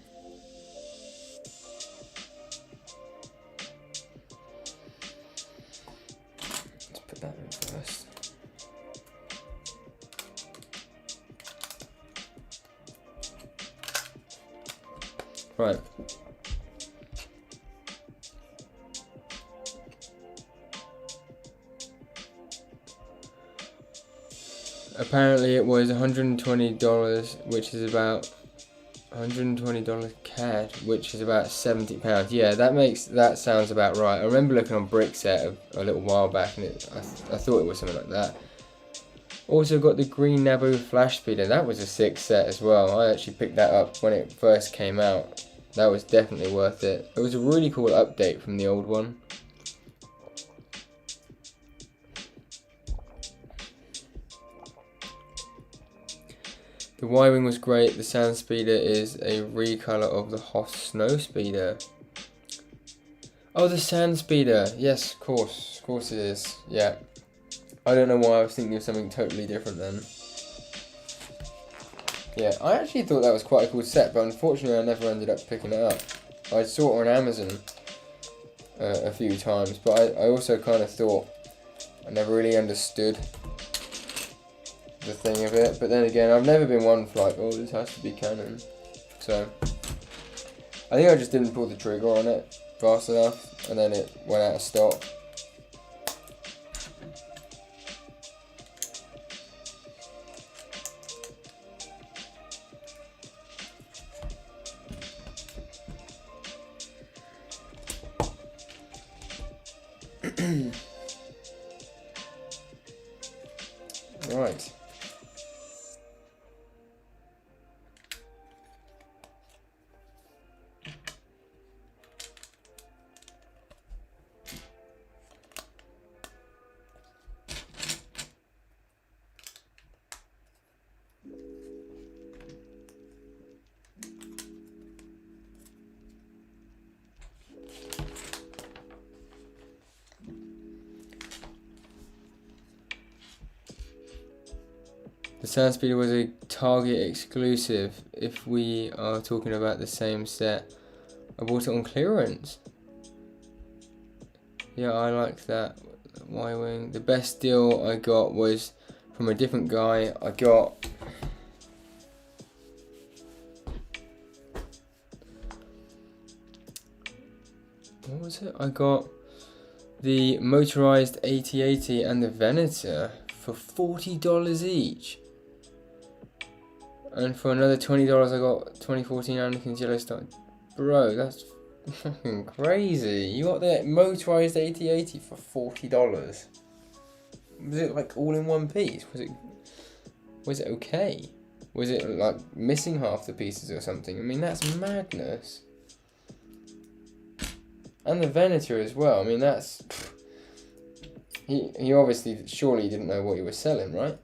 Let's put that in first. Right. Apparently it was $120, which is about $120 CAD, which is about £70. Yeah, that sounds about right. I remember looking on Brickset a little while back, and I thought it was something like that. Also got the green Naboo flash speeder. That was a sick set as well. I actually picked that up when it first came out. That was definitely worth it. It was a really cool update from the old one. The Y-Wing was great. The Sand Speeder is a recolor of the Hoth Snow Speeder. Oh, the Sand Speeder. Yes, of course it is. Yeah. I don't know why I was thinking of something totally different then. Yeah, I actually thought that was quite a cool set, but unfortunately I never ended up picking it up. I saw it on Amazon a few times, but I also kind of thought I never really understood the thing of it. But then again, I've never been one for like, oh, this has to be canon. So I think I just didn't pull the trigger on it fast enough, and then it went out of stock. Right. The Sand Speeder was a Target exclusive, if we are talking about the same set. I bought it on clearance. Yeah, I like that Y-Wing. The best deal I got was from a different guy. I got... what was it? I got the motorized AT-AT and the Venator for $40 each. And for another $20 I got 2014 Anakin's Yellowstone. Bro, that's fucking crazy. You got the motorized AT-80 for $40. Was it like all in one piece? Was it okay? Was it like missing half the pieces or something? I mean, that's madness. And the Venator as well. I mean, that's... He obviously, surely didn't know what he was selling, right?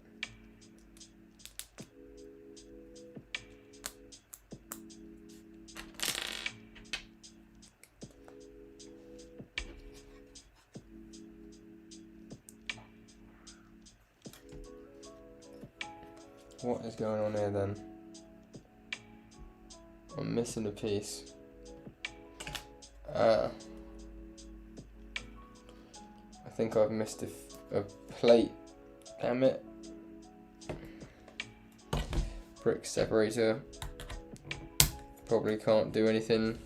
What is going on here then? I'm missing a piece. I think I've missed a plate. Damn it. Brick separator. Probably can't do anything.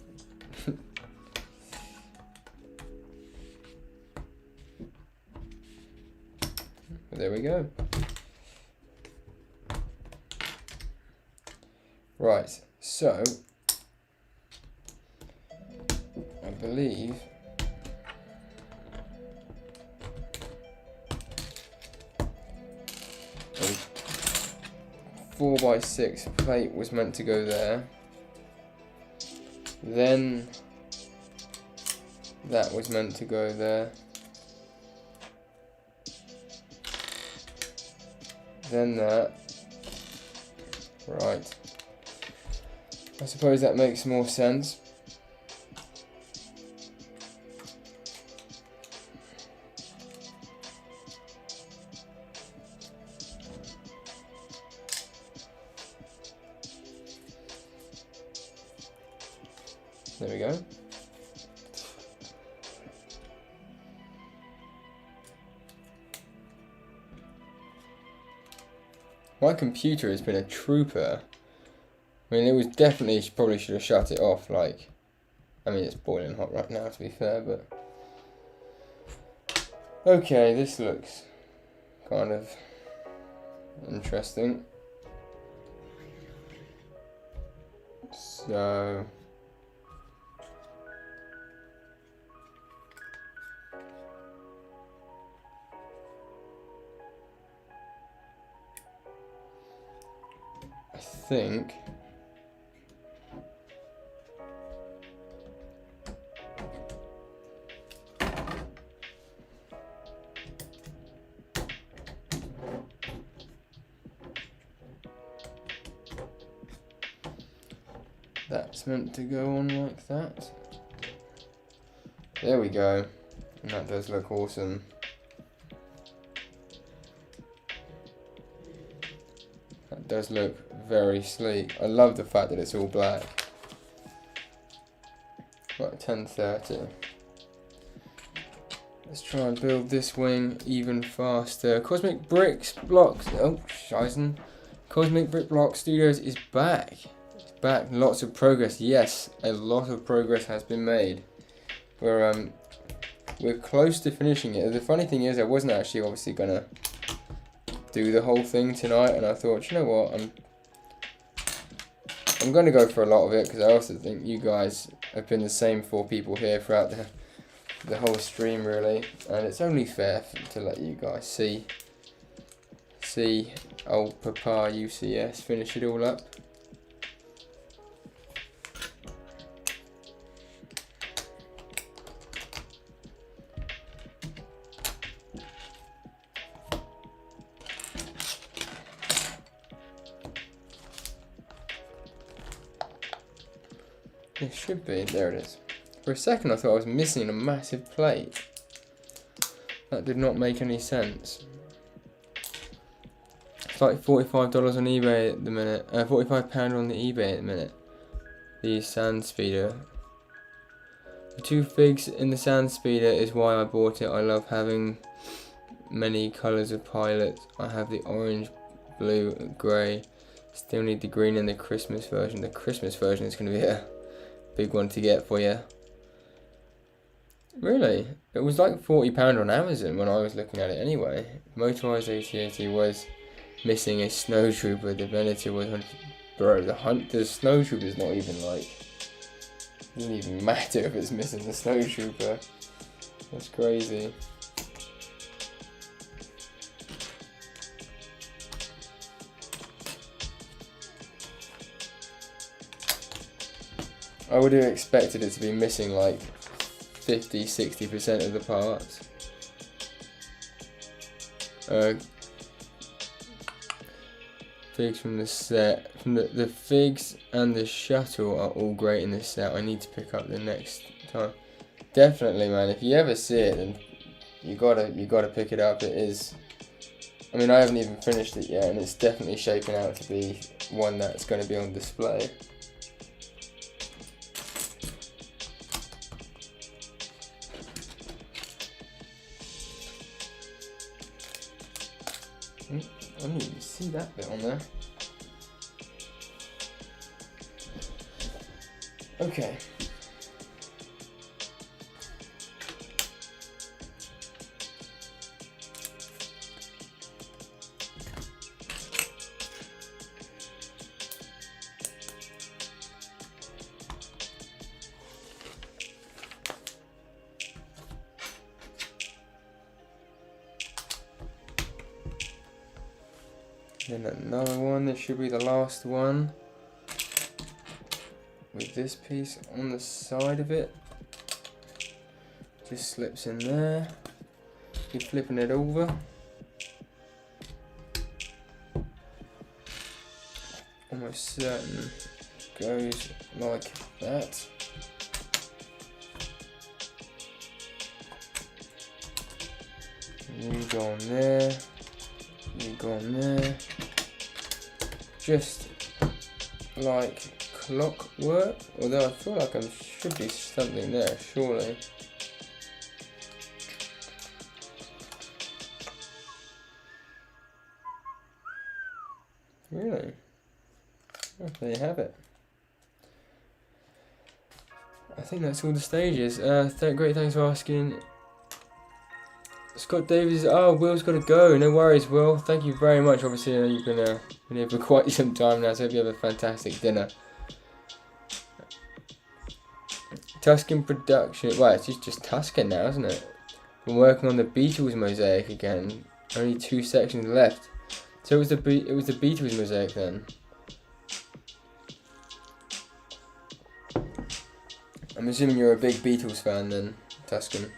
There we go. Right, so I believe a 4x6 plate was meant to go there. Then that was meant to go there. Then that. Right. I suppose that makes more sense. There we go. My computer has been a trooper. I mean, it was definitely, probably should have shut it off, like, I mean, it's boiling hot right now, to be fair, but... Okay, this looks kind of interesting. So... I think... That's meant to go on like that. There we go. And that does look awesome. That does look very sleek. I love the fact that it's all black. Right, 10:30. Let's try and build this wing even faster. Cosmic Bricks Blocks. Oh, Scheisen. Cosmic Brick Block Studios is back. Back, lots of progress. Yes, a lot of progress has been made. We're close to finishing it. The funny thing is, I wasn't actually obviously gonna do the whole thing tonight, and I thought, you know what, I'm gonna go for a lot of it because I also think you guys have been the same 4 people here throughout the whole stream, really, and it's only fair to let you guys see old Papa UCS finish it all up. It should be, there it is. For a second I thought I was missing a massive plate. That did not make any sense. It's like $45 on eBay at the minute, £45 on the eBay at the minute. The sand speeder. The 2 figs in the sand speeder is why I bought it. I love having many colours of pilots. I have the orange, blue, and grey. Still need the green in the Christmas version. The Christmas version is going to be a big one to get for you. Really? It was like £40 on Amazon when I was looking at it anyway. Motorized AT-80 was missing a snowtrooper. The Venator was... Bro, the Snowtrooper's not even like... Doesn't even matter if it's missing the snowtrooper. That's crazy. I would have expected it to be missing like 50-60% of the parts. Figs from the set. From the figs and the shuttle are all great in this set. I need to pick up the next time. Definitely, man. If you ever see it, then you gotta pick it up. It is. I mean, I haven't even finished it yet, and it's definitely shaping out to be one that's going to be on display. I didn't even see that bit on there. Okay. Then another one, this should be the last one. With this piece on the side of it. Just slips in there. You're flipping it over. Almost certain goes like that. You go on there. You go on there. Just like clockwork, although I feel like there should be something there, surely. Really? Oh, there you have it. I think that's all the stages. Great, thanks for asking. Scott Davies, oh, Will's got to go. No worries, Will. Thank you very much. Obviously, you've been here for quite some time now, so I hope you have a fantastic dinner. Tuscan production. Well, it's just Tuscan now, isn't it? We're working on the Beatles mosaic again. Only 2 sections left. So it was the Beatles mosaic then. I'm assuming you're a big Beatles fan then, Tuscan.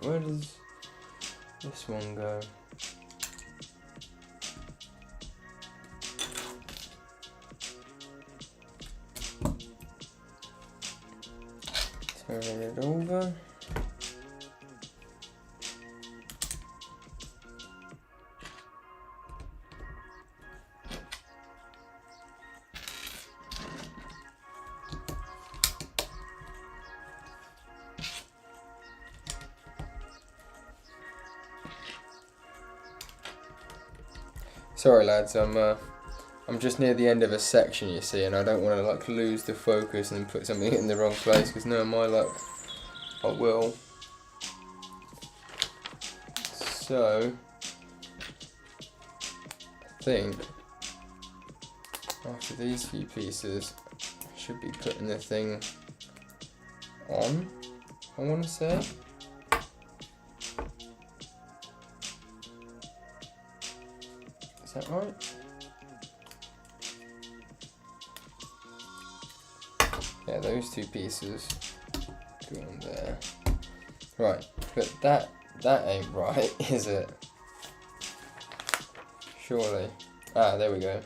Where does this one go? Turning it over. Sorry lads, I'm just near the end of a section, you see, and I don't want to like lose the focus and put something in the wrong place, because no, my luck, I will. So I think after these few pieces, I should be putting the thing on, I want to say. Is that right? Yeah, those 2 pieces go on there. Right, but that ain't right, is it? Surely. Ah, there we go.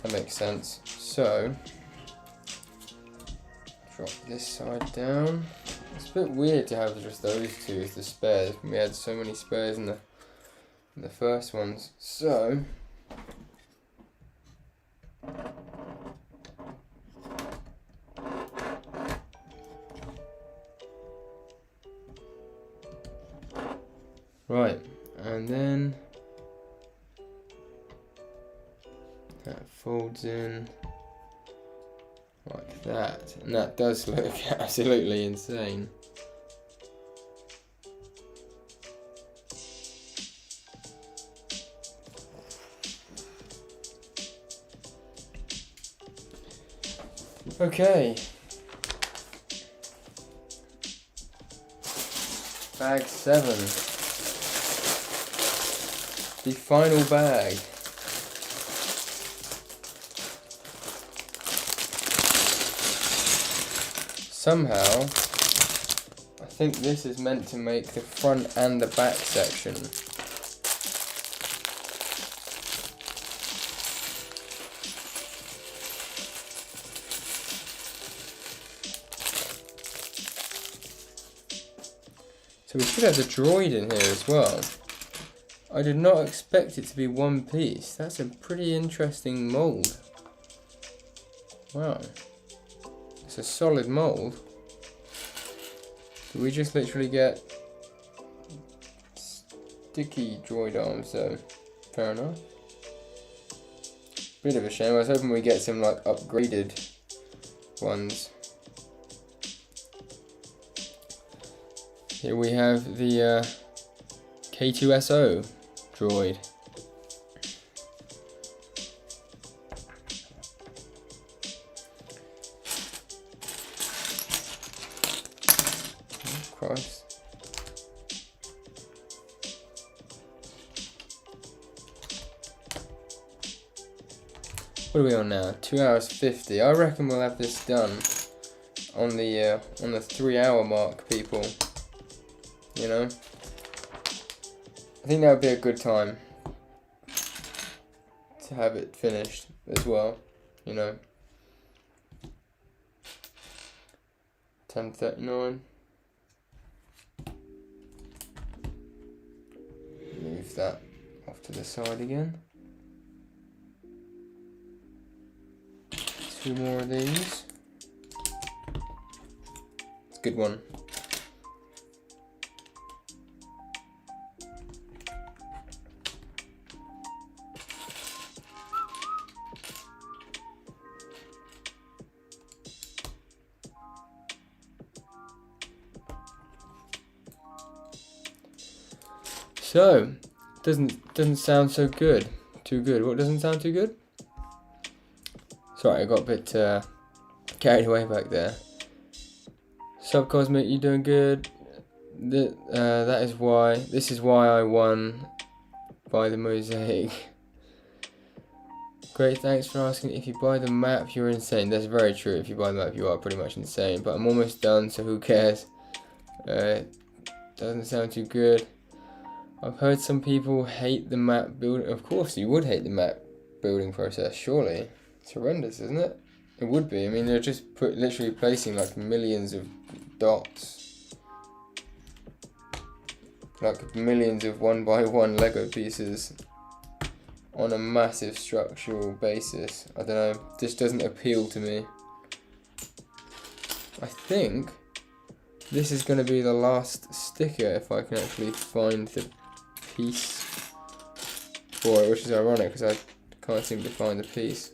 That makes sense. So, drop this side down. It's a bit weird to have just those 2 as the spares. We had so many spares in the first ones. So right, and then that folds in like that, and that does look absolutely insane. Okay, bag 7, the final bag. Somehow, I think this is meant to make the front and the back section. So we should have the droid in here as well. I did not expect it to be one piece. That's a pretty interesting mould. Wow. It's a solid mould. Do we just literally get sticky droid arms though? Fair enough. Bit of a shame. I was hoping we get some like upgraded ones. Here we have the K2SO droid. Oh, Christ. What are we on now? 2 hours 50. I reckon we'll have this done on the 3-hour mark, people. You know, I think that would be a good time to have it finished as well. You know, 10:39. Move that off to the side again. 2 more of these. It's a good one. So, doesn't sound so good. Too good. What doesn't sound too good? Sorry, I got a bit carried away back there. Subcosmic, you doing good? That is why. This is why I won by the mosaic. Great, thanks for asking. If you buy the map, you're insane. That's very true. If you buy the map, you are pretty much insane. But I'm almost done, so who cares? Doesn't sound too good. I've heard some people hate the map building. Of course, you would hate the map building process, surely. It's horrendous, isn't it? It would be. I mean, they're just literally placing like millions of dots. Like millions of 1x1 Lego pieces on a massive structural basis. I don't know. This doesn't appeal to me. I think this is going to be the last sticker if I can actually find the piece for it, which is ironic because I can't seem to find the piece.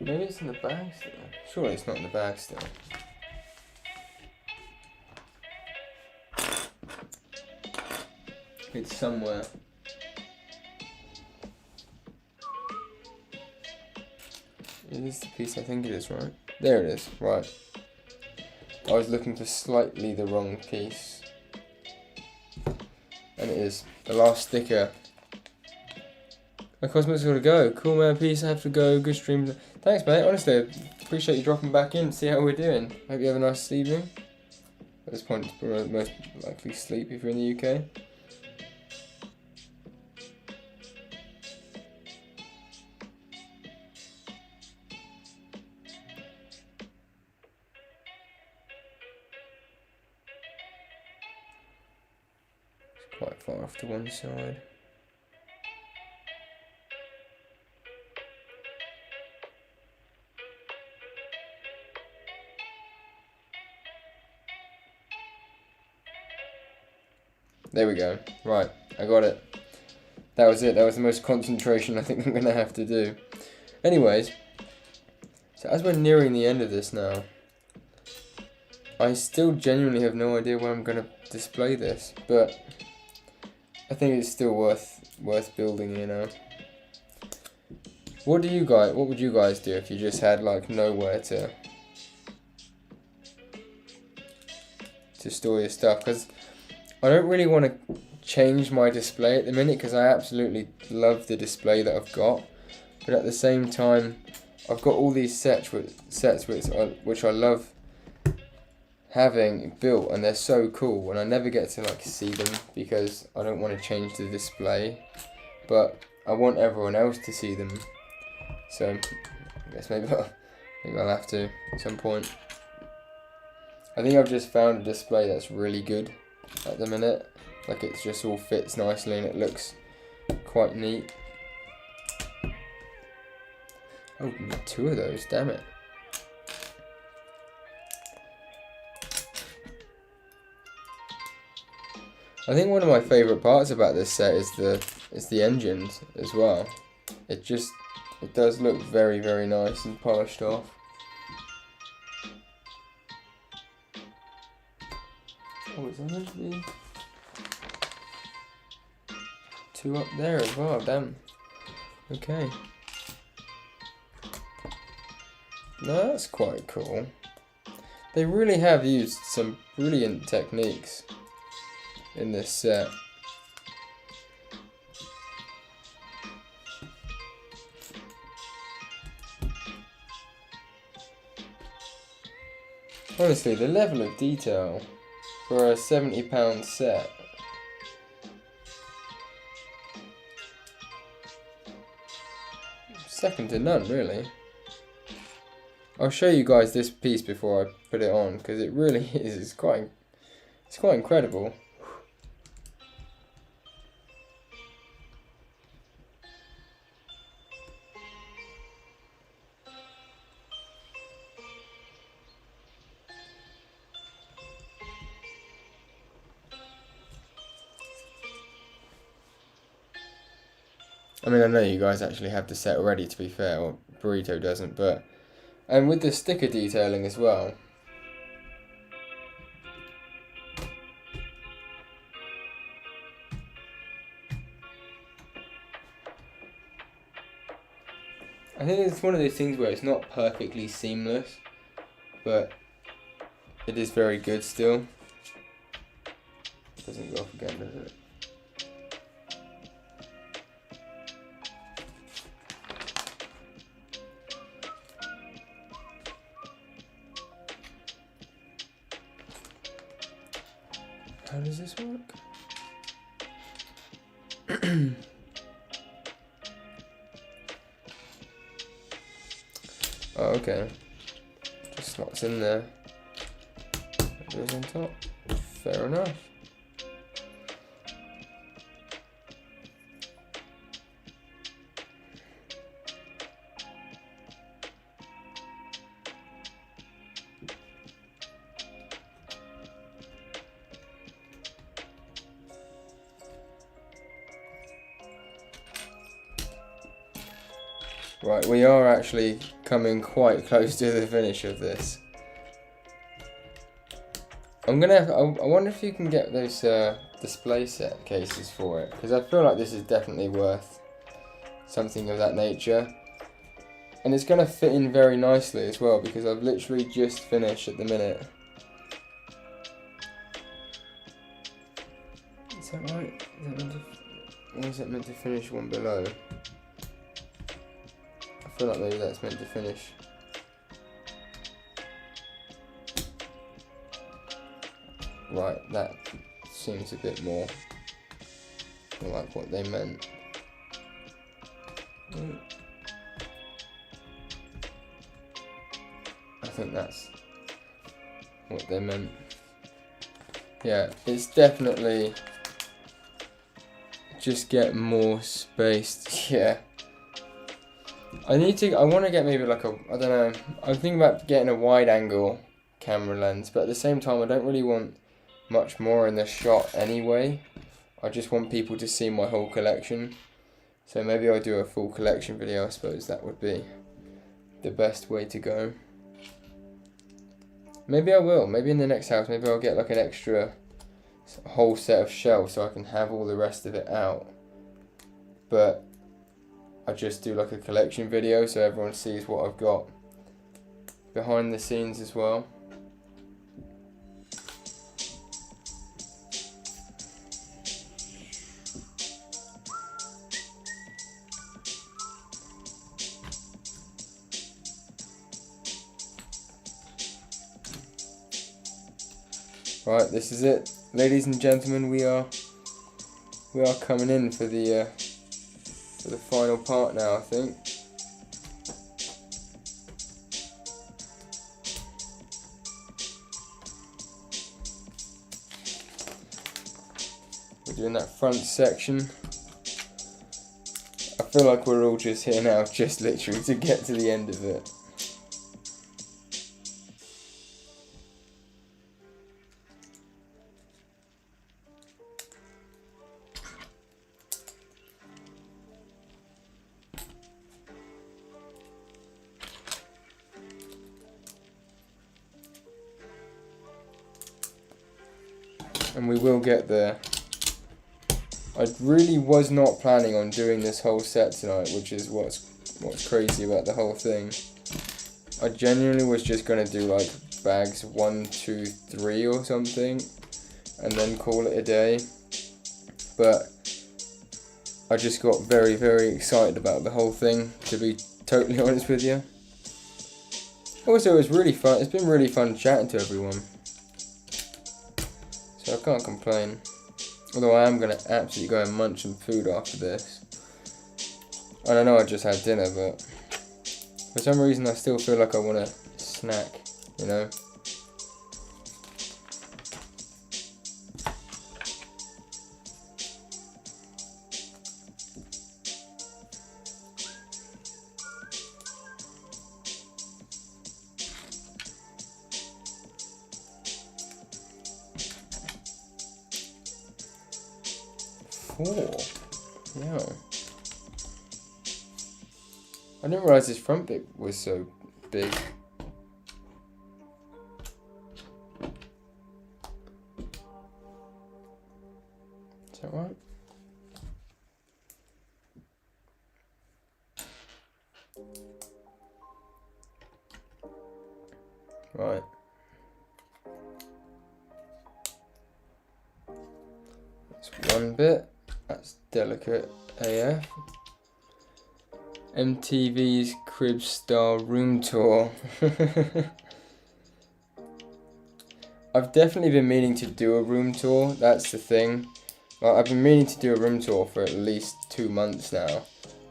Maybe it's in the bag still. Surely it's not in the bag still. It's somewhere. It is the piece I think it is, right? There it is, right. I was looking for slightly the wrong piece. And it is. The last sticker My Cosmos gotta go. Cool, man. Peace. I have to go. Good stream. Thanks, mate. Honestly, appreciate you dropping back in. See how we're doing. Hope you have a nice evening. At this point, it's probably most likely sleep if you're in the UK. It's quite far off to one side. There we go. Right, I got it. That was it. That was the most concentration I think I'm going to have to do. Anyways, so as we're nearing the end of this now, I still genuinely have no idea where I'm going to display this, but I think it's still worth building, you know. What would you guys do if you just had like nowhere to store your stuff? Because I don't really want to change my display at the minute because I absolutely love the display that I've got, but at the same time I've got all these sets which I love having built, and they're so cool, and I never get to like see them because I don't want to change the display, but I want everyone else to see them. So I guess maybe I'll have to at some point. I think I've just found a display that's really good at the minute. Like, it just all fits nicely and it looks quite neat. Oh, two of those, damn it. I think one of my favourite parts about this set is the engines as well. It does look very, very nice and polished off. Oh, is there meant to be two up there as well? Damn. Okay. No, that's quite cool. They really have used some brilliant techniques in this set. Honestly, the level of detail for a £70 set . Second to none, really. I'll show you guys this piece before I put it on because it really is. It's quite incredible. I mean, I know you guys actually have the set already, to be fair, or Burrito doesn't, but... And with the sticker detailing as well. I think it's one of those things where it's not perfectly seamless, but it is very good still. It doesn't go off again, does it? How does this work? Oh, okay. Just slots in there. That goes on top. Fair enough. Right, we are actually coming quite close to the finish of this. I wonder if you can get those display set cases for it, because I feel like this is definitely worth something of that nature. And it's going to fit in very nicely as well, because I've literally just finished at the minute. Is that right? Or is it meant to finish one below? feel like maybe that's meant to finish. Right, that seems a bit more like what they meant. I think that's what they meant. Yeah, it's definitely just get more spaced. Yeah. I want to get maybe like a, I don't know, I'm thinking about getting a wide angle camera lens, but at the same time I don't really want much more in the shot anyway. I just want people to see my whole collection. So maybe I'll do a full collection video. I suppose that would be the best way to go. Maybe I will. Maybe in the next house, maybe I'll get like an extra whole set of shelves so I can have all the rest of it out. But I just do like a collection video so everyone sees what I've got behind the scenes as well. Right, this is it, ladies and gentlemen. We are coming in for the final part now, I think. We're doing that front section. I feel like we're all just here now, just literally to get to the end of it. And we will get there. I really was not planning on doing this whole set tonight, which is what's crazy about the whole thing. I genuinely was just gonna do like bags 1, 2, 3 or something, and then call it a day. But I just got very, very excited about the whole thing, to be totally honest with you. Also, it was really fun. It's been really fun chatting to everyone. So I can't complain. Although I am going to absolutely go and munch some food after this. I don't know, I just had dinner, but for some reason I still feel like I want to snack, you know? Yeah. I didn't realise this front bit was so big. Is that right? Right. That's one bit. That's delicate AF. MTV's Crib Star Room Tour. I've definitely been meaning to do a room tour, that's the thing. Like, I've been meaning to do a room tour for at least 2 months now.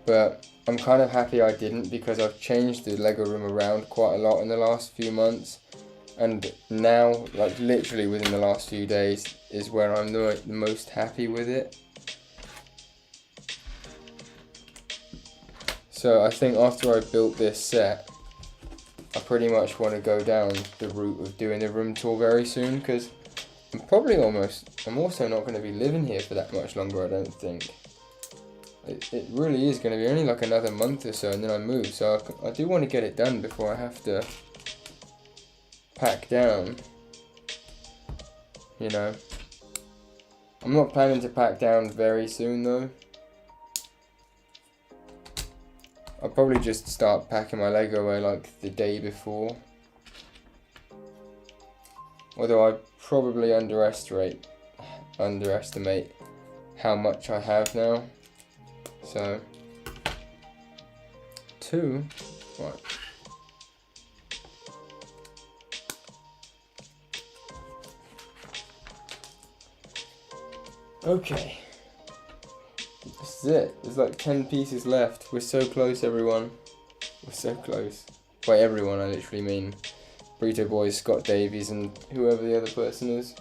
But I'm kind of happy I didn't, because I've changed the Lego room around quite a lot in the last few months. And now, like literally within the last few days, is where I'm the most happy with it. So I think after I built this set, I pretty much want to go down the route of doing a room tour very soon, because I'm also not going to be living here for that much longer, I don't think. It really is going to be only like another month or so and then I move, so I do want to get it done before I have to pack down, you know. I'm not planning to pack down very soon though. I'll probably just start packing my Lego away like the day before. Although I probably underestimate how much I have now. So 2. Right. Okay. This is it. There's like 10 pieces left. We're so close, everyone. We're so close. By everyone, I literally mean Burrito Boys, Scott Davies, and whoever the other person is.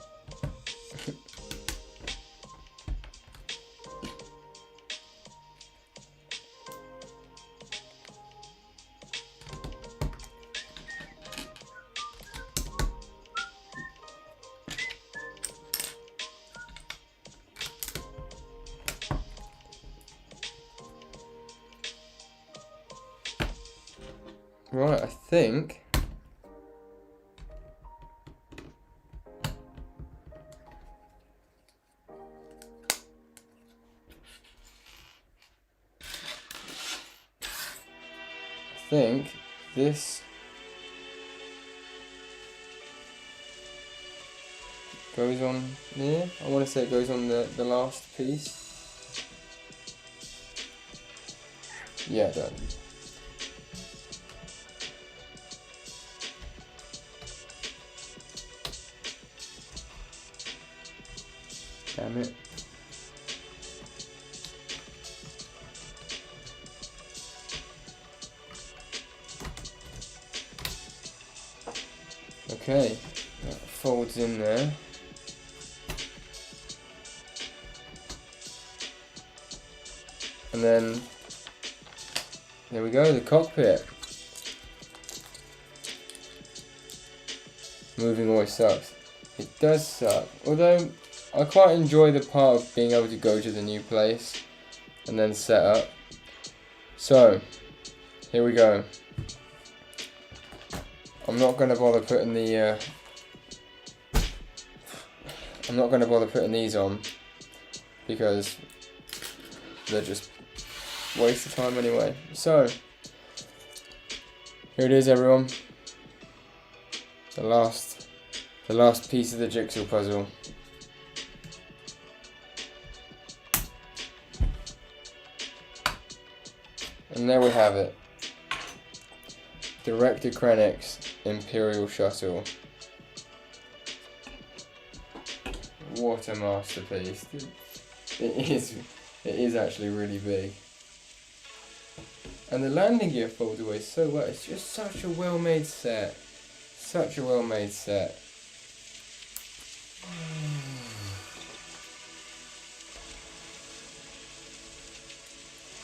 Right, I think this goes on here. I want to say it goes on the last piece. Yeah, it does. Damn it. Okay, that folds in there. And then, there we go, the cockpit. Moving always sucks. It does suck. Although, I quite enjoy the part of being able to go to the new place and then set up. So, here we go. I'm not going to bother putting the I'm not going to bother putting these on because they're just waste of time anyway. So, here it is, everyone. The last piece of the jigsaw puzzle. And there we have it. Director Krennic's Imperial Shuttle. What a masterpiece. It is actually really big. And the landing gear folds away so well. It's just such a well-made set. Such a well-made set.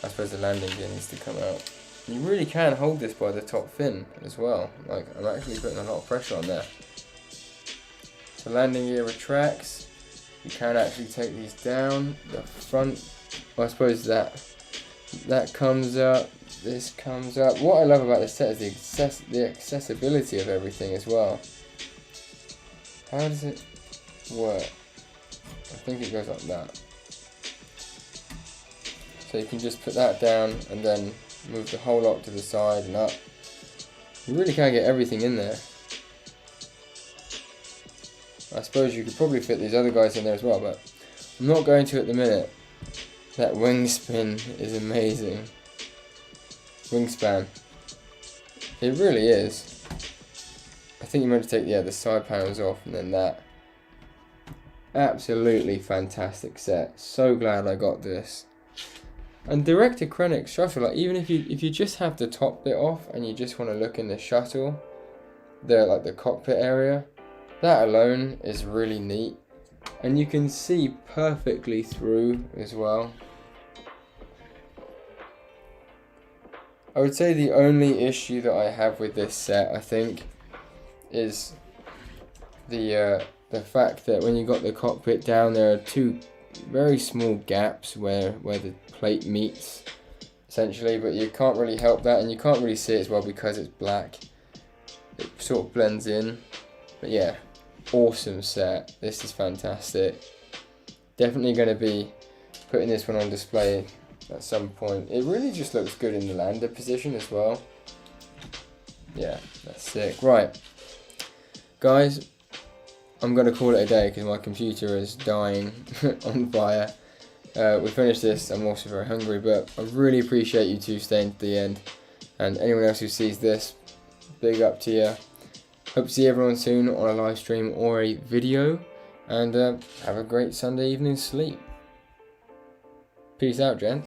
I suppose the landing gear needs to come out. You really can hold this by the top fin as well. Like, I'm actually putting a lot of pressure on there. So landing gear retracts. You can actually take these down. The front, well, I suppose that comes up. This comes up. What I love about this set is the accessibility of everything as well. How does it work? I think it goes like that. So you can just put that down and then move the whole lot to the side and up. You really can get everything in there. I suppose you could probably fit these other guys in there as well, but I'm not going to at the minute. That wing spin is amazing. Wingspan. It really is. I think you're meant to take the side panels off and then that. Absolutely fantastic set. So glad I got this. And Director Krennic's shuttle, like even if you just have the top bit off and you just want to look in the shuttle, the cockpit area, that alone is really neat. And you can see perfectly through as well. I would say the only issue that I have with this set, I think, is the fact that when you got the cockpit down, there are two very small gaps where the plate meets, essentially, but you can't really help that, and you can't really see it as well because it's black. It sort of blends in, but yeah, awesome set. This is fantastic. Definitely going to be putting this one on display at some point. It really just looks good in the lander position as well. Yeah, that's sick. Right, guys, I'm going to call it a day because my computer is dying on fire. We finished this. I'm also very hungry, but I really appreciate you two staying to the end. And anyone else who sees this, big up to you. Hope to see everyone soon on a live stream or a video. And have a great Sunday evening sleep. Peace out, gents.